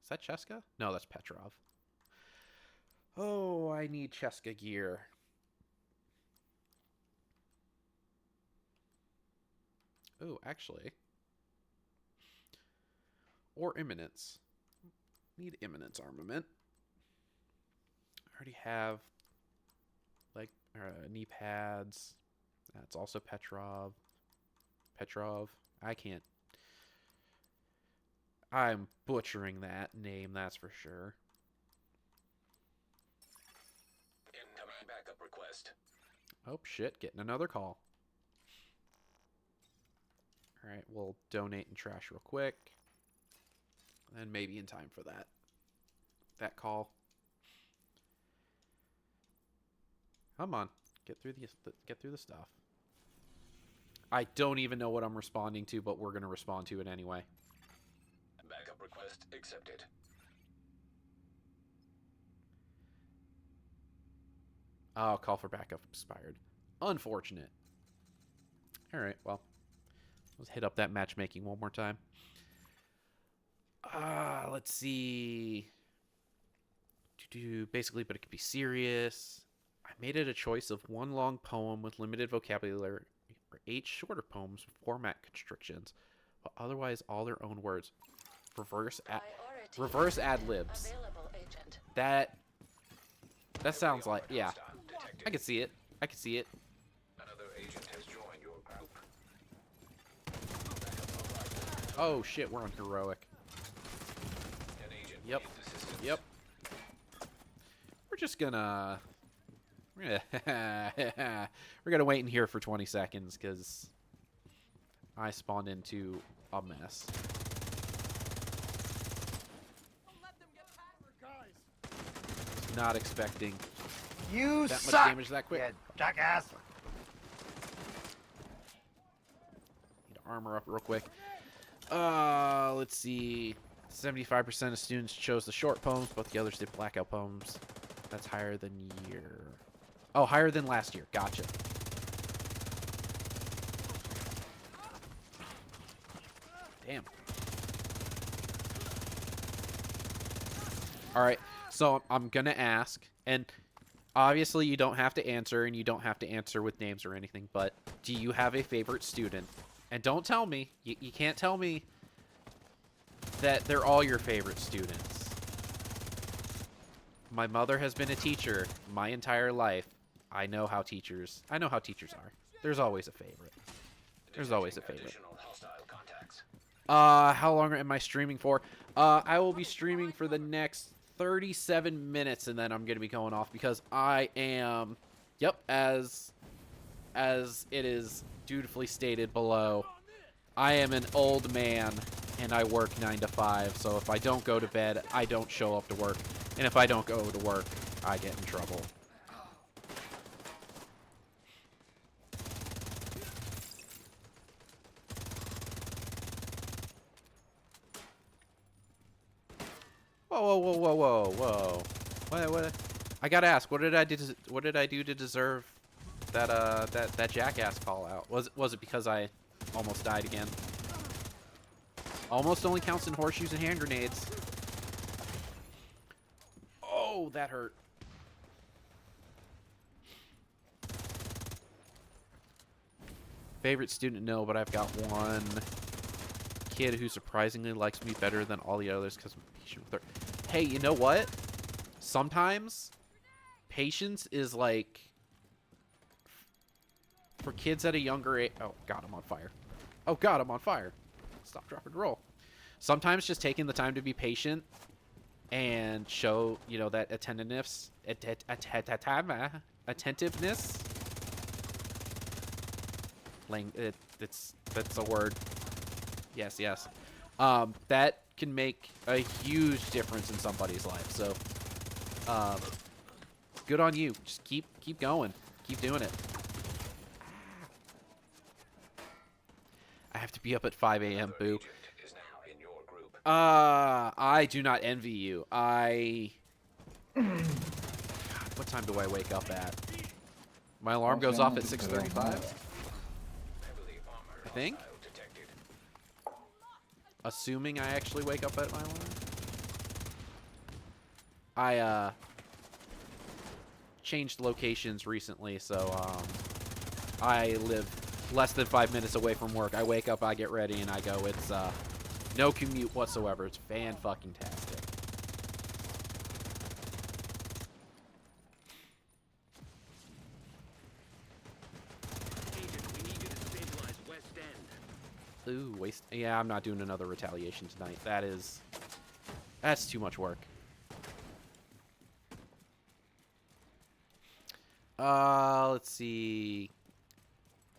A: is that Cheska? No, that's Petrov. Oh, I need Cheska gear. Oh, actually. Or Imminence. Need Imminence armament. I already have, like, knee pads. That's also Petrov. I can't. I'm butchering that name, that's for sure.
E: Incoming backup request.
A: Oh, shit. Getting another call. Alright, we'll donate and trash real quick. And maybe in time for that call. Come on. Get through the stuff. I don't even know what I'm responding to, but we're going to respond to it anyway.
E: Backup request accepted.
A: Oh, call for backup expired. Unfortunate. Alright, well. Let's hit up that matchmaking one more time. Let's see. Basically, but it could be serious. I made it a choice of one long poem with limited vocabulary or 8 shorter poems with format constrictions, but otherwise all their own words. Reverse ad libs. That sounds like, yeah. I can see it.
E: Another agent has joined your group.
A: Oh shit, we're on heroic.
E: An agent
A: Yep. Yep. We're just gonna... We're gonna wait in here for 20 seconds, because I spawned into a mess. Not expecting
D: You
A: that
D: suck!
A: much damage that quick.
D: You jackass!
A: Need to armor up real quick. Let's see. 75% of students chose the short poems, but the others did blackout poems. That's higher than year. Oh, higher than last year. Gotcha. Damn. All right. So I'm going to ask, and obviously you don't have to answer, and you don't have to answer with names or anything, but do you have a favorite student? And don't tell me. You can't tell me that they're all your favorite students. My mother has been a teacher my entire life. I know how teachers are. There's always a favorite. There's always a favorite. How long am I streaming for? I will be streaming for the next 37 minutes, and then I'm going to be going off because I am, yep, as it is dutifully stated below, I am an old man, and I work 9 to 5, so if I don't go to bed, I don't show up to work, and if I don't go to work, I get in trouble. Whoa, whoa, whoa, whoa, whoa, whoa. What? I gotta ask, what did I do to deserve that jackass call out? Was it because I almost died again? Almost only counts in horseshoes and hand grenades. Oh, that hurt. Favorite student? No, but I've got one kid who surprisingly likes me better than all the others because I'm patient with her. Hey, you know what? Sometimes patience is like, for kids at a younger age. Oh god, I'm on fire. Oh god, I'm on fire. Stop, drop, and roll. Sometimes just taking the time to be patient and show, you know, that attentiveness. That's a word. Yes, yes. That can make a huge difference in somebody's life. So, good on you. Just keep going. Keep doing it. I have to be up at 5 a.m. Boo. I do not envy you. God, what time do I wake up at? My alarm goes off at 6:35. I think. Assuming I actually wake up at my alarm. I changed locations recently, so I live less than 5 minutes away from work. I wake up, I get ready, and I go. It's no commute whatsoever. It's fan-fucking-tastic.
C: Agent, we need you to stabilize West End.
A: Ooh, waste. Yeah, I'm not doing another retaliation tonight. That's too much work. Let's see.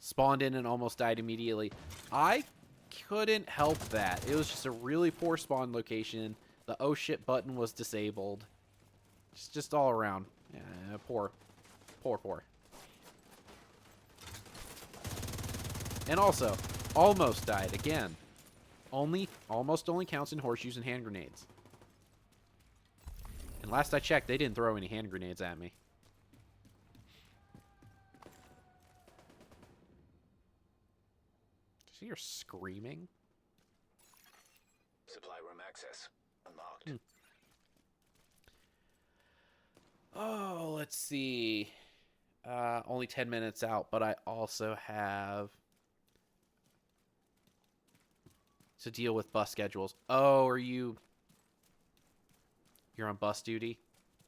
A: Spawned in and almost died immediately. I couldn't help that. It was just a really poor spawn location. The oh shit button was disabled. Just all around. Yeah, poor. And also, almost died again. Almost only counts in horseshoes and hand grenades. And last I checked, they didn't throw any hand grenades at me. So you're screaming?
E: Supply room access unlocked.
A: Oh, let's see. Only 10 minutes out, but I also have to deal with bus schedules. Oh, you're on bus duty?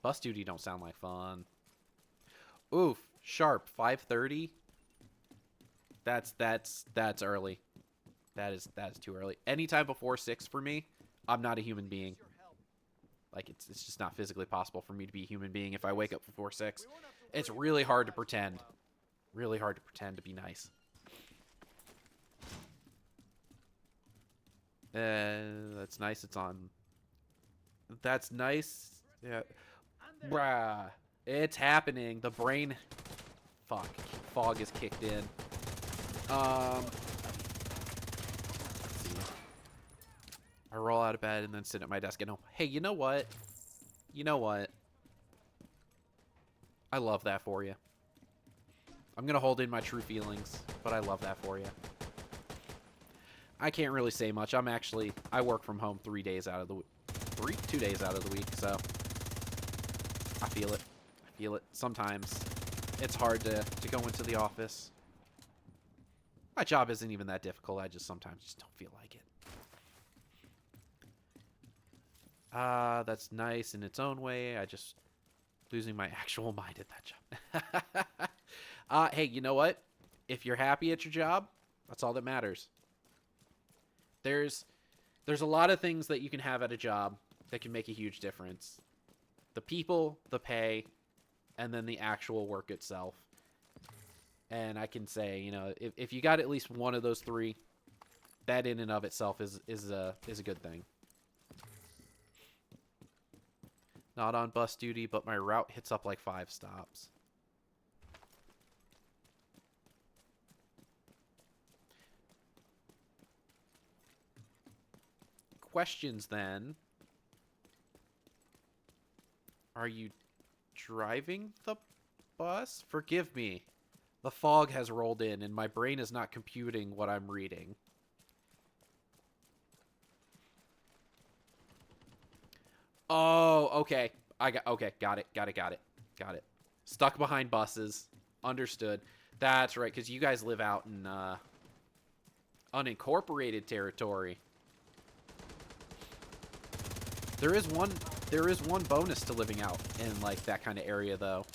A: Bus duty don't sound like fun. Oof, sharp, 5:30. That's early. That is too early. Anytime before 6 for me, I'm not a human being. Like, it's just not physically possible for me to be a human being if I wake up before 6. It's really hard to pretend. Really hard to pretend to be nice. That's nice. It's on. That's nice. Yeah. Bruh. It's happening. The brain. Fuck. Fog is kicked in. Let's see. I roll out of bed and then sit at my desk and go, hey, you know what? You know what? I love that for you. I'm going to hold in my true feelings, but I love that for you. I can't really say much. I work from home 2 days out of the week, so I feel it. I feel it. Sometimes it's hard to go into the office. My job isn't even that difficult. I just sometimes just don't feel like it. That's nice in its own way. I just losing my actual mind at that job. Hey, you know what? If you're happy at your job, that's all that matters. There's a lot of things that you can have at a job that can make a huge difference. The people, the pay, and then the actual work itself. And I can say, you know, if you got at least one of those 3, that in and of itself is a good thing. Not on bus duty, but my route hits up like 5 stops. Questions then. Are you driving the bus? Forgive me. The fog has rolled in and my brain is not computing what I'm reading. Oh, okay. Got it. Stuck behind buses. Understood. That's right, because you guys live out in unincorporated territory. There is one bonus to living out in like that kind of area though.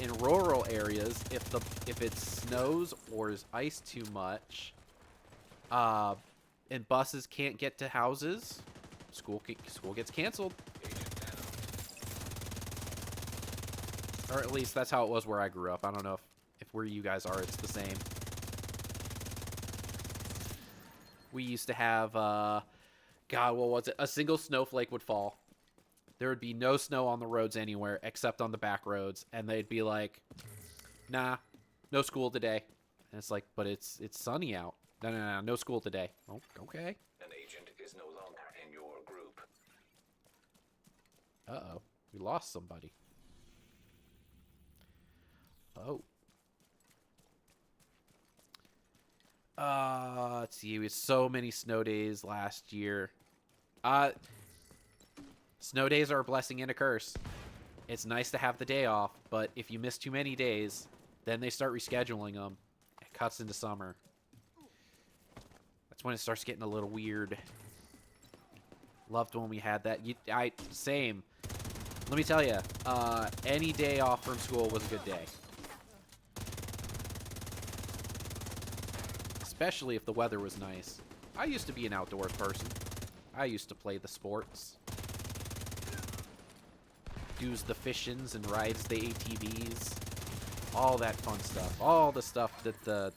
A: In rural areas, if it snows or is ice too much, and buses can't get to houses, school gets canceled. Or at least that's how it was where I grew up. I don't know if where you guys are it's the same. We used to have God, what was it? A single snowflake would fall. There would be no snow on the roads anywhere except on the back roads, and they'd be like, "Nah, no school today." And it's like, "But it's sunny out." No school today. Oh, okay.
E: An agent is no longer in your group.
A: Uh-oh. We lost somebody. Oh. Let's see. We had so many snow days last year. Snow days are a blessing and a curse. It's nice to have the day off, but if you miss too many days, then they start rescheduling them. It cuts into summer. That's when it starts getting a little weird. Loved when we had that. Same. Let me tell you, any day off from school was a good day. Especially if the weather was nice. I used to be an outdoors person. I used to play the sports. Do's the fishins and rides the ATVs. All that fun stuff. All the stuff that the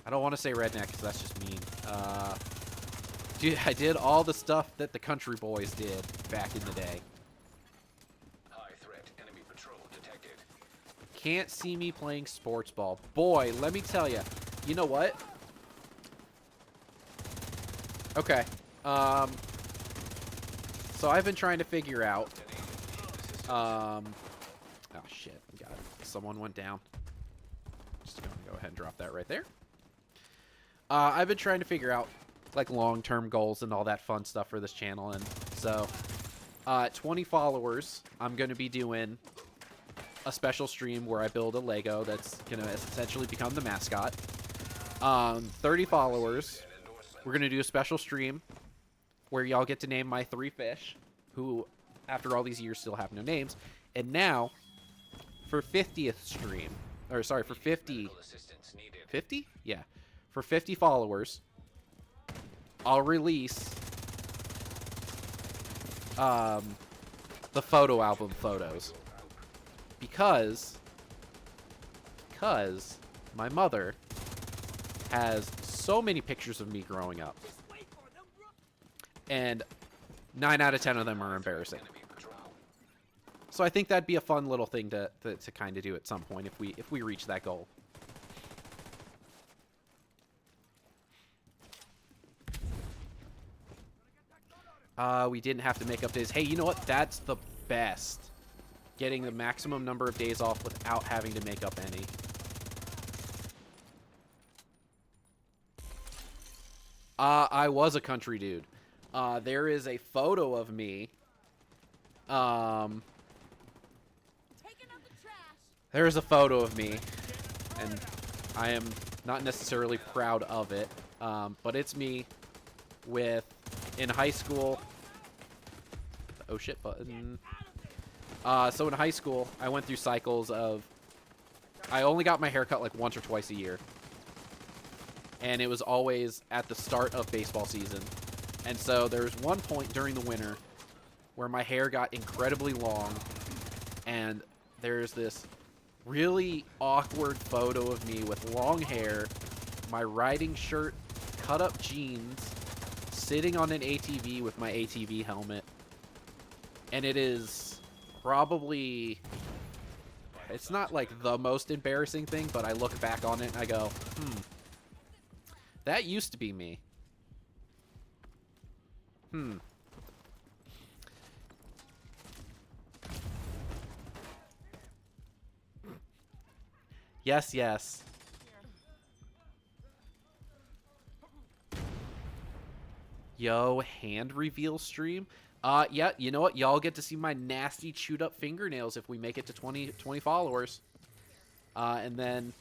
A: I don't want to say redneck because that's just mean. Dude, I did all the stuff that the country boys did back in the day.
E: High threat enemy patrol detected.
A: Can't see me playing sports ball. Boy, let me tell you. You know what? Okay. So I've been trying to figure out. Oh shit! Got it. Someone went down. Just gonna go ahead and drop that right there. I've been trying to figure out like long-term goals and all that fun stuff for this channel, and so 20 followers, I'm gonna be doing a special stream where I build a Lego that's gonna essentially become the mascot. 30 followers, we're gonna do a special stream where y'all get to name my 3 fish, who, after all these years, still have no names. And now, for 50th stream, or sorry, for 50, 50? Yeah, for 50 followers, I'll release the photo album photos because my mother has so many pictures of me growing up, and 9 out of 10 of them are embarrassing. So I think that'd be a fun little thing to kind of do at some point if we reach that goal. We didn't have to make up days. Hey, you know what? That's the best. Getting the maximum number of days off without having to make up any. I was a country dude. There is a photo of me. There is a photo of me, and I am not necessarily proud of it, but it's me with, in high school, oh shit button. So in high school, I went through cycles of, I only got my hair cut like once or twice a year. And it was always at the start of baseball season. And so there was one point during the winter where my hair got incredibly long, and there's this really awkward photo of me with long hair, my riding shirt, cut up jeans, sitting on an ATV with my ATV helmet. And it is probably, it's not like the most embarrassing thing, but I look back on it and I go, that used to be me. Yes, yes. Yo, hand reveal stream? Yeah, you know what? Y'all get to see my nasty chewed up fingernails if we make it to 20 followers. And then,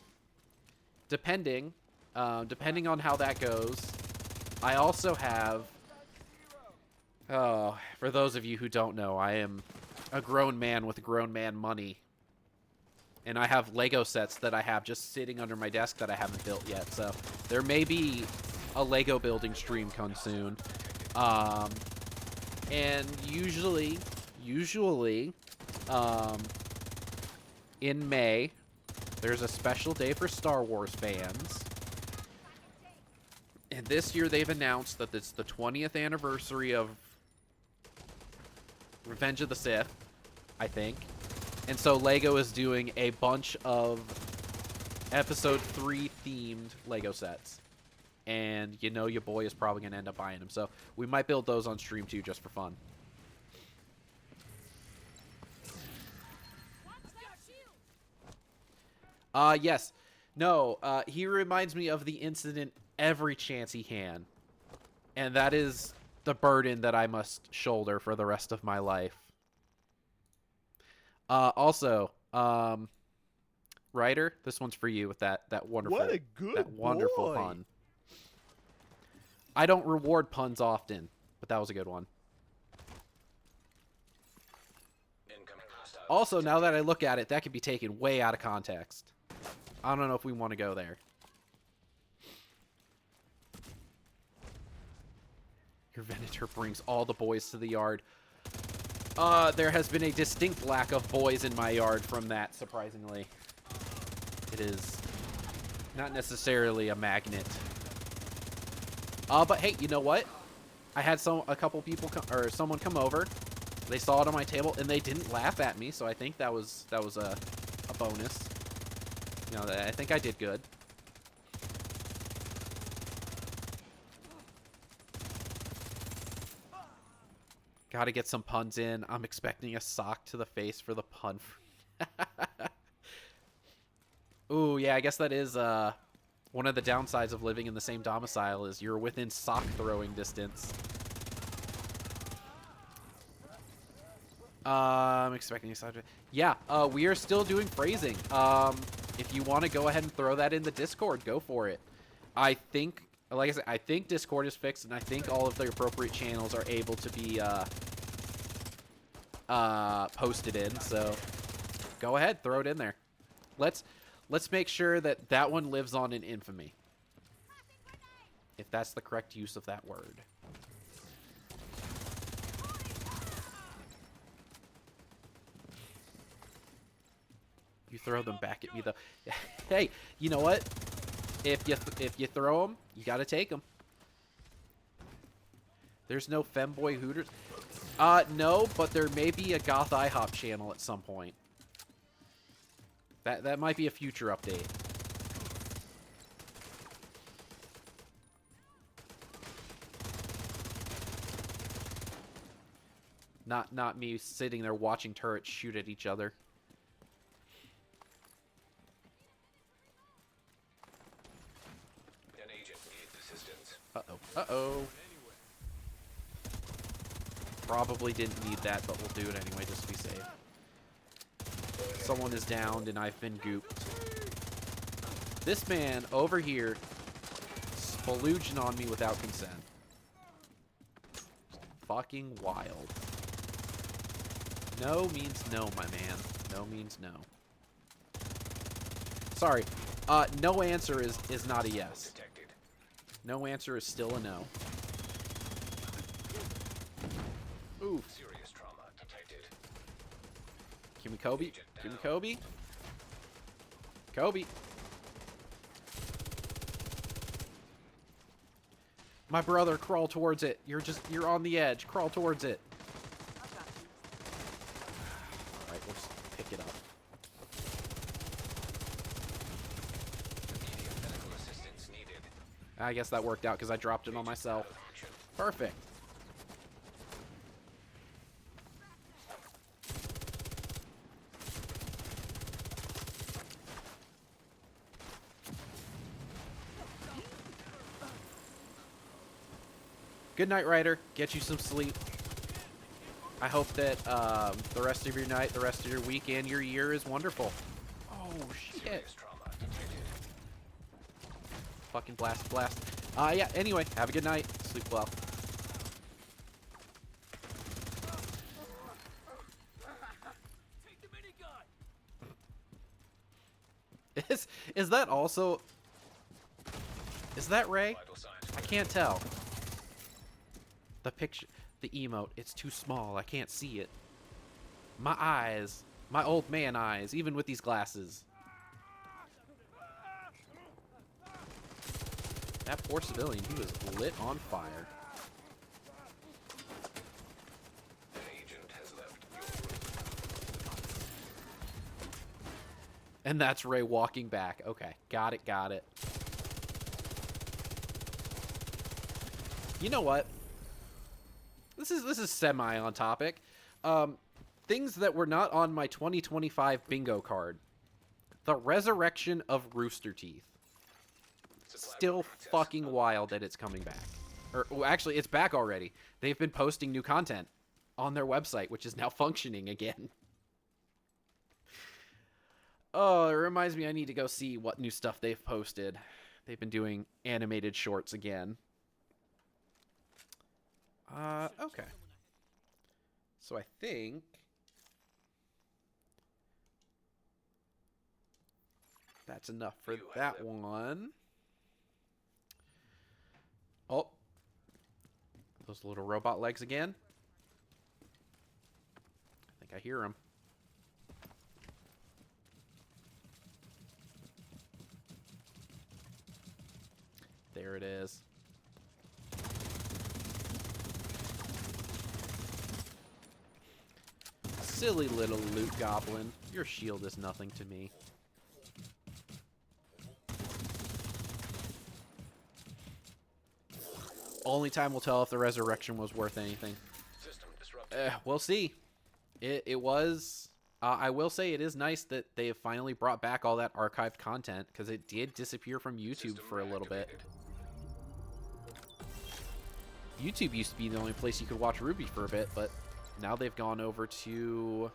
A: depending on how that goes, I also have, oh, for those of you who don't know, I am a grown man with grown man money. And I have Lego sets that I have just sitting under my desk that I haven't built yet. So there may be a Lego building stream come soon. And usually, in May, there's a special day for Star Wars fans. And this year they've announced that it's the 20th anniversary of Revenge of the Sith, I think. And so Lego is doing a bunch of Episode 3 themed Lego sets. And you know your boy is probably going to end up buying them. So we might build those on stream too, just for fun. Yes. No, he reminds me of the incident every chance he can. And that is the burden that I must shoulder for the rest of my life. Also, Ryder, this one's for you with that wonderful,
I: What a good
A: wonderful
I: boy.
A: pun. I don't reward puns often, but that was a good one. Also, now that I look at it, that could be taken way out of context. I don't know if we want to go there. Your Venator brings all the boys to the yard. There has been a distinct lack of boys in my yard from that, surprisingly. It is not necessarily a magnet. But hey, you know what? I had a couple people someone come over. They saw it on my table and they didn't laugh at me, so I think that was a bonus. You know, I think I did good. Gotta get some puns in. I'm expecting a sock to the face for the pun. Ooh, yeah, I guess that is one of the downsides of living in the same domicile is you're within sock throwing distance. I'm expecting a sock. Yeah, we are still doing phrasing. If you want to go ahead and throw that in the Discord, go for it. I think, like I said, I think Discord is fixed, and I think all of the appropriate channels are able to be posted in. So go ahead, throw it in there. Let's make sure that one lives on in infamy. if that's the correct use of that word. You throw them back at me, though. Hey, you know what? If you throw them, you gotta take them. There's no femboy hooters. No, but there may be a goth IHOP channel at some point. That might be a future update. Not me sitting there watching turrets shoot at each other.
E: An agent needs assistance.
A: Uh-oh. Uh-oh. Probably didn't need that, but we'll do it anyway just to be safe. Someone is downed and I've been gooped. This man over here spalooging on me without consent. Fucking wild. No means no, my man. No means no. Sorry. No answer is not a yes.
E: Detected.
A: No answer is still a no. Oof.
E: Serious trauma detected.
A: Give me Kobe. Give me Kobe. Kobe. My brother, crawl towards it. You're on the edge. Crawl towards it. Alright, we'll just pick it up.
E: Immediate medical assistance needed.
A: I guess that worked out because I dropped it on myself. Perfect. Good night, Ryder. Get you some sleep. I hope that the rest of your night, the rest of your week, and your year is wonderful. Oh, shit.
E: Serious trauma detected.
A: Fucking blast, blast. Yeah, anyway, have a good night. Sleep well. Is that also... Is that Ray?
E: Vital signs.
A: I can't tell. The picture, the emote, it's too small. I can't see it. My eyes, my old man eyes, even with these glasses. That poor civilian, he was lit on fire.
E: An agent has left your room.
A: And that's Ray walking back. Okay, got it, got it. You know what? This is semi on topic. Things that were not on my 2025 bingo card. The resurrection of Rooster Teeth. Still fucking wild that it's coming back. Or well, actually, it's back already. They've been posting new content on their website, which is now functioning again. Oh, it reminds me I need to go see what new stuff they've posted. They've been doing animated shorts again. Okay. So I think that's enough for that one. Oh. Those little robot legs again. I think I hear them. There it is. Silly little loot goblin. Your shield is nothing to me. Only time will tell if the resurrection was worth anything.
E: System disrupted.
A: We'll see. It was... I will say it is nice that they have finally brought back all that archived content, because it did disappear from YouTube
E: System
A: for a little bit.
E: reactivated.
A: YouTube used to be the only place you could watch Ruby for a bit, but now they've gone over to...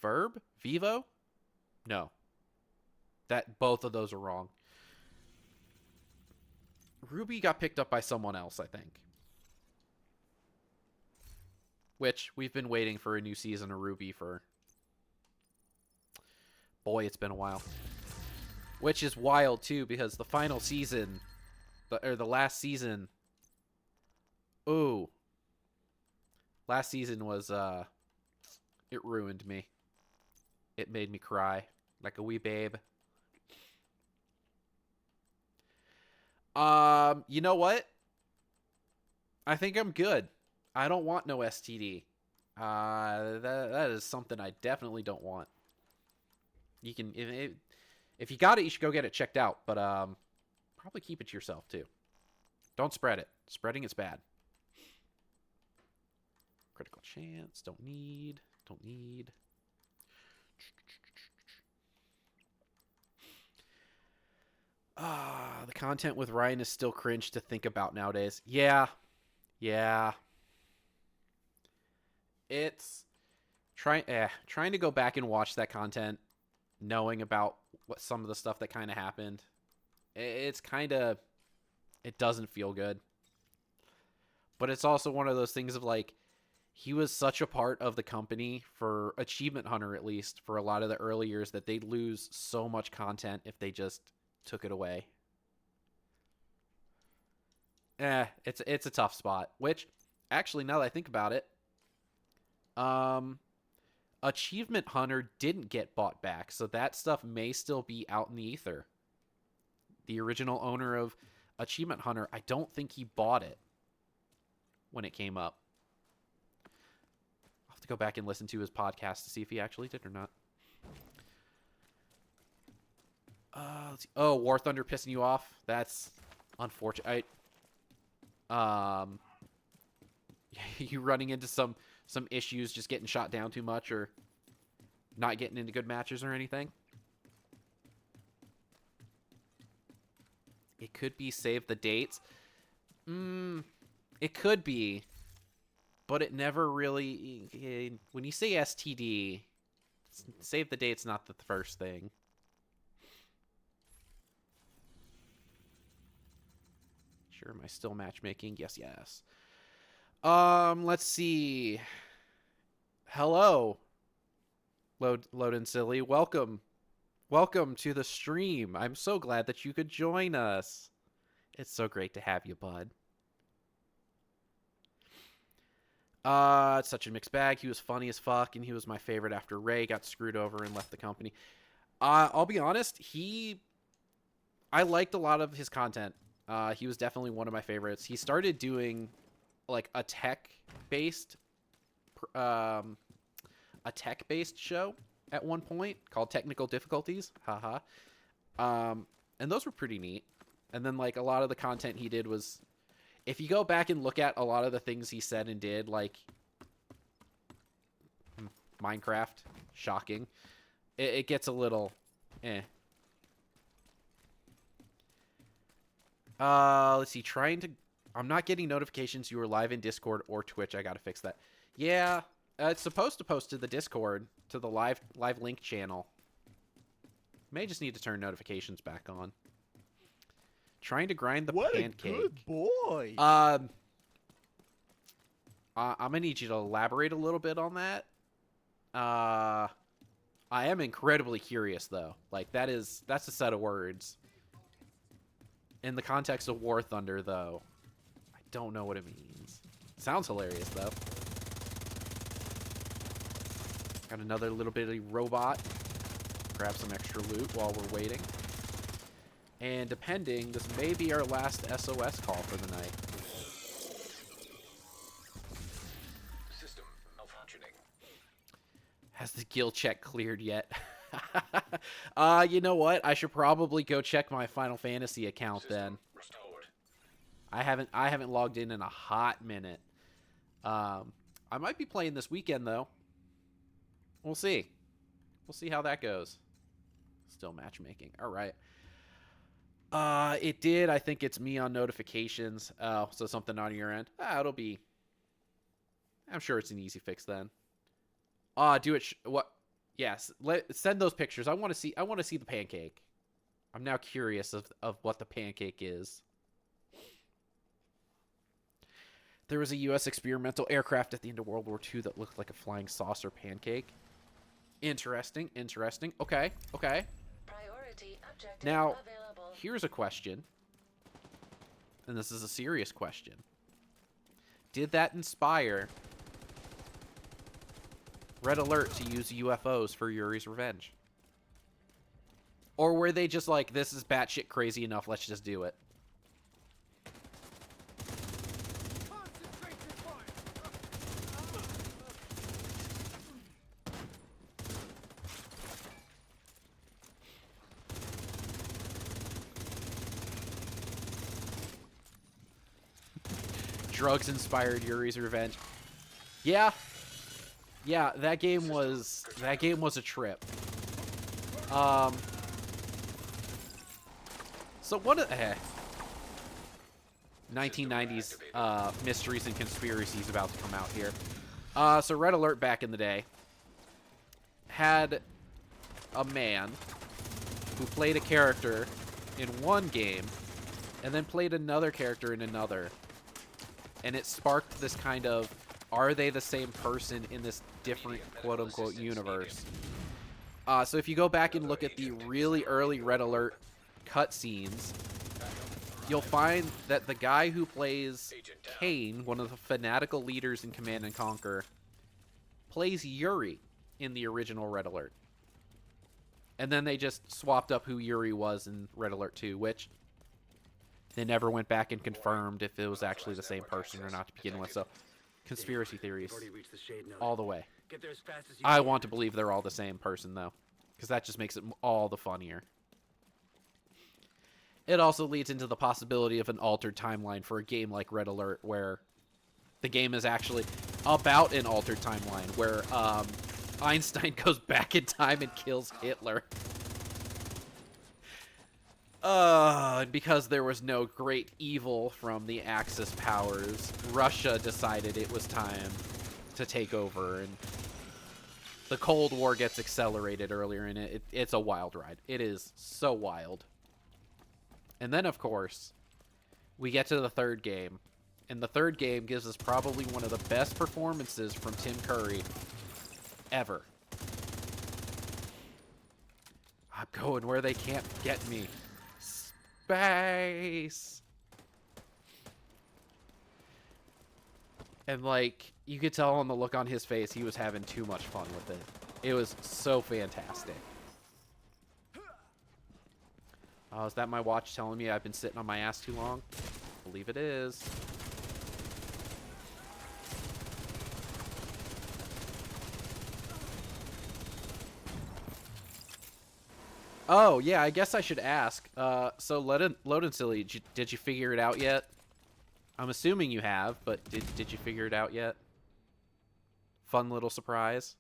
A: Verb? Vivo? No. Both of those are wrong. Ruby got picked up by someone else, I think. Which, we've been waiting for a new season of Ruby for... Boy, it's been a while. Which is wild too, because the final season, or the last season, ooh, last season was it ruined me. It made me cry like a wee babe. You know what? I think I'm good. I don't want no STD. That is something I definitely don't want. You can, if you got it, you should go get it checked out. But probably keep it to yourself too. Don't spread it. Spreading is bad. Critical chance. Don't need. Don't need. The content with Ryan is still cringe to think about nowadays. Yeah. Yeah. It's trying to go back and watch that content, knowing about what some of the stuff that kind of happened. It's kind of, it doesn't feel good. But it's also one of those things of like, he was such a part of the company, for Achievement Hunter at least, for a lot of the early years, that they'd lose so much content if they just took it away. It's a tough spot. Which, actually, now that I think about it, Achievement Hunter didn't get bought back, so that stuff may still be out in the ether. The original owner of Achievement Hunter, I don't think he bought it when it came up. I'll have to go back and listen to his podcast to see if he actually did or not. Let's see. Oh, War Thunder pissing you off? That's unfortunate. You running into some issues, just getting shot down too much, or not getting into good matches or anything? It could be save the dates. It could be, but it never really. When you say STD, save the date's not the first thing. Sure, am I still matchmaking? Yes, yes. Let's see. Hello, Load and Silly. Welcome to the stream. I'm so glad that you could join us. It's so great to have you, bud. It's such a mixed bag. He was funny as fuck, and he was my favorite after Ray got screwed over and left the company. I'll be honest, I liked a lot of his content. He was definitely one of my favorites. He started doing like a tech-based show at one point called Technical Difficulties. Haha. And those were pretty neat. And then like a lot of the content he did was, if you go back and look at a lot of the things he said and did, like Minecraft, shocking. It gets a little let's see, I'm not getting notifications you are live in Discord or Twitch. I gotta fix that. Yeah, it's supposed to post to the Discord, to the live link channel. May just need to turn notifications back on. Trying to grind the pancake.
I: What a good boy.
A: I'm gonna need you to elaborate a little bit on that. I am incredibly curious though. Like that's a set of words. In the context of War Thunder, though, I don't know what it means. Sounds hilarious, though. Got another little bitty robot. Grab some extra loot while we're waiting. And depending, this may be our last SOS call for the night.
E: System malfunctioning.
A: Has the guild check cleared yet? You know what? I should probably go check my Final Fantasy account then.
E: Restored.
A: I haven't logged in a hot minute. I might be playing this weekend though. We'll see. We'll see how that goes. Still matchmaking. All right. It did. I think it's me on notifications. Oh, so something on your end. It'll be. I'm sure it's an easy fix then. Do it. What? Yes. Send those pictures. I want to see the pancake. I'm now curious of what the pancake is. There was a U.S. experimental aircraft at the end of World War II that looked like a flying saucer pancake. Interesting. Okay.
B: Priority objective
A: Now,
B: available.
A: here's a question, and this is a serious question. Did that inspire Red Alert to use UFOs for Yuri's Revenge? Or were they just like, this is batshit crazy enough, let's just do it? Drugs inspired Yuri's Revenge. Yeah. Yeah, that game was a trip. So one of 1990s mysteries and conspiracies about to come out here. So Red Alert back in the day had a man who played a character in one game and then played another character in another. And it sparked this kind of, are they the same person in this different quote-unquote universe? So if you go back and look at the really early Red Alert cutscenes, you'll find that the guy who plays Kane, one of the fanatical leaders in Command & Conquer, plays Yuri in the original Red Alert. And then they just swapped up who Yuri was in Red Alert 2, which they never went back and confirmed if it was actually the same person or not to begin with. So, conspiracy theories all the way.
C: Get there as fast as you
A: I
C: can.
A: want to believe they're all the same person, though, because that just makes it all the funnier. It also leads into the possibility of an altered timeline for a game like Red Alert, where the game is actually about an altered timeline, where Einstein goes back in time and kills Hitler. And because there was no great evil from the Axis powers, Russia decided it was time to take over, and the Cold War gets accelerated earlier, and it's a wild ride. It is so wild. And then, of course, we get to the third game, and the third game gives us probably one of the best performances from Tim Curry ever. I'm going where they can't get me. Space. And like, you could tell on the look on his face, he was having too much fun with it. It was so fantastic. Oh, is that my watch telling me I've been sitting on my ass too long? I believe it is. Oh, yeah, I guess I should ask. So, Loaded Silly, did you figure it out yet? I'm assuming you have, but did you figure it out yet? Fun little surprise.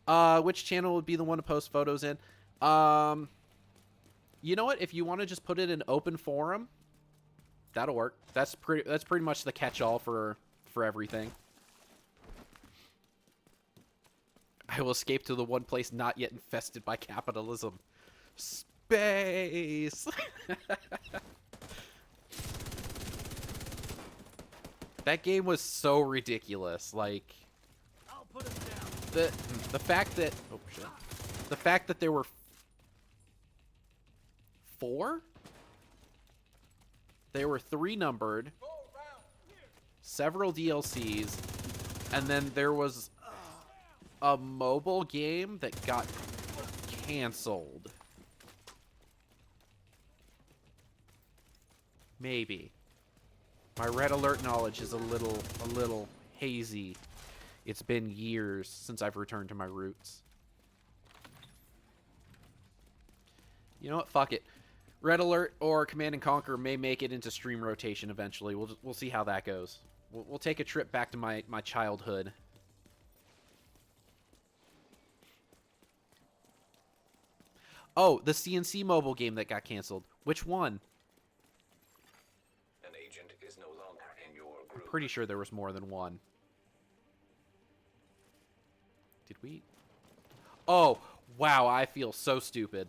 A: Which channel would be the one to post photos in? You know what? If you want to just put it in open forum, that'll work. That's pretty much the catch-all for everything. I will escape to the one place not yet infested by capitalism. Space! That game was so ridiculous. Like, the fact that the fact that there were 4? There were 3 numbered, several DLCs, and then there was a mobile game that got canceled. Maybe. My Red Alert knowledge is a little hazy. It's been years since I've returned to my roots. You know what? Fuck it. Red Alert or Command & Conquer may make it into stream rotation eventually. We'll see how that goes. We'll take a trip back to my childhood. Oh, the CNC mobile game that got canceled. Which one?
E: An agent is no longer in your group.
A: I'm pretty sure there was more than one. Did we? Oh, wow, I feel so stupid.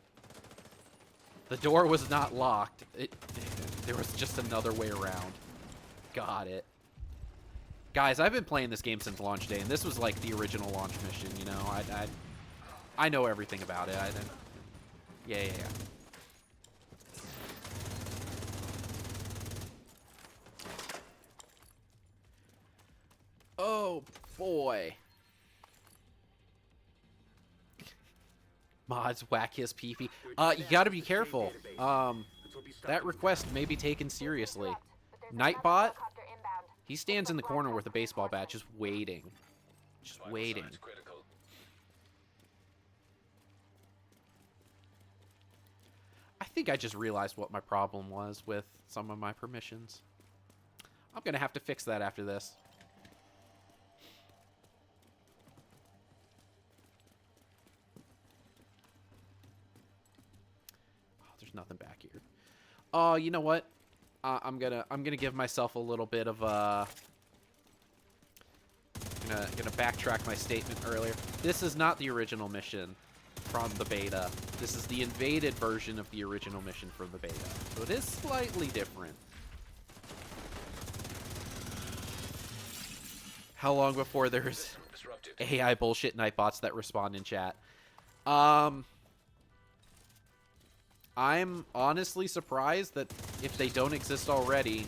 A: The door was not locked. There was just another way around. Got it. Guys, I've been playing this game since launch day, and this was like the original launch mission, you know? I know everything about it. Yeah, yeah, yeah. Oh, boy. Mods whack his pee-pee. You gotta be careful. That request may be taken seriously. Nightbot, he stands in the corner with a baseball bat just waiting. Just waiting.
E: Signs critical.
A: I think I just realized what my problem was with some of my permissions. I'm gonna have to fix that after this. Oh, there's nothing back here. Oh, you know what? I'm gonna give myself a little bit of gonna backtrack my statement earlier. This is not the original mission from the beta. This is the invaded version of the original mission from the beta. So it is slightly different. How long before there's
E: Disrupted.
A: AI bullshit nightbots that respond in chat? I'm honestly surprised that if they don't exist already,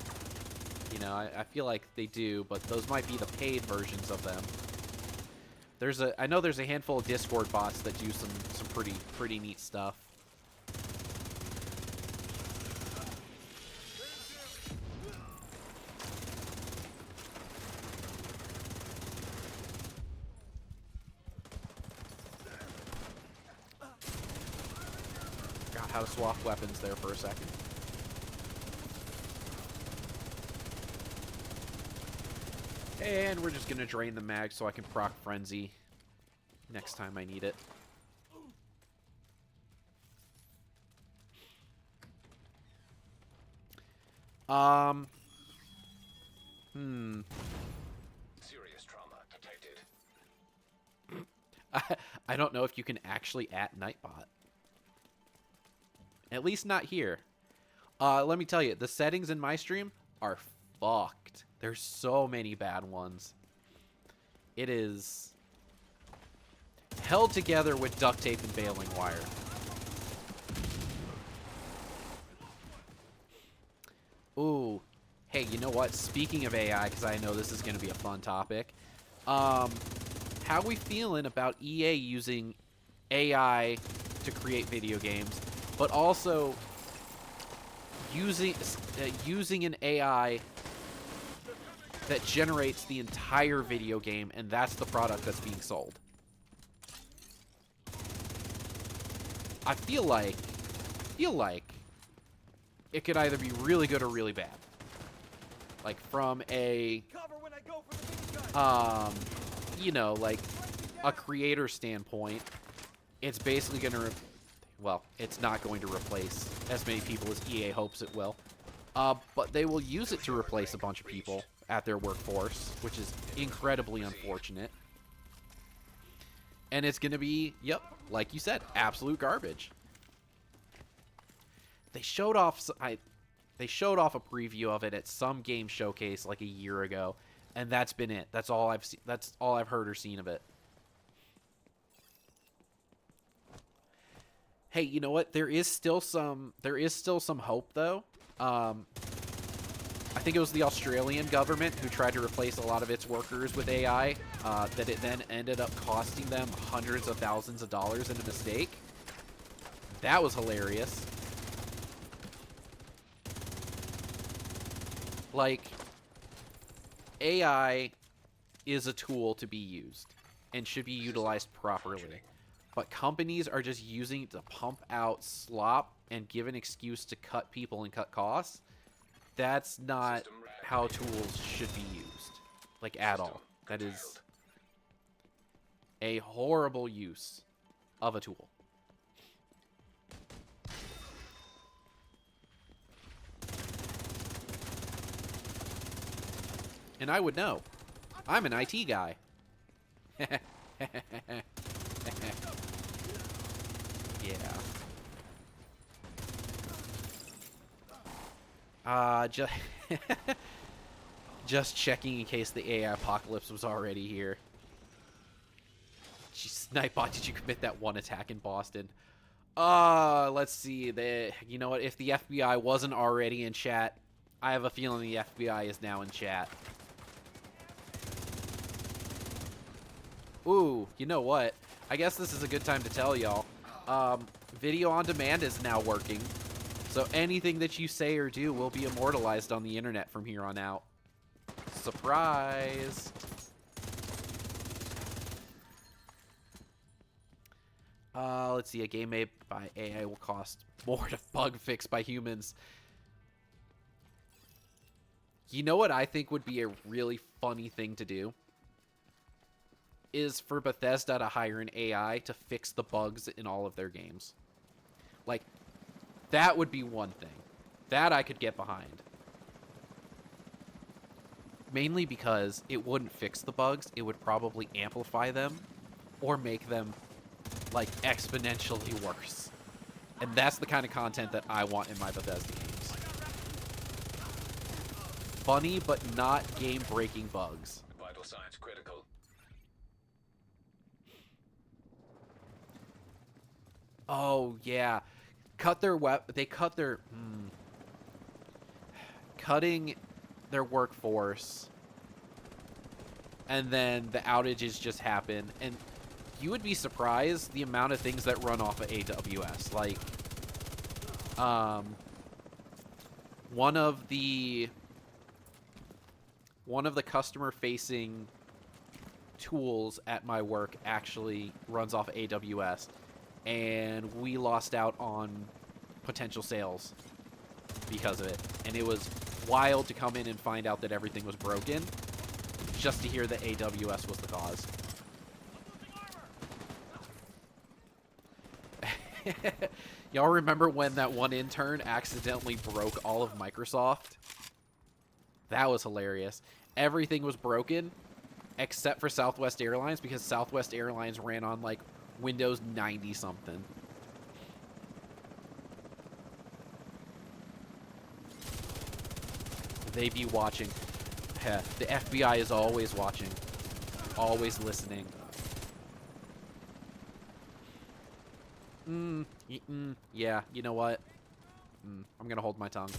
A: you know, I feel like they do, but those might be the paid versions of them. I know there's a handful of Discord bots that do some pretty neat stuff. Got how to swap weapons there for a second. And we're just gonna drain the mag so I can proc Frenzy next time I need it.
E: Serious trauma detected.
A: I don't know if you can actually at Nightbot. At least not here. Let me tell you, the settings in my stream are fucked. There's so many bad ones. It is held together with duct tape and baling wire. Ooh. Hey, you know what? Speaking of AI, because I know this is going to be a fun topic. How we feeling about EA using AI to create video games, but also using an AI that generates the entire video game, and that's the product that's being sold? I feel like it could either be really good or really bad. Like from a you know, like a creator standpoint, it's basically gonna well, it's not going to replace as many people as EA hopes it will. But they will use it to replace a bunch of people at their workforce, which is incredibly unfortunate. And it's going to be, yep, like you said, absolute garbage. They showed off a preview of it at some game showcase like a year ago, and that's been it. That's all I've seen. That's all I've heard or seen of it. Hey, you know what? There is still some hope though. I think it was the Australian government who tried to replace a lot of its workers with AI, that it then ended up costing them hundreds of thousands of dollars in a mistake. That was hilarious. Like, AI is a tool to be used and should be utilized properly. But companies are just using it to pump out slop and give an excuse to cut people and cut costs. That's not how tools should be used. Like, at all. That is a horrible use of a tool. And I would know. I'm an IT guy. Yeah. Just checking in case the AI apocalypse was already here. Jeez, Nightbot, did you commit that one attack in Boston? Let's see. You know what? If the FBI wasn't already in chat, I have a feeling the FBI is now in chat. Ooh, you know what? I guess this is a good time to tell y'all. Video on demand is now working. So anything that you say or do will be immortalized on the internet from here on out. Surprise! Let's see. A game made by AI will cost more to bug fix by humans. You know what I think would be a really funny thing to do? Is for Bethesda to hire an AI to fix the bugs in all of their games. Like, that would be one thing. That I could get behind. Mainly because it wouldn't fix the bugs, it would probably amplify them or make them, like, exponentially worse. And that's the kind of content that I want in my Bethesda games. Funny, but not game-breaking bugs.
E: Vital signs critical.
A: Oh, yeah. They cut their... Cutting their workforce. And then the outages just happen. And you would be surprised the amount of things that run off of AWS. Like, one of the customer-facing tools at my work actually runs off AWS. And we lost out on potential sales because of it. And it was wild to come in and find out that everything was broken just to hear that AWS was the cause. Y'all remember when that one intern accidentally broke all of Microsoft? That was hilarious. Everything was broken except for Southwest Airlines because Southwest Airlines ran on like Windows 90 something. They be watching. Heh, the FBI is always watching. Always listening. Yeah, you know what? I'm gonna hold my tongue.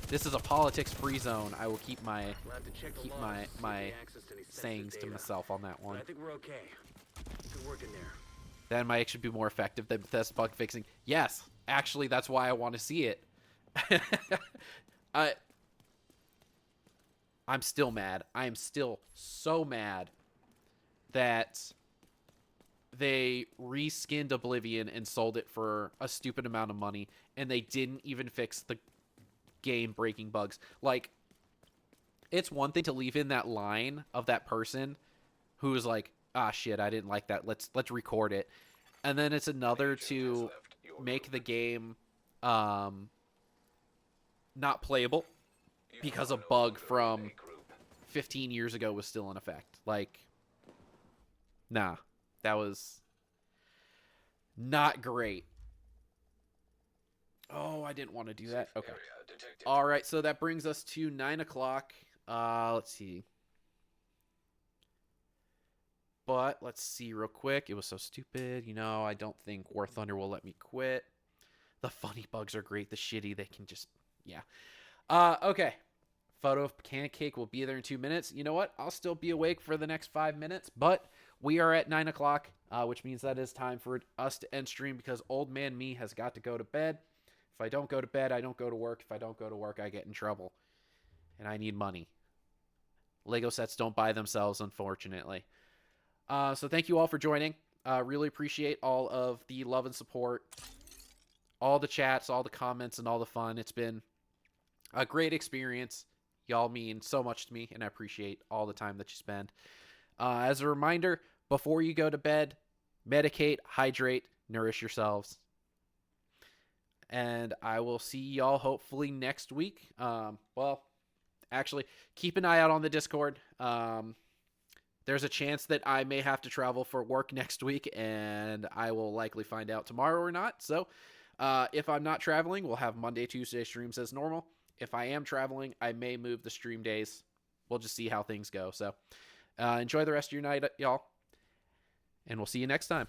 A: This is a politics-free zone. I will keep my sayings to myself on that one.
C: But I think we're okay. Good work in there.
A: That might actually be more effective than Bethesda bug fixing. Yes, actually, that's why I want to see it. I'm still mad. I am still so mad that they reskinned Oblivion and sold it for a stupid amount of money, and they didn't even fix the game-breaking bugs. Like, it's one thing to leave in that line of that person who's like, ah, shit, I didn't like that. Let's record it. And then it's another to make the game not playable because a bug from 15 years ago was still in effect. Like, nah, that was not great. Oh, I didn't want to do that. Okay. All right, so that brings us to 9 o'clock. Let's see. But let's see real quick. It was so stupid. You know, I don't think War Thunder will let me quit. The funny bugs are great. The shitty, they can just, yeah. Okay. Photo of Pancake will be there in 2 minutes. You know what? I'll still be awake for the next 5 minutes, but we are at 9 o'clock, which means that it's time for us to end stream because old man me has got to go to bed. If I don't go to bed, I don't go to work. If I don't go to work, I get in trouble. And I need money. Lego sets don't buy themselves, unfortunately. So thank you all for joining. Really appreciate all of the love and support, all the chats, all the comments, and all the fun. It's been a great experience. Y'all mean so much to me, and I appreciate all the time that you spend. As a reminder, before you go to bed, medicate, hydrate, nourish yourselves. And I will see y'all hopefully next week. Well, actually, keep an eye out on the Discord. There's a chance that I may have to travel for work next week, and I will likely find out tomorrow or not. So if I'm not traveling, we'll have Monday, Tuesday streams as normal. If I am traveling, I may move the stream days. We'll just see how things go. So enjoy the rest of your night, y'all, and we'll see you next time.